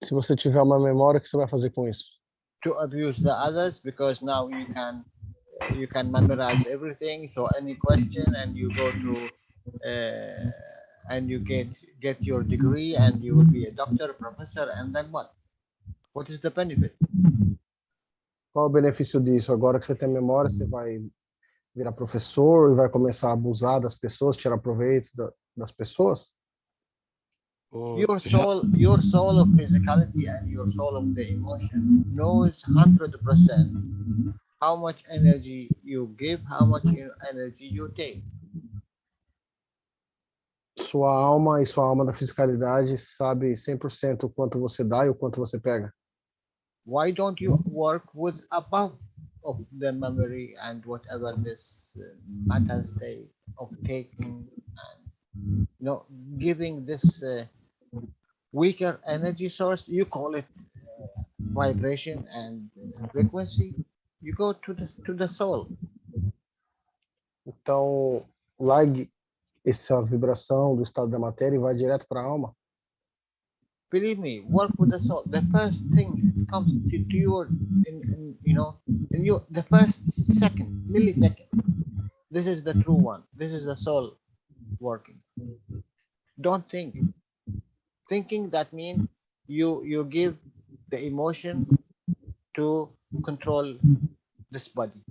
S1: Se você tiver uma memória, o que você vai fazer com isso?
S2: To abuse the others, because now you can memorize everything. So any question, and you go to and you get your degree, and you will be a doctor, professor, and then what? What is the benefit?
S1: Qual é o benefício disso? Agora que você tem memória, você vai virar professor e vai começar a abusar das pessoas, tirar proveito das pessoas?
S2: Your soul of physicality and your soul of the emotion knows 100% how much energy you give, how much energy you take.
S1: Sua alma e sua alma da fisicalidade sabe 100% o quanto você dá e o quanto você pega.
S2: Why don't you work with above of the memory and whatever this matter state of taking and giving this weaker energy source? You call it vibration and frequency. You go to the soul.
S1: Então, largue essa vibração do estado da matéria e vai direto para a alma.
S2: Believe me, work with the soul. The first thing that comes to your, the first second, millisecond. This is the true one. This is the soul working. Don't think. Thinking, that means you give the emotion to control this body.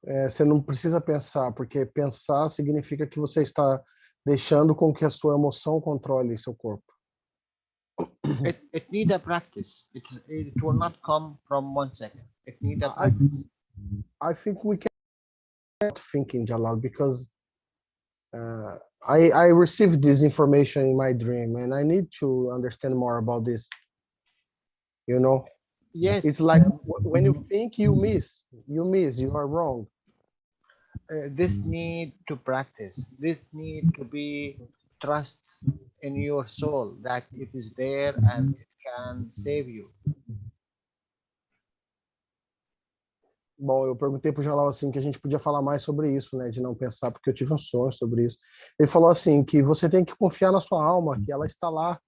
S1: Você não precisa pensar, porque pensar significa que você está deixando com que a sua emoção controle seu corpo.
S2: It needs a practice. It will not come from 1 second. It needs a practice.
S1: I think we can thinking, Jalal, because I received this information in my dream, and I need to understand more about this. You know,
S2: Yes,
S1: it's like when you think, you miss, you are wrong.
S2: This need to practice. This need to be trust in your soul that it is there and it can save you.
S1: Bom, eu perguntei pro Jalal assim que a gente podia falar mais sobre isso, né, de não pensar, porque eu tive um sonho sobre isso. Ele falou assim que você tem que confiar na sua alma, que ela está lá.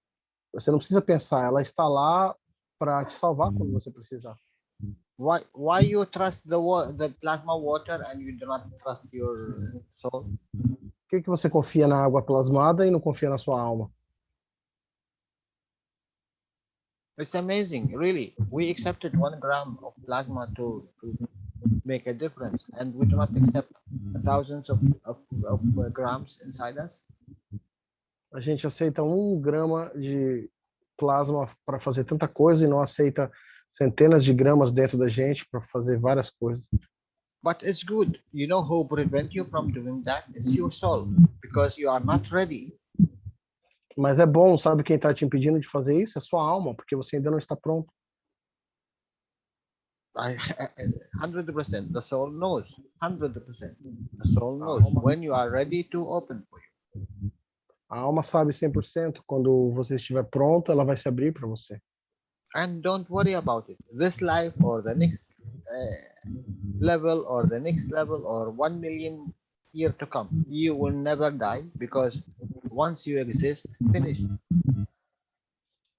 S1: Você não precisa pensar, ela está lá para te salvar quando você precisar.
S2: Why you trust the plasma water and you do not trust your soul?
S1: Por que você confia na água plasmada e não confia na sua alma?
S2: It's amazing, really. We accepted 1 gram of plasma to make a difference, and we do not accept thousands of grams inside us.
S1: A gente aceita 1 grama de plasma para fazer tanta coisa e não aceita centenas de gramas dentro da gente para fazer várias coisas.
S2: But it's good. You know who prevent you from doing that? It's your soul, because you are not ready.
S1: Mas é bom, sabe quem está te impedindo de fazer isso? É sua alma, porque você ainda não está pronto.
S2: 100%. The soul knows. 100%. The soul knows when you are ready to open for you.
S1: A alma sabe 100%. Quando você estiver pronto, ela vai se abrir para você.
S2: And don't worry about it. This life or the next level or the next level or 1 million year to come, you will never die because once you exist, finish.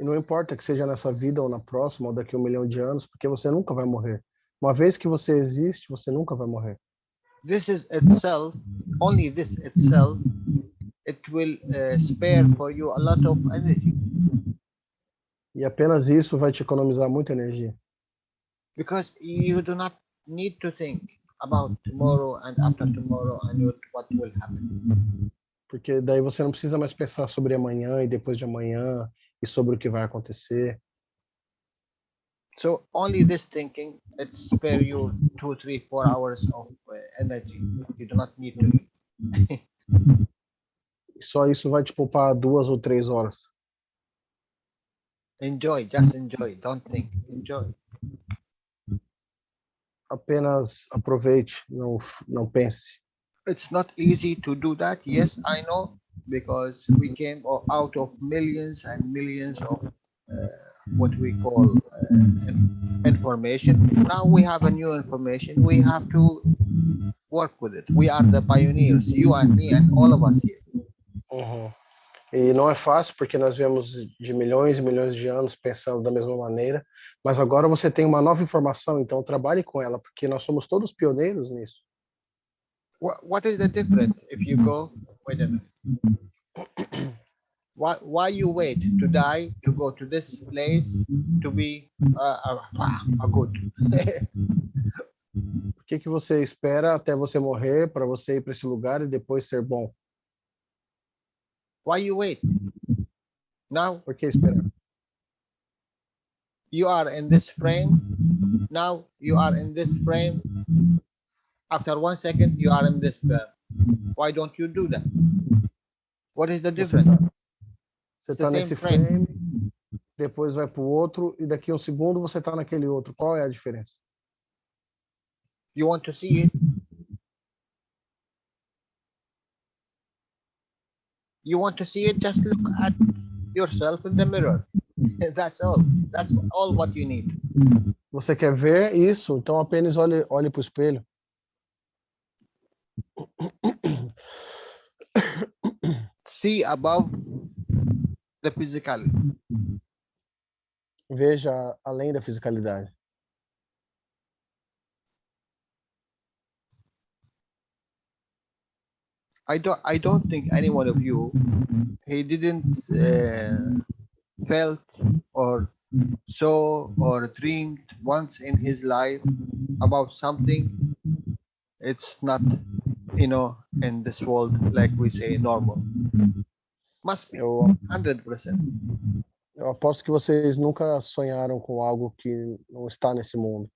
S1: E não importa que seja nessa vida ou na próxima ou daqui a 1 milhão de anos, porque você nunca vai morrer. Uma vez que você existe, você nunca vai morrer.
S2: This is itself, only this itself, it will spare for you a lot of energy.
S1: E apenas isso vai te economizar muita energia.
S2: Because you do not need to think about tomorrow and after tomorrow and what will happen.
S1: Porque daí você não precisa mais pensar sobre amanhã e depois de amanhã e sobre o que vai acontecer.
S2: So only this thinking, it spare you 2, 3, 4 hours of energy. You do not need to eat.
S1: Só isso vai te poupar 2 ou 3 horas.
S2: Enjoy, just enjoy. Don't think. Enjoy.
S1: Apenas aproveite, não pense.
S2: It's not easy to do that. Yes, I know, because we came out of millions and millions of what we call information. Now we have a new information. We have to work with it. We are the pioneers, you and me and all of us here.
S1: Uhum. E não é fácil, porque nós viemos de milhões e milhões de anos pensando da mesma maneira, mas agora você tem uma nova informação, então trabalhe com ela, porque nós somos todos pioneiros nisso.
S2: What is the difference if you go, wait a minute. Why you wait to die to go to this place to be a good?
S1: Por que você espera até você morrer para você ir para esse lugar e depois ser bom?
S2: Why you wait? Now
S1: Por que esperar?
S2: you are in this frame. Now you are in this frame. After 1 second, you are in this frame. Why don't you do that? What is the difference?
S1: Você está nesse frame, depois vai para o outro e daqui a 1 segundo você está naquele outro. Qual é a diferença?
S2: You want to see it? You want to see it? Just look at yourself in the mirror. That's all. That's all what you need.
S1: Você quer ver isso? Então apenas olhe para o espelho.
S2: See above the physicality.
S1: Veja além da fisicalidade.
S2: I don't think any one of you, he didn't felt or saw or dreamed once in his life about something. It's not, in this world, like we say, normal. Must be 100%.
S1: Eu aposto que vocês nunca sonharam com algo que não está nesse mundo.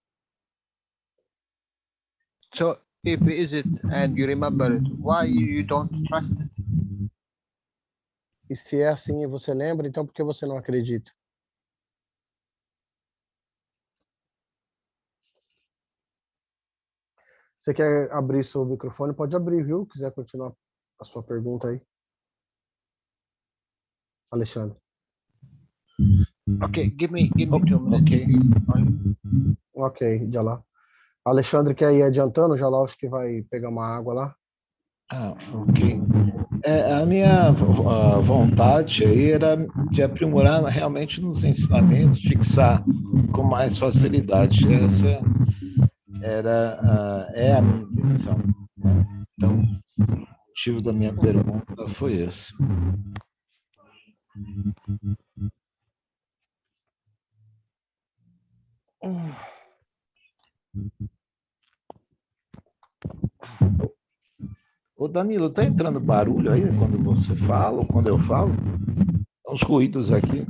S2: So if is it and you remember it, why you don't trust it?
S1: E se é assim e você lembra, então por que você não acredita? Você quer abrir seu microfone? Pode abrir, viu? Quiser continuar a sua pergunta aí. Alexandre.
S2: Okay, give me 2 minutes, please.
S1: Ok, Jalal. Alexandre quer ir adiantando, Jalal acho que vai pegar uma água lá.
S7: Ok. A minha vontade aí era de aprimorar realmente nos ensinamentos, fixar com mais facilidade. Essa é a minha intenção. Né? Então, o motivo da minha pergunta foi esse. Ô Danilo, tá entrando barulho aí quando você fala ou quando eu falo? Uns ruídos aqui,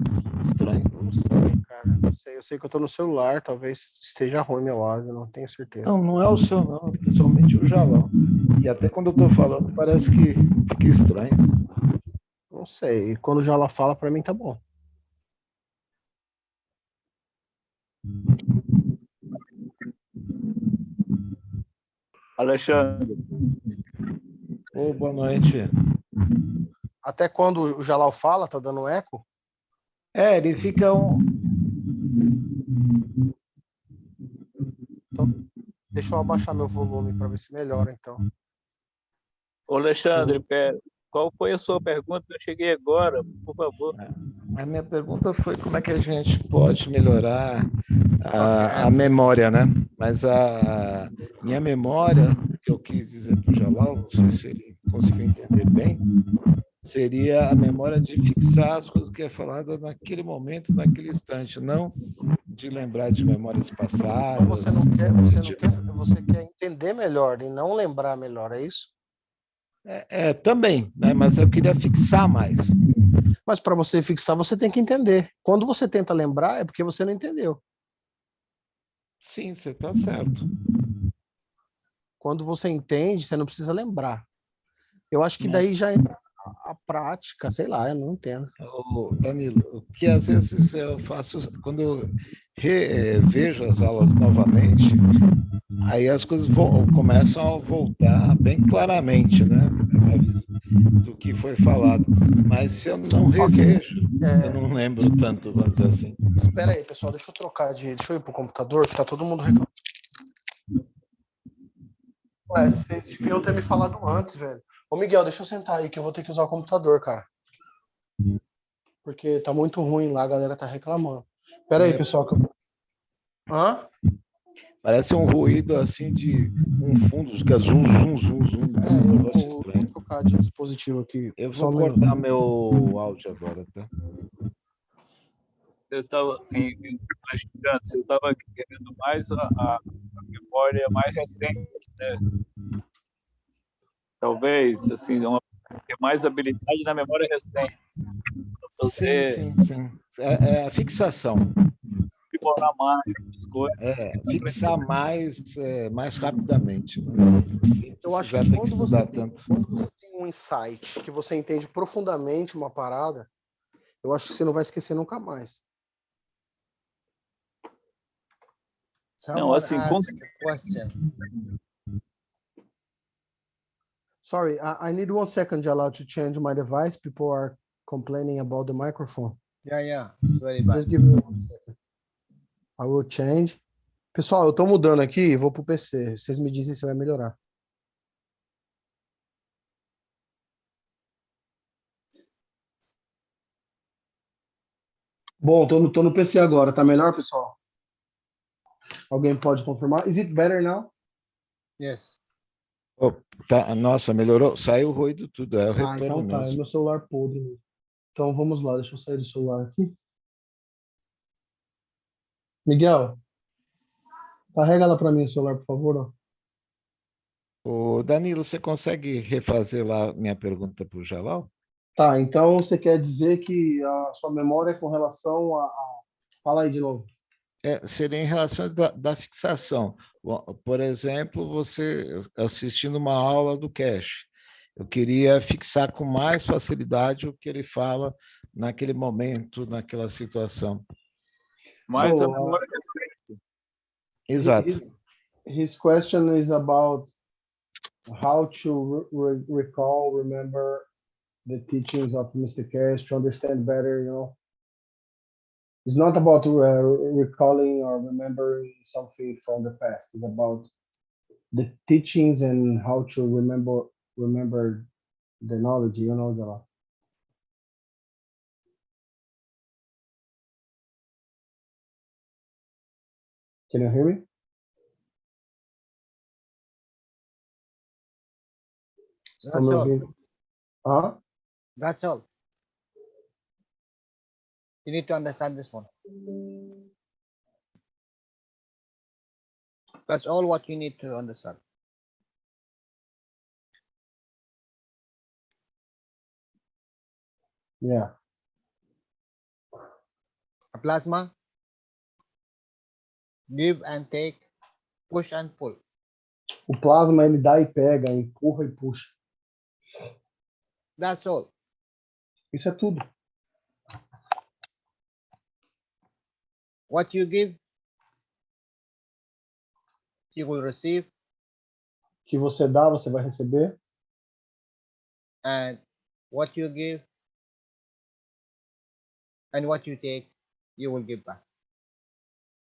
S7: estranho.
S1: Não sei, cara, não sei. Eu sei que eu tô no celular, talvez esteja ruim meu áudio, não tenho certeza.
S7: Não é o seu não, principalmente o Jalal. E até quando eu tô falando parece que fica estranho.
S1: Não Não sei. Quando já ela fala, para mim tá bom.
S8: Alexandre.
S7: Boa noite.
S1: Até quando o Jalal fala, tá dando eco?
S7: Ele fica
S1: Então, deixa eu abaixar meu volume para ver se melhora, então.
S8: Ô, Alexandre, qual foi a sua pergunta? Eu cheguei agora, por favor.
S7: A minha pergunta foi como é que a gente pode melhorar a memória, né? Mas a minha memória, que eu quis dizer para o Jalal, não sei se ele conseguiu entender bem, seria a memória de fixar as coisas que é falada naquele momento, naquele instante, não de lembrar de memórias passadas.
S1: Então você quer entender melhor e não lembrar melhor, é isso?
S7: Também, né? Mas eu queria fixar mais.
S1: Mas para você fixar, você tem que entender. Quando você tenta lembrar, é porque você não entendeu.
S7: Sim, você está certo.
S1: Quando você entende, você não precisa lembrar. Eu acho que daí já entra a prática, sei lá, eu não entendo.
S7: Danilo, o que às vezes eu faço, quando eu vejo as aulas novamente, aí as coisas começam a voltar bem claramente, né? Do que foi falado. Mas se eu não revejo, eu não lembro tanto, vamos dizer assim.
S1: Espera aí, pessoal, deixa eu ir pro computador, que tá todo mundo reclamando. Ué, vocês deviam ter me falado antes, velho. Ô, Miguel, deixa eu sentar aí, que eu vou ter que usar o computador, cara. Porque tá muito ruim lá, a galera tá reclamando. Espera aí, pessoal. Hã?
S7: Parece um ruído assim de um fundo, fica zum, zum, zum, zum.
S1: Eu vou trocar de dispositivo aqui.
S7: Eu vou cortar meu áudio agora, tá?
S8: Eu estava eu estava querendo mais a memória mais recente, né? Talvez, assim, ter mais habilidade na memória recente.
S7: Sim. É a fixação.
S8: Demorar mais as coisas.
S7: Fixar mais rapidamente. Né?
S1: Eu acho que quando você tem um insight, que você entende profundamente uma parada, eu acho que você não vai esquecer nunca mais.
S2: Someone asked a question.
S1: Sorry, I need 1 second, Jalal, to change my device. People are complaining about the microphone.
S2: Yeah, it's very bad.
S1: Just give me 1 second. I will change. Pessoal, eu tô mudando aqui e vou pro PC. Vocês me dizem se vai melhorar. Bom, tô no PC agora. Tá melhor, pessoal? Alguém pode confirmar? Is it better now?
S2: Yes.
S7: Nossa, melhorou. Saiu o ruído tudo. É o retorno
S1: Então tá. É
S7: mesmo.
S1: meu celular podre mesmo. Então vamos lá. Deixa eu sair do celular aqui. Miguel, carrega lá para mim o celular, por favor. Ó.
S7: Danilo, você consegue refazer lá minha pergunta para o Jalal?
S1: Tá, então você quer dizer que a sua memória é com relação a... Fala aí de novo.
S7: Seria em relação da fixação. Por exemplo, você assistindo uma aula do Keshe, eu queria fixar com mais facilidade o que ele fala naquele momento, naquela situação.
S8: Mais a memória recente.
S7: Exato.
S1: His question is about how to remember the teachings of Mr. Keshe to understand better, you know. It's not about recalling or remembering something from the past. It's about the teachings and how to remember the knowledge, you know, Jalal. Can you hear me?
S2: That's all.
S1: Huh?
S2: That's all. You need to understand this one. That's all what you need to understand.
S1: Yeah.
S2: A plasma, give and take, push and pull.
S1: O plasma, ele dá e pega, empurra e puxa.
S2: That's all.
S1: Isso é tudo.
S2: What you give, you will receive,
S1: O que você dá, você vai receber.
S2: and what you give and what you take, you will give back.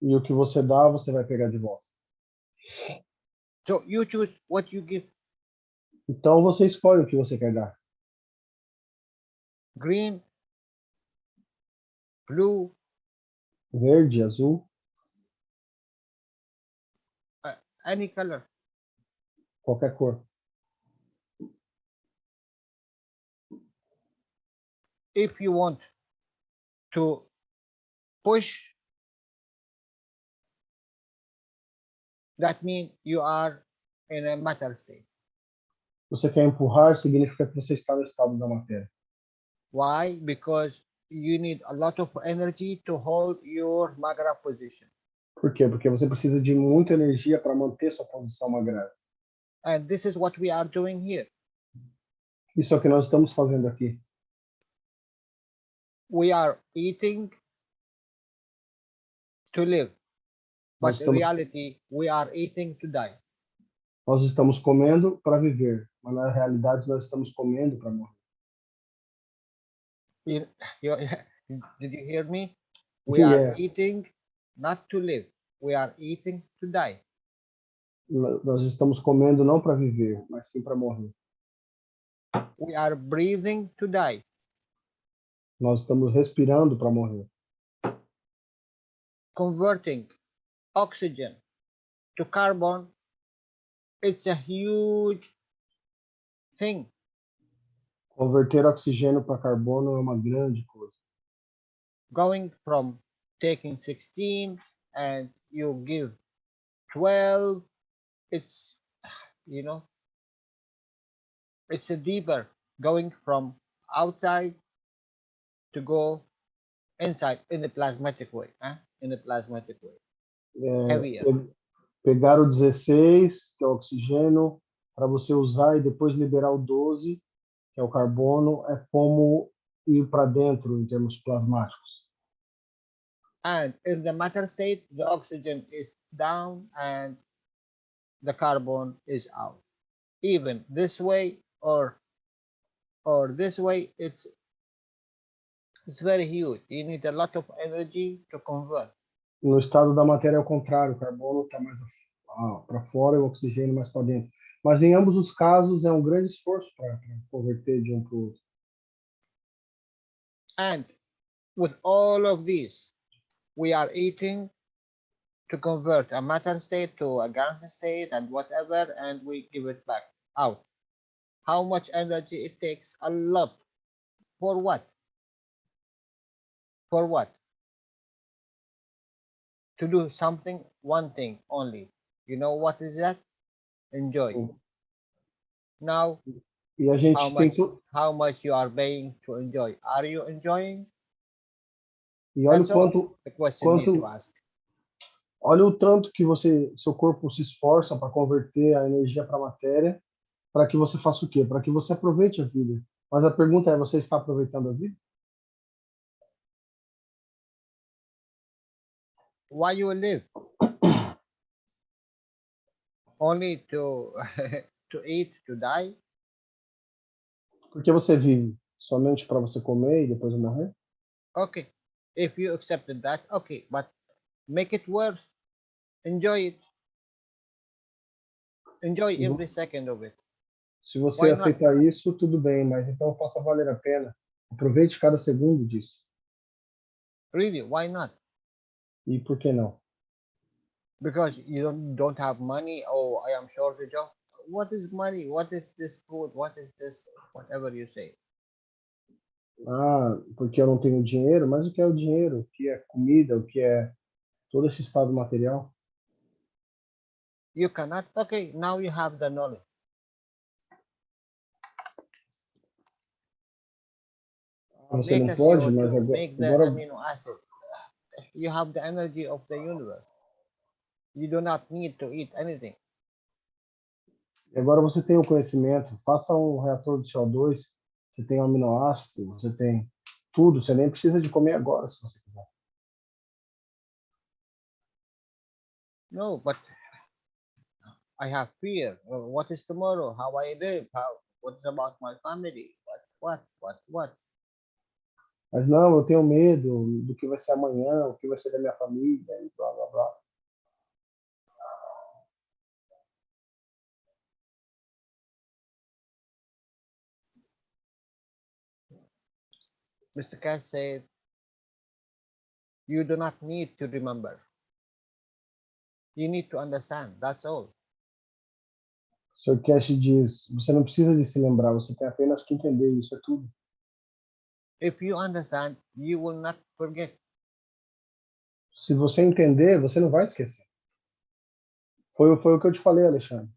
S1: E o que você dá, você vai pegar de volta.
S2: So you choose what you give.
S1: Então você escolhe o que você quer dar.
S2: Green, blue,
S1: Verde, azul,
S2: any color.
S1: qualquer cor.
S2: If you want to push, that means you are in a matter state.
S1: Você quer empurrar, significa que você está no estado da matéria.
S2: Why? Because you need a lot of energy to hold your magra position.
S1: Por quê? Porque você precisa de muita energia para manter sua posição magrária.
S2: And this is what we are doing here.
S1: Isso é o que nós estamos fazendo aqui.
S2: We are eating to live. But in reality, we are eating to die.
S1: Nós estamos comendo para viver, mas na realidade nós estamos comendo para morrer.
S2: Did you hear me? We are eating not to live. We are eating to die.
S1: Nós estamos comendo não para viver, mas sim para morrer.
S2: We are breathing to die.
S1: Nós estamos respirando para morrer.
S2: Converting oxygen to carbon, it's a huge thing.
S1: Converter oxigênio para carbono é uma grande coisa.
S2: Going from taking 16 and you give 12, it's, you know, it's a deeper going from outside to go inside in the plasmatic way, in the plasmatic way. Heavier.
S1: Pegar o 16, que é o oxigênio, para você usar e depois liberar o 12, que é o carbono, é como ir para dentro em termos plasmáticos.
S2: And in the matter state, the oxygen is down and the carbon is out. Even this way or this way, it's very huge. You need a lot of energy to convert.
S1: No estado da matéria é o contrário, o carbono está mais para fora e o oxigênio mais para dentro. Mas em ambos os casos é um grande esforço para converter de um para o outro.
S2: And with all of these, we are eating to convert a matter state to a gas state and whatever, and we give it back out. How much energy it takes? A lot. For what? For what? To do something, one thing only. You know what is that? Enjoy. Now,
S1: E a gente
S2: how much you are paying to enjoy? Are you enjoying?
S1: E olha
S2: the question you need to ask.
S1: Olha o tanto que seu corpo se esforça para converter a energia para a matéria, para que você faça o quê? Para que você aproveite a vida. Mas a pergunta é, você está aproveitando a vida?
S2: Why you live? Only to to eat, to die?
S1: Por que você vive? Somente para você comer e depois morrer?
S2: Okay. If you accepted that, okay, but make it worth. Enjoy it. Enjoy every second of it.
S1: Se você aceitar isso, tudo bem, mas então faça valer a pena. Aproveite cada segundo disso.
S2: Really, why not?
S1: E por que não?
S2: Because you don't have money. Oh, I am shortage of. What is money? What is this food? What is this? Whatever you say.
S1: Ah, porque eu não tenho dinheiro? Mas o que é o dinheiro? O que é comida? O que é todo esse estado material?
S2: You cannot. Okay, now you have the knowledge.
S1: Você não pode, mas
S2: make the amino acid. You have the energy of the universe. You do not need to eat anything.
S1: Agora você tem o conhecimento. Faça um reator de CO2 você tem aminoácido, você tem tudo, você nem precisa de comer agora, se você quiser.
S2: No, but I have fear. What is tomorrow? How I live? What's about my family? What?
S1: Mas não, eu tenho medo do que vai ser amanhã, o que vai ser da minha família, e blá, blá, blá.
S2: Mr. Keshe said, you do not need to remember. You need to understand. That's all.
S1: O Sr. Keshe diz, você não precisa de se lembrar, você tem apenas que entender, isso é tudo.
S2: If you understand, you will not forget.
S1: Se você entender, você não vai esquecer. Foi o que eu te falei, Alexandre.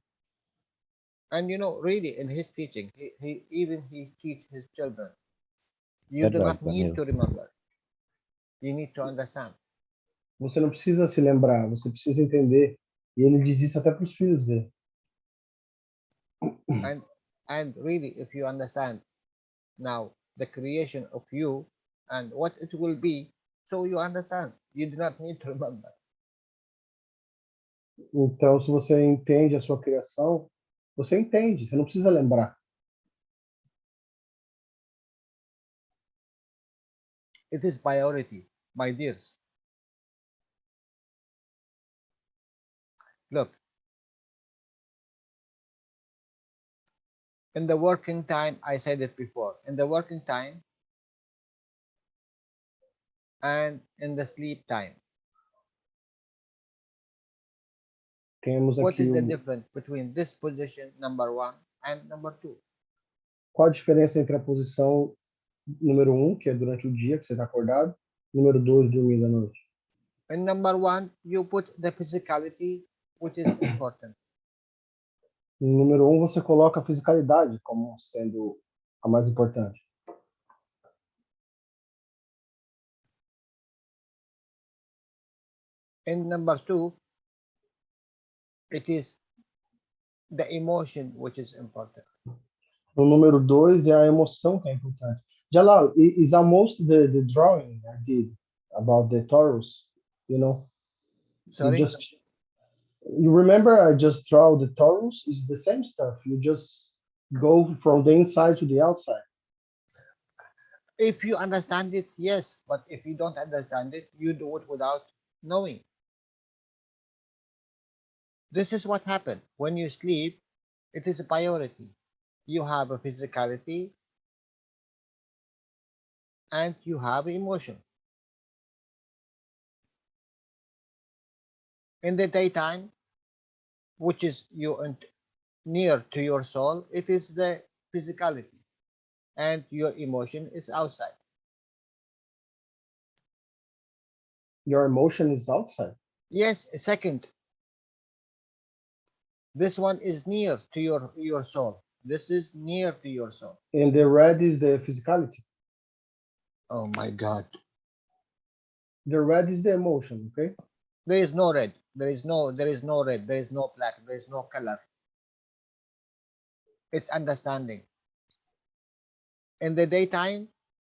S2: And you know, really, in his teaching, he teach his children. You do not need to remember. You need to understand.
S1: Você não precisa se lembrar, você precisa entender. E ele diz isso até para os filhos dele.
S2: And really, if you understand now the creation of you and what it will be, so you understand. You do not need to remember.
S1: Então, se você entende a sua criação, você entende, você não precisa lembrar.
S2: It is priority, my dears. Look, in the working time, I said it before, in the working time and in the sleep time.
S1: Temos
S2: What
S1: aqui
S2: is the difference between this position, number 1, and number 2?
S1: Qual a diferença entre a posição número 1, que é durante o dia, que você está acordado, e número 2, dormindo à noite?
S2: In number 1, you put the physicality, which is important.
S1: No número 1, você coloca a fisicalidade como sendo a mais importante.
S2: In number 2, it is the emotion which is important.
S1: No número 2, é a emoção que é importante. Jalal, is almost the drawing I did about the Taurus, you know?
S2: Sorry?
S1: You remember I just draw the Taurus? It's the same stuff. You just go from the inside to the outside.
S2: If you understand it, yes. But if you don't understand it, you do it without knowing. This is what happened. When you sleep, it is a priority. You have a physicality and you have emotion. In the daytime, which is near to your soul, it is the physicality and your emotion is outside.
S1: Your emotion is outside.
S2: Yes, second. This one is near to your soul. This is near to your soul.
S1: And the red is the physicality.
S2: Oh my God.
S1: The red is the emotion, okay?
S2: There is no red. There is no red. There is no black. There is no color. It's understanding. In the daytime,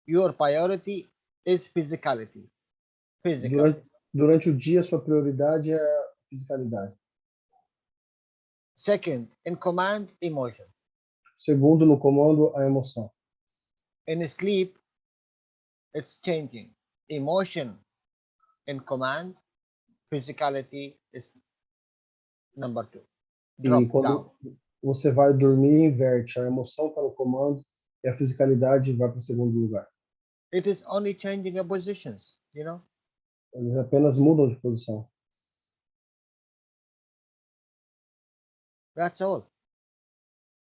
S2: your priority is physicality. Physical.
S1: Durante o dia, sua prioridade é a fisicalidade.
S2: Second, in command, emotion.
S1: Segundo, no comando, a emoção.
S2: In sleep, it's changing. Emotion in command, physicality is number 2.
S1: E quando você vai dormir, inverte. A emoção está no comando e a fisicalidade vai para o segundo lugar.
S2: It is only changing the positions, you know.
S1: Eles apenas mudam de posição.
S2: That's all.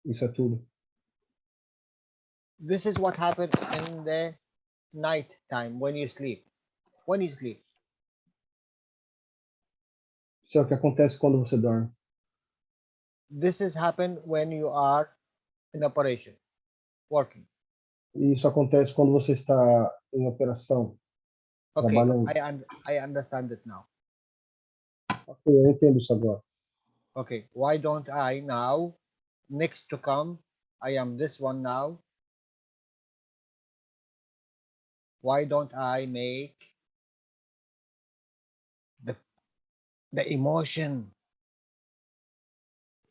S1: Isso é tudo.
S2: This is what happened in the night time when you sleep. When you sleep.
S1: Isso é o que acontece quando você dorme.
S2: This has happened when you are in operation, working.
S1: E isso acontece quando você está em operação,
S2: Okay,
S1: trabalhando.
S2: I understand it now.
S1: Ok, eu entendo isso agora.
S2: Okay, why don't I now, next to come, I am this one now, why don't I make the emotion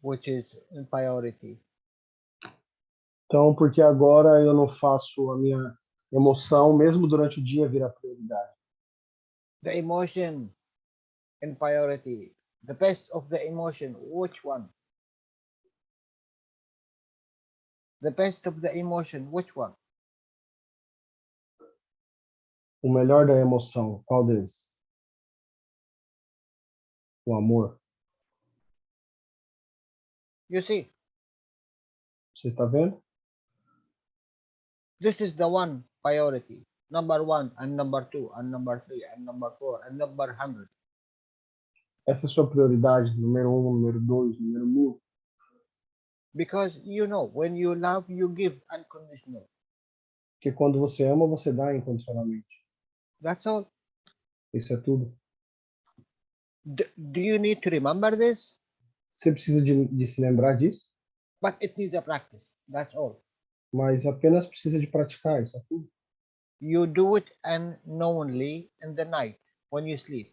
S2: which is in priority?
S1: Então, porque agora eu não faço a minha emoção, mesmo durante o dia, virar prioridade.
S2: The emotion in priority, the best of the emotion, which one? The best of the emotion, which one?
S1: O melhor da emoção, qual deles? O amor.
S2: You see,
S1: Você está vendo?
S2: this is the one priority. Number 1 and number 2 and number 3 and number 4 and number 100.
S1: Essa é a sua prioridade, número 1, número 2, número 1000.
S2: Because you know, when you love, you give unconditional.
S1: Porque quando você ama, você dá incondicionalmente.
S2: That's all.
S1: Isso é tudo.
S2: Do you need to remember this?
S1: Você precisa de se lembrar disso,
S2: But it needs a practice. That's all.
S1: mas apenas precisa de praticar, isso é tudo.
S2: You do it unknowingly in the night when you sleep.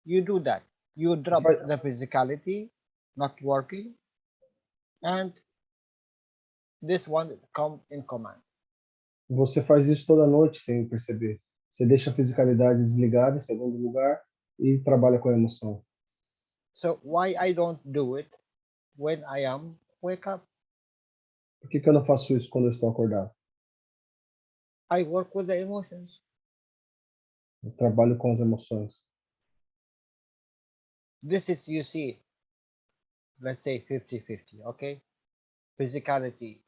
S2: You do that. You drop the physicality, not working, and this one come in command.
S1: Você faz isso toda noite sem perceber. Você deixa a fisicalidade desligada em segundo lugar e trabalha com a emoção.
S2: So why I don't do it when I am wake up?
S1: Por que eu não faço isso quando eu estou acordado?
S2: I work with the emotions.
S1: Eu trabalho com as emoções.
S2: This is, you see, let's say 50-50, okay? Physicality,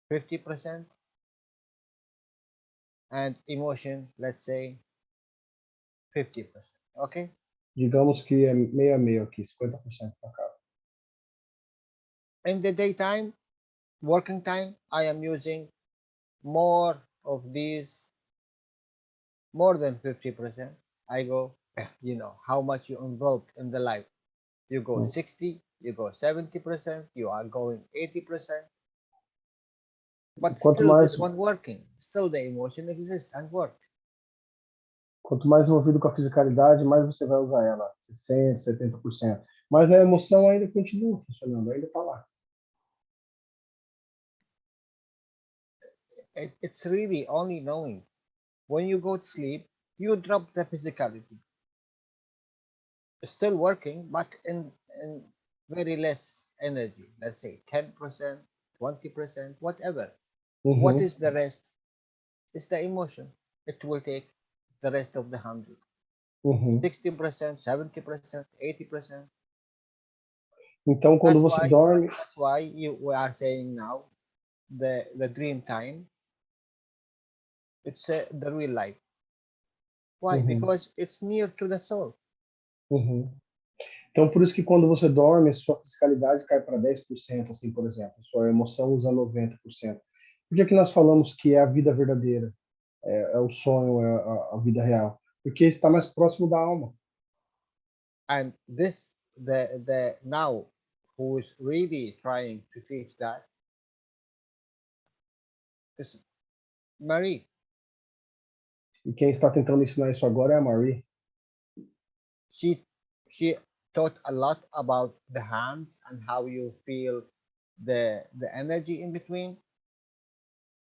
S2: 50%, and emotion, let's say 50%, okay?
S1: Digamos que é meio a meio aqui, 50% para cá.
S2: In the daytime, working time, I am using more of these, more than 50%. I go, you know, how much you involved in the life. You go 60, you go 70%, you are going 80%. But still this one working, still the emotion exists and work.
S1: Quanto mais envolvido com a fisicalidade, mais você vai usar ela, 60%, 70%. Mas a emoção ainda continua funcionando, ainda está lá.
S2: It's really only knowing. When you go to sleep, you drop the physicality. Still working, but in very less energy. Let's say 10%, 20%, whatever. What is the rest? It's the emotion. It will take the rest of the 100. 60%, 70%, 80%.
S1: Então, quando você dorme...
S2: That's why we are saying now, the dream time, it's the real life. Why? Because it's near to the soul.
S1: Então, por isso que quando você dorme, sua fisicalidade cai para 10%, assim, por exemplo. Sua emoção usa 90%. Por que nós falamos que é a vida verdadeira? É o sonho, é a vida real? Porque está mais próximo da alma.
S2: And this, the now, who is really trying to teach that is Marie.
S1: E quem está tentando ensinar isso agora é a Marie.
S2: She taught a lot about the hands and how you feel the energy in between.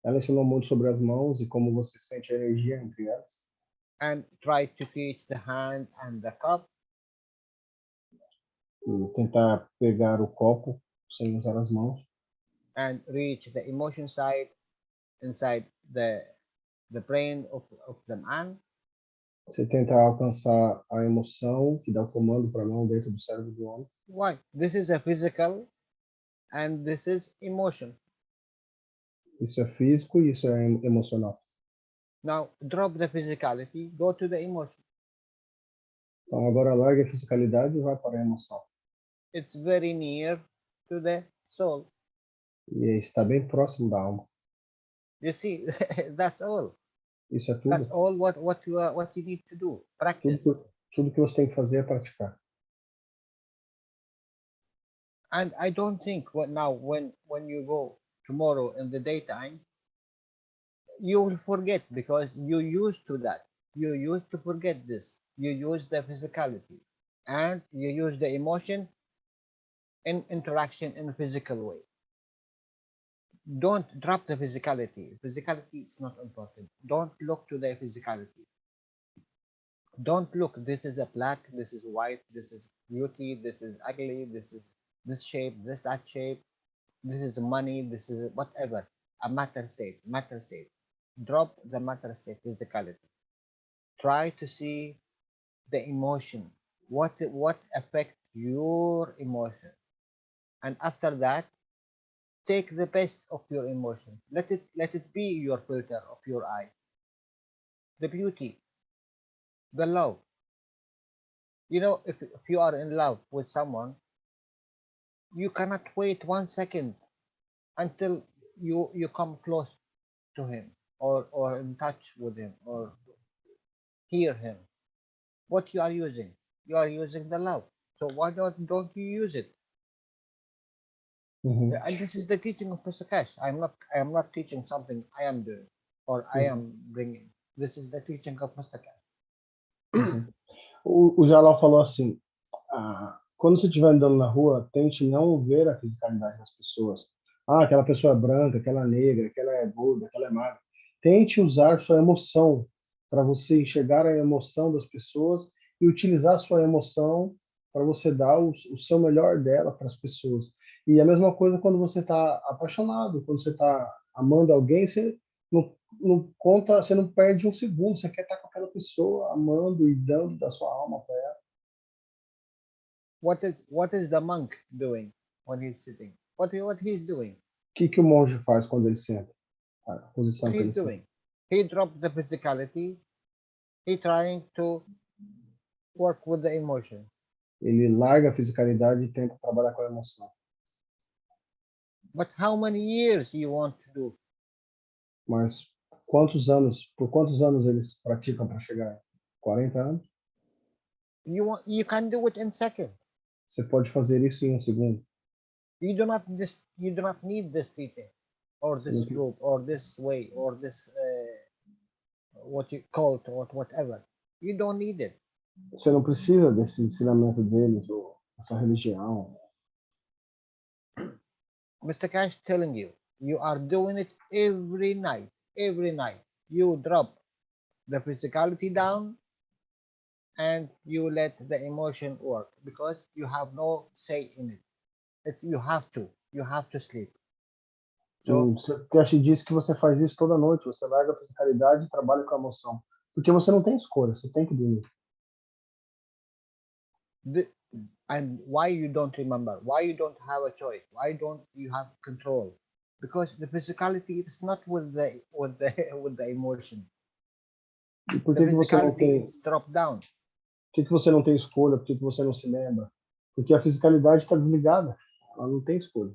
S1: Ela ensinou muito sobre as mãos e como você sente a energia entre elas.
S2: And tried to teach the hand and the cup.
S1: E tentar pegar o copo sem usar as mãos.
S2: And reach the emotion side inside the brain of the man.
S1: Você tenta alcançar a emoção que dá o comando para a mão dentro do cérebro do homem.
S2: Why? This is a physical and this is emotion.
S1: Isso é físico e isso é emocional.
S2: Now drop the physicality, go to the emotion.
S1: Então agora larga a fisicalidade e vai para a emoção.
S2: It's very near to the soul.
S1: E está bem próximo da alma.
S2: You see, that's all.
S1: Isso é tudo.
S2: That's all what you need to do. Practice.
S1: Tudo que você tem que fazer é praticar.
S2: And I don't think now when you go tomorrow in the daytime, you will forget because you used to that. You used to forget this. You use the physicality and you use the emotion in interaction in a physical way. Don't drop the physicality. Physicality is not important. Don't look to the physicality. Don't look, this is a black, this is white, this is beauty, this is ugly, this is this shape, this that shape, this is money, this is whatever. A matter state, matter state. Drop the matter state physicality. Try to see the emotion. What affect your emotion? And after that, take the best of your emotion. Let it be your filter of your eye. The beauty, the love. You know, if you are in love with someone, you cannot wait 1 second until you come close to him or in touch with him or hear him. What you are using? You are using the love. So why don't you use it?
S1: Mhm.
S2: And this is the teaching of Mr. Keshe. I am not teaching something I am doing or I am bringing. This is the teaching of Mr. Keshe.
S1: O Jalal falou assim, quando você estiver andando na rua, tente não ver a fisicalidade das pessoas. Ah, aquela pessoa é branca, aquela é negra, aquela é gorda, aquela é magra. Tente usar sua emoção para você enxergar a emoção das pessoas e utilizar a sua emoção para você dar o seu melhor dela para as pessoas. E a mesma coisa quando você está apaixonado, quando você está amando alguém, você não conta, você não perde um segundo, você quer estar com aquela pessoa amando e dando da sua alma para ela.
S2: What is the monk doing when he's sitting? What he's doing?
S1: O que o monge faz quando ele senta? A posição
S2: What
S1: que ele
S2: he's
S1: senta.
S2: doing? He dropped the physicality. He trying to work with the emotion.
S1: Ele larga a fisicalidade e tenta trabalhar com a emoção.
S2: But how many years you want to do?
S1: Mas por quantos anos eles praticam para chegar? 40 anos?
S2: You can do it in seconds.
S1: Você pode fazer isso em um segundo.
S2: You do not need this teaching or this group or this way or this what you call it or whatever. You don't need it.
S1: Você não precisa desse ensinamento deles ou essa religião.
S2: Mr. Keshe telling you, you are doing it every night. Every night you drop the physicality down and you let the emotion work because you have no say in it. You have to sleep. So
S1: Keshe diz que você faz isso toda noite, você larga a fisicalidade e trabalha com a emoção. Porque você não tem escolha, você tem que dormir.
S2: And why you don't remember? Why you don't have a choice? Why don't you have control? Because the physicality is not with the emotion.
S1: E por
S2: The
S1: que você não
S2: physicality
S1: tem?
S2: is dropped down.
S1: Por que você não tem escolha? Por que você não se lembra? Porque a fisicalidade está desligada. Ela não tem escolha.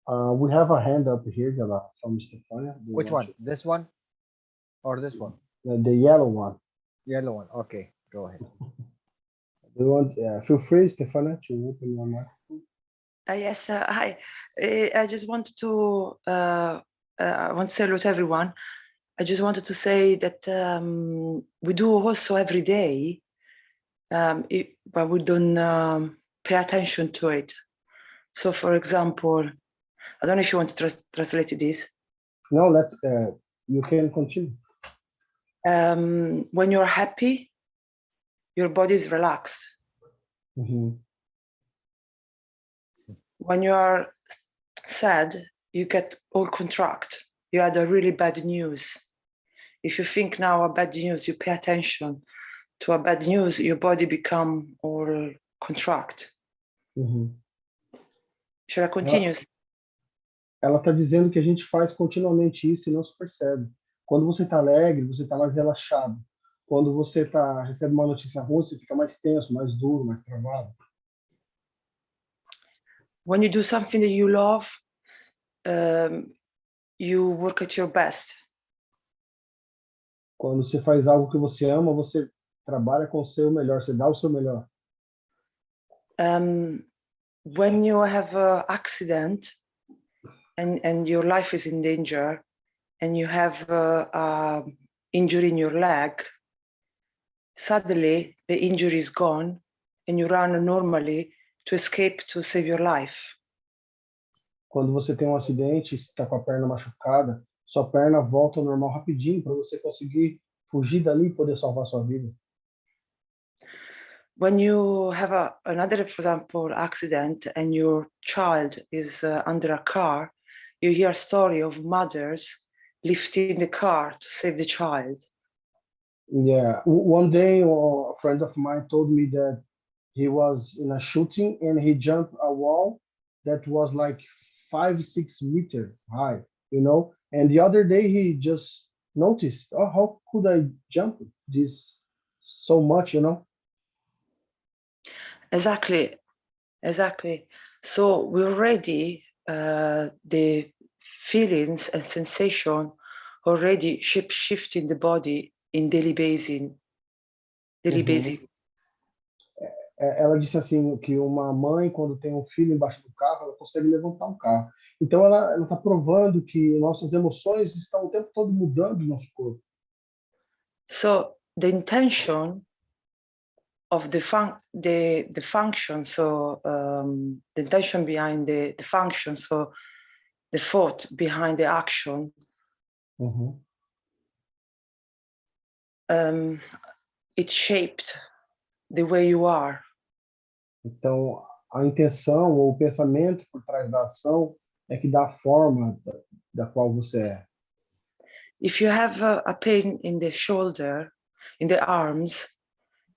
S1: We have a hand up here, Jalal, from Stefania.
S2: Which one? This one or this one?
S1: The yellow one.
S2: Yellow one. Okay, go ahead.
S1: Do you want? Feel free, Stefania, to open your microphone.
S9: Yes, hi. I just wanted to I want to salute everyone. I just wanted to say that we do also every day, but we don't pay attention to it. So, for example, I don't know if you want to translate this.
S1: No, let's. You can continue.
S9: When you're happy, your body is relaxed.
S1: Mm-hmm.
S9: When you are sad, you get all contract. You had a really bad news. If you think now a bad news, you pay attention to a bad news, your body become all contract.
S1: Mm-hmm.
S9: Should I continue?
S1: Ela está dizendo que a gente faz continuamente isso e não se percebe. Quando você está alegre, você está mais relaxado. Quando você recebe uma notícia ruim, você fica mais tenso, mais duro, mais travado.
S9: When you do something that you love, you work at your best.
S1: Quando você faz algo que você ama, você trabalha com o seu melhor, você dá o seu melhor.
S9: when you have an accident and your life is in danger and you have a injury in your leg, suddenly the injury is gone and you run normally to escape to save your life.
S1: Quando você tem um acidente e está com a perna machucada, sua perna volta ao normal rapidinho para você conseguir fugir dali e poder salvar sua vida.
S9: When you have another, for example, accident and your child is under a car, you hear a story of mothers lifting the car to save the child.
S1: Yeah, one day a friend of mine told me that he was in a shooting and he jumped a wall that was like 5-6 meters high, you know, and the other day he just noticed, oh, how could I jump this so much, you know?
S9: Exactly. So we already, the feelings and sensation already shift in the body in daily basis.
S1: Ela disse assim que uma mãe, quando tem um filho embaixo do carro, ela consegue levantar um carro. Então ela está provando que nossas emoções estão o tempo todo mudando no nosso corpo.
S9: So the intention of the function, so the intention behind the function, so the thought behind the action, it shaped the way you are.
S1: Então, a intenção ou o pensamento por trás da ação é que dá a forma da qual você é.
S9: If you have a pain in the shoulder, in the arms,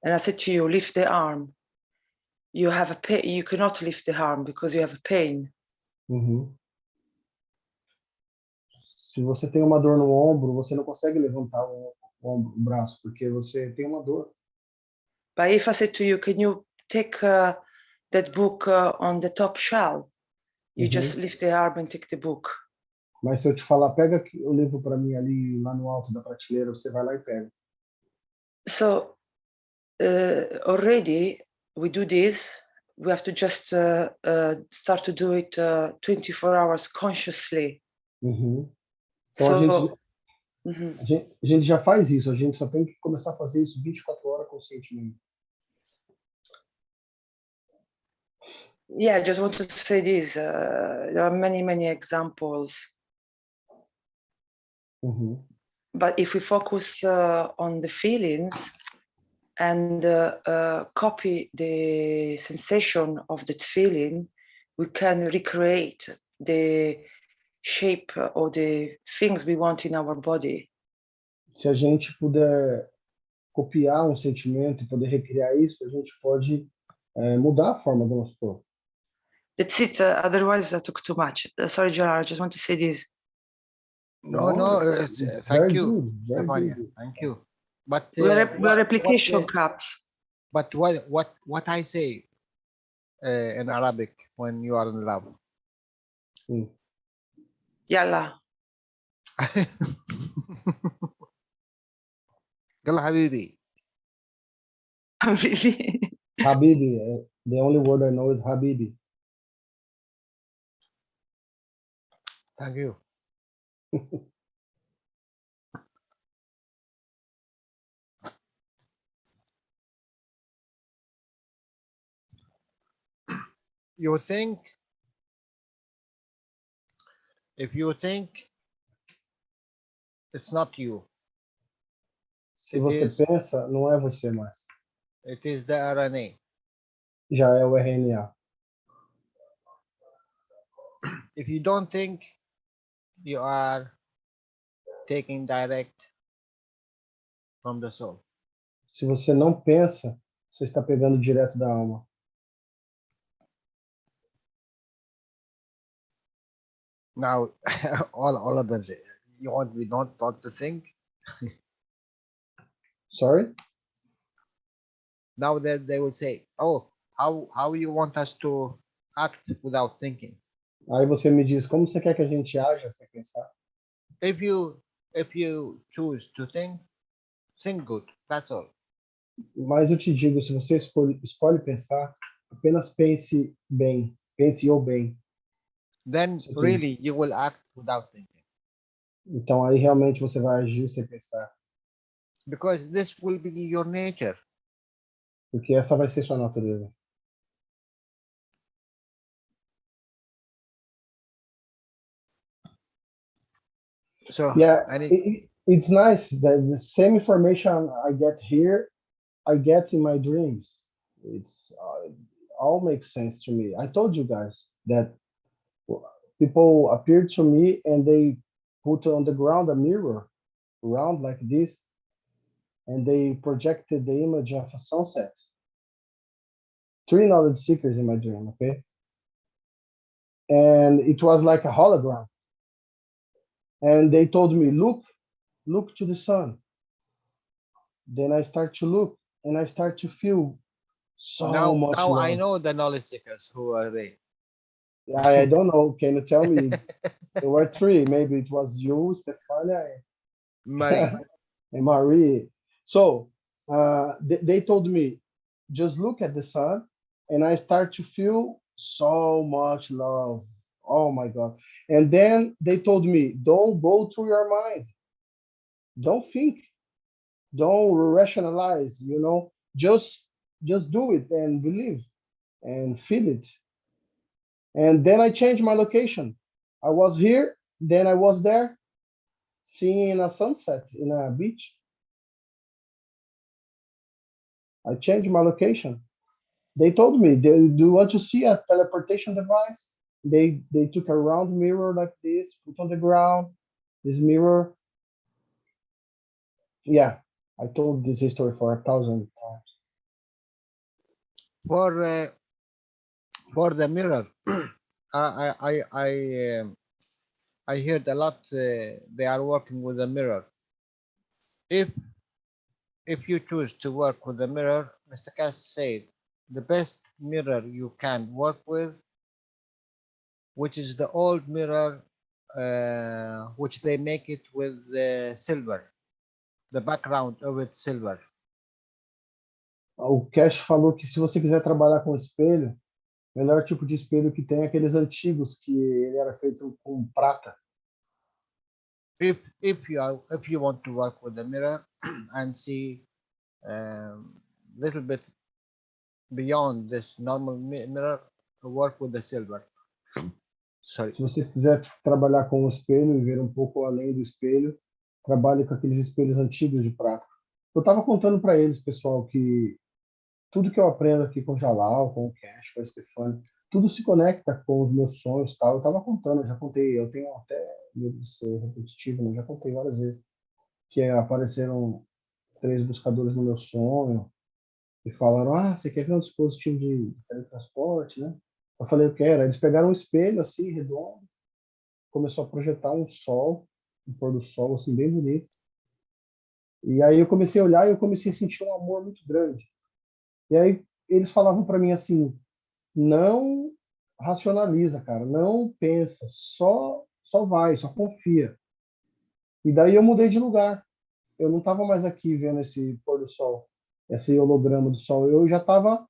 S9: and I said to you, lift the arm, you have a pain, you cannot lift the arm because you have a pain.
S1: Se você tem uma dor no ombro, você não consegue levantar o braço, porque você tem uma dor.
S9: But if I said to you, can you take that book on the top shelf? You just lift the arm and take the book.
S1: Mas se eu te falar, pega o livro para mim ali, lá no alto da prateleira, você vai lá e pega.
S9: So already we do this, we have to just start to do it 24 hours consciously.
S1: Então
S9: So,
S1: a gente já faz isso, a gente só tem que começar a fazer isso 24 horas conscientemente.
S9: Yeah, I just wanted to say this. There are many examples. But if we focus on the feelings and copy the sensation of that feeling, we can recreate the shape or the things we want in our body.
S1: Se a gente puder copiar um sentimento e poder recriar isso, a gente pode mudar a forma do nosso corpo.
S9: That's it. Otherwise, I talk too much. Sorry, Jalal, I just want to say this.
S2: No, thank you, Stefania. Thank you. But
S9: we're replication cups.
S2: But what I say in Arabic when you are in love?
S9: Yalla.
S2: Yalla habibi.
S1: Habibi. The only word I know is habibi.
S2: Thank you. You think, if you think it's not you.
S1: Se você pensa, não é você mais.
S2: It is the RNA.
S1: Já é o RNA.
S2: If you don't think, you are taking direct from the soul.
S1: Se você não pensa, você está pegando direto da alma.
S2: Now, all of them say, you want we don't talk to think?
S1: Sorry?
S2: Now that they will say, oh, how you want us to act without thinking?
S1: Aí você me diz, como você quer que a gente haja sem pensar?
S2: If you choose to think good. That's all.
S1: Mas eu te digo, se você escolhe pensar, apenas pense bem. Pensou bem.
S2: then
S1: Isso aqui.
S2: really you will act without thinking.
S1: Então aí realmente você vai agir sem pensar.
S2: Because this will be your nature.
S1: Porque essa vai ser sua natureza.
S2: So
S1: Yeah,
S2: any
S1: it's nice that the same information I get here, I get in my dreams. It's all makes sense to me. I told you guys that people appeared to me and they put on the ground a mirror around like this, and they projected the image of a sunset. 3 knowledge seekers in my dream, okay? And it was like a hologram. And they told me, look to the sun. Then I start to look and I start to feel so much
S2: now
S1: love.
S2: I know the knowledge seekers. Who are they?
S1: I don't know. Can you tell me? There were 3. Maybe it was you, Stefania,
S2: Marie.
S1: and Marie. So they told me, just look at the sun, and I start to feel so much love. Oh my God. And then they told me, don't go through your mind. Don't think. Don't rationalize, just do it and believe and feel it. And then I changed my location. I was here, then I was there, seeing a sunset in a beach. I changed my location. They told me, do you want to see a teleportation device? They took a round mirror like this, put on the ground, this mirror. Yeah, I told this story for 1,000 times.
S2: For the mirror, I heard a lot. They are working with a mirror. If you choose to work with a mirror, Mr. Keshe said the best mirror you can work with, which is the old mirror, which they make it with silver. The background of it silver.
S1: O Keshe falou que se você quiser trabalhar com espelho, o melhor tipo de espelho que tem é aqueles antigos que ele era feito com prata.
S2: If you want to work with the mirror and see little bit beyond this normal mirror, work with the silver. Sorry.
S1: Se você quiser trabalhar com o espelho e ver um pouco além do espelho, trabalhe com aqueles espelhos antigos de prata. Eu estava contando para eles, pessoal, que tudo que eu aprendo aqui com o Jalal, com o Keshe, com a Stefania, tudo se conecta com os meus sonhos e tal. Eu estava contando, eu já contei, eu tenho até medo de ser repetitivo, mas já contei várias vezes, que apareceram 3 buscadores no meu sonho e falaram, você quer ver um dispositivo de teletransporte, né? Eu falei, eu quero. Eles pegaram um espelho assim, redondo, começou a projetar um sol, um pôr do sol, assim, bem bonito. E aí eu comecei a olhar e eu comecei a sentir um amor muito grande. E aí eles falavam para mim assim, não racionaliza, cara, não pensa, só vai, só confia. E daí eu mudei de lugar. Eu não estava mais aqui vendo esse pôr do sol, esse holograma do sol. Eu já estava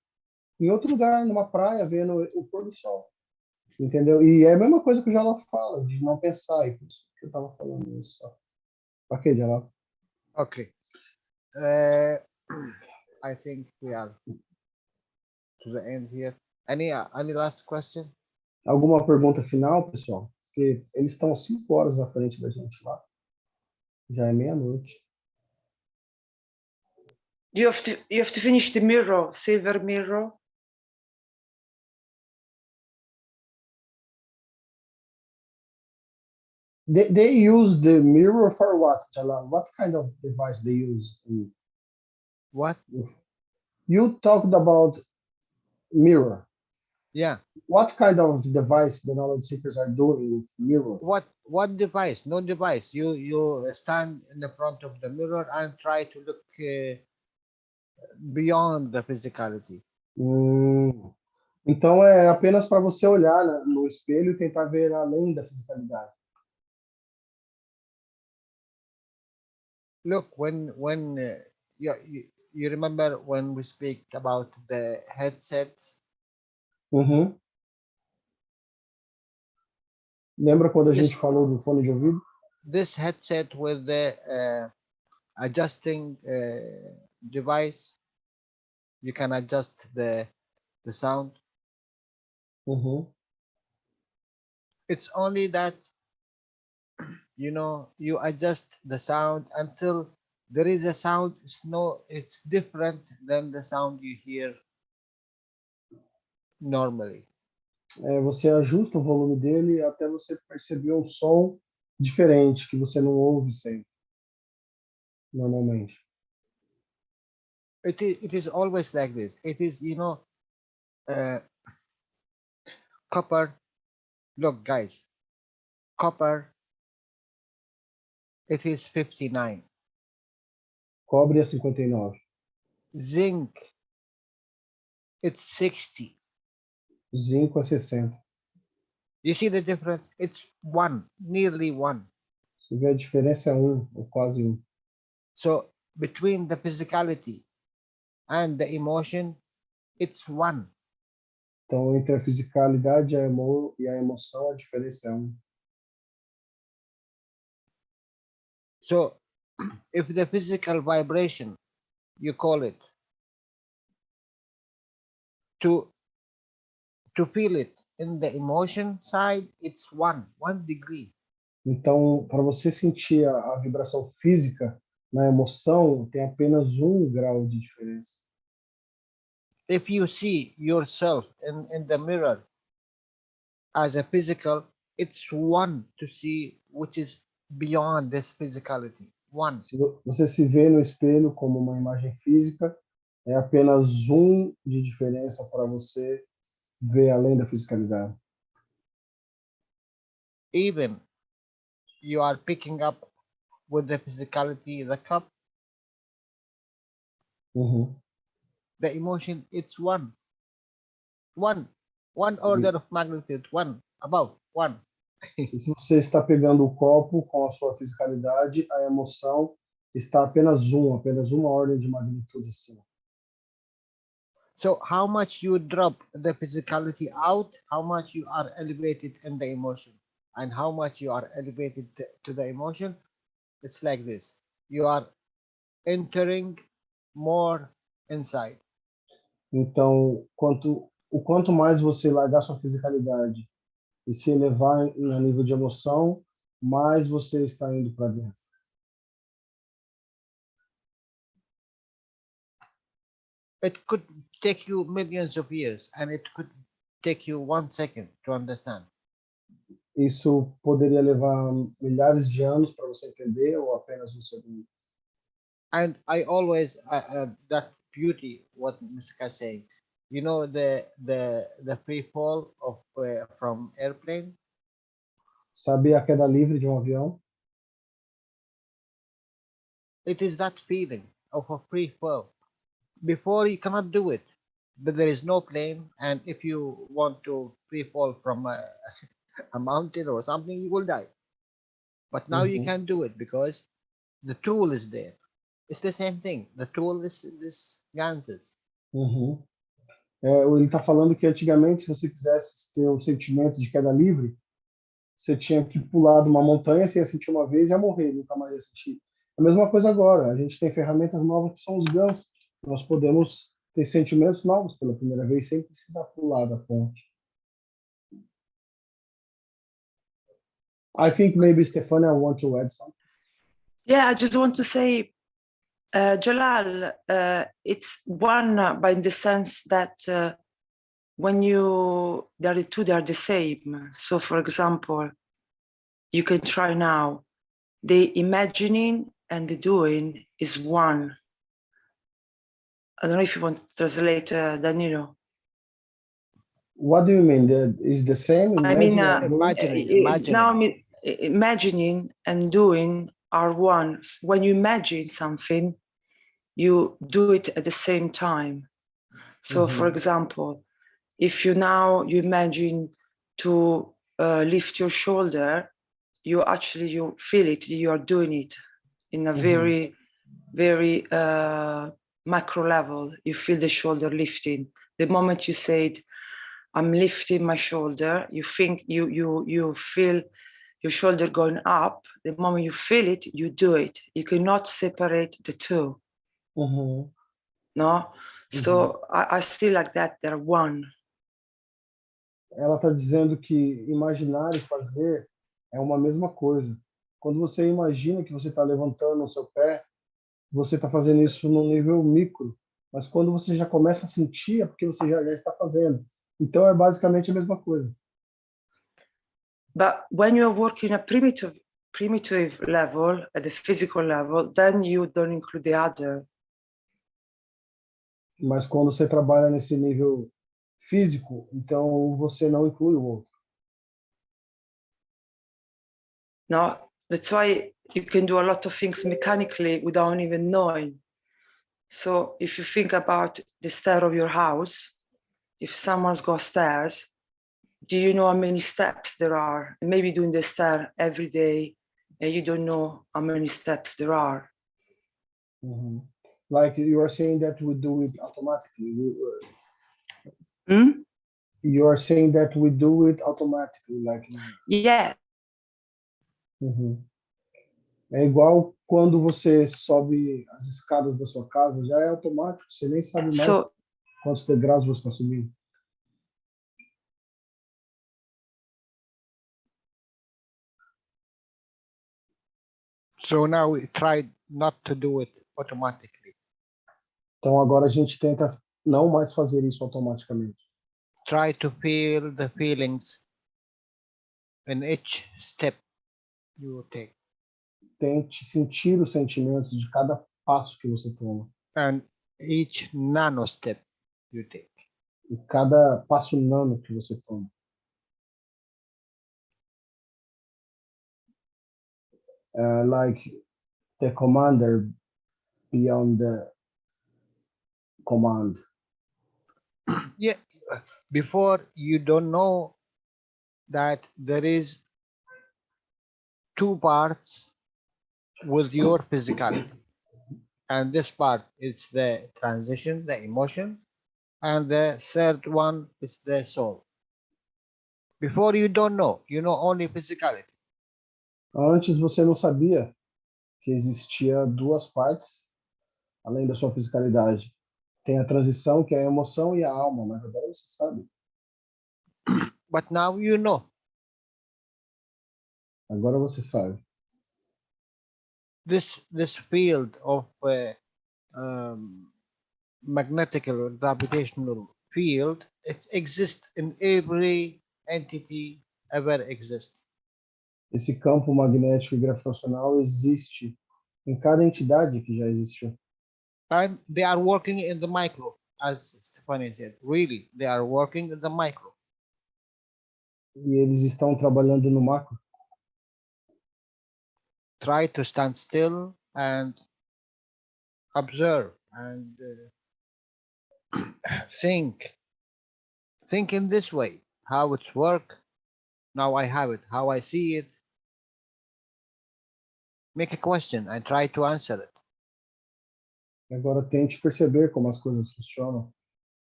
S1: em outro lugar, numa praia, vendo o pôr do sol. Entendeu? E é a mesma coisa que o Jalal fala, de não pensar. E por isso que eu estava falando isso. Ok, Jalal?
S2: Okay. I think we are to the end here. Any last question?
S1: Alguma pergunta final, pessoal? Porque eles estão 5 horas à frente da gente lá. Já é meia-noite.
S9: You have to finish the mirror, silver mirror.
S1: They use the mirror for what, Jalal? What kind of device they use?
S2: What?
S1: You talked about mirror.
S2: Yeah.
S1: What kind of device the knowledge seekers are doing with mirror?
S2: What device? No device. You stand in the front of the mirror and try to look beyond the physicality.
S1: Então é apenas para você olhar no espelho e tentar ver além da fisicalidade.
S2: Look, when you remember when we speak about the headset,
S1: Lembra quando a
S2: This-
S1: gente falou do fone de ouvido?
S2: This headset with the adjusting device, you can adjust the sound.
S1: Uhum.
S2: It's only that, you know, you adjust the sound until there is a sound. It's different than the sound you hear normally.
S1: Você ajusta o volume dele até você perceber um som diferente que você não ouve sempre, normalmente.
S2: It is always like this. It is, you know, copper. Look, guys, copper. It is 59.
S1: Cobre é 59.
S2: Zinc. It's 60.
S1: Zinco é 60.
S2: You see the difference? It's one, nearly one.
S1: Você vê a diferença é 1, ou quase 1.
S2: So between the physicality and the emotion, it's one.
S1: Então, entre a fisicalidade e a emoção, a diferença é 1.
S2: So if the physical vibration, you call it, to feel it in the emotion side, it's 1 degree.
S1: Então, para você sentir a vibração física na emoção, tem apenas 1 grau de diferença.
S2: If you see yourself in the mirror as a physical, it's 1 to see which is beyond this physicality. 1.
S1: Se você se vê no espelho como uma imagem física, é apenas 1 de diferença para você ver além da fisicalidade.
S2: Even you are picking up with the physicality, the cup,
S1: Uhum.
S2: the emotion, it's 1. 1 order of magnitude, 1 above 1.
S1: E se você está pegando o copo com a sua fisicalidade, a emoção está apenas uma ordem de magnitude acima.
S2: So how much you drop the physicality out, how much you are elevated in the emotion, and how much you are elevated to the emotion, it's like this. You are entering more inside.
S1: Então, o quanto mais você largar sua fisicalidade e se elevar a nível de emoção, mais você está indo para dentro.
S2: It could take you millions of years, and it could take you 1 second to understand.
S1: Isso poderia levar milhares de anos para você entender, ou apenas 1 segundo.
S2: And I always that beauty, what Mr. Keshe saying, you know, the free fall of from airplane.
S1: Sabe a queda livre de um avião?
S2: It is that feeling of a free fall. Before you cannot do it, but there is no plane, and if you want to free fall from a mountain or something, you will die. But now you can do it because the tool is there. It's the same thing. The tool is this Ganses.
S1: Uhum. Ele está falando que antigamente, se você quisesse ter o sentimento de queda livre, você tinha que pular de uma montanha, você ia sentir uma vez e ia morrer, nunca mais ia sentir. A mesma coisa agora. A gente tem ferramentas novas que são os gansos. Nós podemos ter sentimentos novos pela primeira vez sem precisar pular da ponte. I think maybe Stefania want to add something.
S9: Yeah, I just want to say, Jalal, it's 1 by the sense that when there are the 2, they are the same. So, for example, you can try now. The imagining and the doing is 1. I don't know if you want to translate, Danilo.
S1: What do you mean? Is the same?
S9: I mean,
S2: Imagining.
S9: now imagining and doing are 1. When you imagine something, you do it at the same time. So, for example, if you imagine to lift your shoulder, you feel it. You are doing it in a very, very macro level. You feel the shoulder lifting. The moment you said, I'm lifting my shoulder. You think you feel your shoulder going up. The moment you feel it, you do it. You cannot separate the two.
S1: Uhum.
S9: No? So I see like that, they're one.
S1: Ela está dizendo que imaginar e fazer é uma mesma coisa. Quando você imagina que você está levantando o seu pé, você está fazendo isso no nível micro. Mas quando você já começa a sentir, é porque você já está fazendo. Então, é basicamente a mesma coisa.
S9: But when you're working a primitive level, at the physical level, then you don't include the other.
S1: Mas quando você trabalha nesse nível físico, então você não inclui o outro.
S9: No, that's why you can do a lot of things mechanically without even knowing. So if you think about the stair of your house, if someone's got stairs, do you know how many steps there are? And maybe doing the stair every day, and you don't know how many steps there are.
S1: Like you are saying that we do it automatically. You are saying that we do it automatically, like.
S9: Yeah.
S1: É igual quando você sobe as escadas da sua casa, já é automático, você nem sabe mais quantos degraus você está subindo.
S2: So now we try not to do it automatically.
S1: Então agora a gente tenta não mais fazer isso automaticamente.
S2: Try to feel the feelings in each step you take.
S1: Tente sentir os sentimentos de cada passo que você toma.
S2: And each nano step you take.
S1: E cada passo nano que você toma. Like the commander beyond the command.
S2: Yeah, before you don't know that there is two parts with your physicality. And this part is the transition, the emotion, and the third one is the soul. Before you don't know, you know only physicality.
S1: Antes você não sabia que existia duas partes, além da sua fisicalidade. Tem a transição, que é a emoção, e a alma, mas agora você sabe.
S2: But now you know.
S1: Agora você sabe.
S2: This field of magnetic or gravitational field, it exists in every entity ever exists.
S1: Esse campo magnético e gravitacional existe em cada entidade que já existiu.
S2: And they are working in the micro, as Stephanie said. Really, they are working in the micro.
S1: E eles estão trabalhando no macro.
S2: Try to stand still and observe and think in this way, how it's work. Now I have it, how I see it. Make a question and try to answer it.
S1: Agora tente perceber como as coisas funcionam.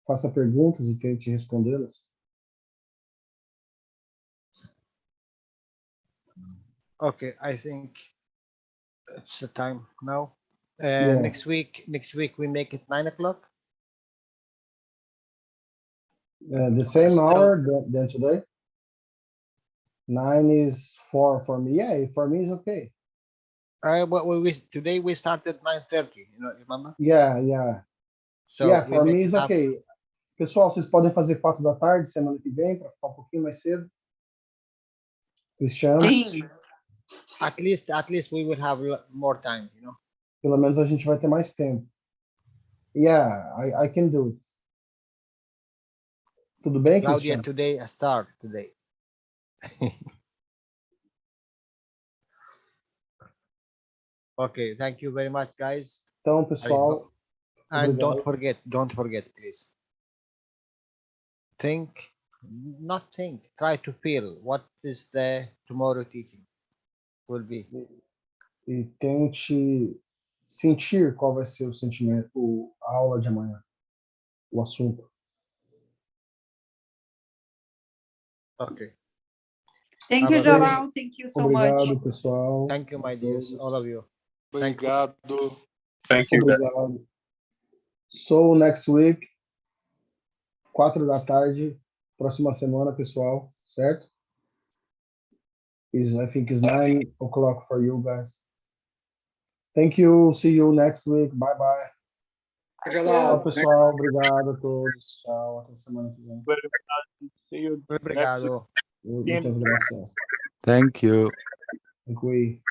S1: Faça perguntas e tente respondê-las.
S2: Okay, I think it's the time now.
S1: Yeah.
S2: Next week we make it 9 o'clock.
S1: The same hour than today. 9 is 4 for me. Yeah, for me is okay.
S2: Today we started 9:30. You know, remember?
S1: Yeah.
S2: So
S1: yeah, for me is okay. Pessoal, vocês podem fazer 4 da tarde semana que vem para ficar um pouquinho mais cedo. Cristiano.
S4: Sim.
S2: At least we will have more time, you know.
S1: Pelo menos a gente vai ter mais tempo. Yeah, I can do it. Tudo bem,
S2: Claudia,
S1: Cristiano?
S2: today I start today. Okay, thank you very much, guys.
S1: Então, pessoal,
S2: and
S1: obrigado.
S2: don't forget, please. Try to feel what is the tomorrow teaching will be.
S1: E tente sentir qual vai ser o sentimento, a aula de amanhã, o assunto.
S2: Okay.
S4: Thank you,
S2: Have a very-
S4: Jalal. Thank you so much.
S1: Obrigado, pessoal.
S2: Thank you, my dears, all of you. Thank you.
S10: Obrigado.
S8: Thank you, guys.
S1: Obrigado. So, next week, 4 da tarde, próxima semana, pessoal, certo? I think it's 9 o'clock for you guys. Thank you. See you next week. Bye, bye. Tchau, pessoal. Obrigado a todos. Tchau. Até semana que vem.
S8: See you next week.
S2: Obrigado.
S1: Muchas gracias.
S7: Thank you.
S1: Thank you.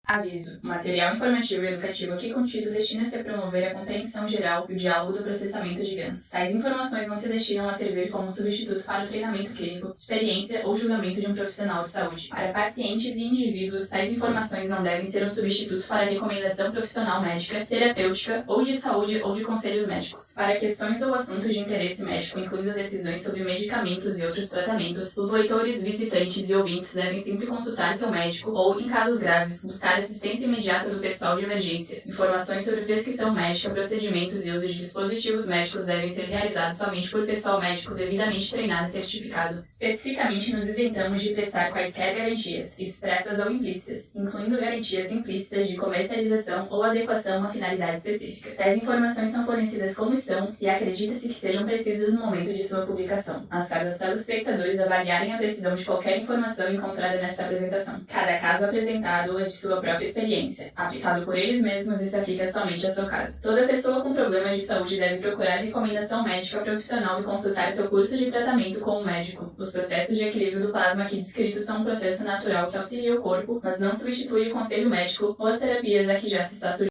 S11: Aviso: o material informativo e educativo aqui contido destina-se a promover a compreensão geral e o diálogo do processamento de GANs. Tais informações não se destinam a servir como substituto para o treinamento clínico, experiência ou julgamento de um profissional de saúde. Para pacientes e indivíduos, tais informações não devem ser um substituto para a recomendação profissional médica, terapêutica ou de saúde ou de conselhos médicos. Para questões ou assuntos de interesse médico, incluindo decisões sobre medicamentos e outros tratamentos, os leitores, visitantes e ouvintes devem sempre consultar seu médico ou, em casos graves, buscar assistência imediata do pessoal de emergência. Informações sobre prescrição médica, procedimentos e uso de dispositivos médicos devem ser realizados somente por pessoal médico devidamente treinado e certificado. Especificamente, nos isentamos de prestar quaisquer garantias, expressas ou implícitas, incluindo garantias implícitas de comercialização ou adequação a uma finalidade específica. Tais informações são fornecidas como estão e acredita-se que sejam precisas no momento de sua publicação, mas cabe aos telespectadores avaliarem a precisão de qualquer informação encontrada nesta apresentação. Cada caso apresentado é de sua própria experiência, aplicado por eles mesmos e se aplica somente ao seu caso. Toda pessoa com problemas de saúde deve procurar recomendação médica profissional e consultar seu curso de tratamento com um médico. Os processos de equilíbrio do plasma aqui descritos são um processo natural que auxilia o corpo, mas não substitui o conselho médico ou as terapias a que já se está sujeito.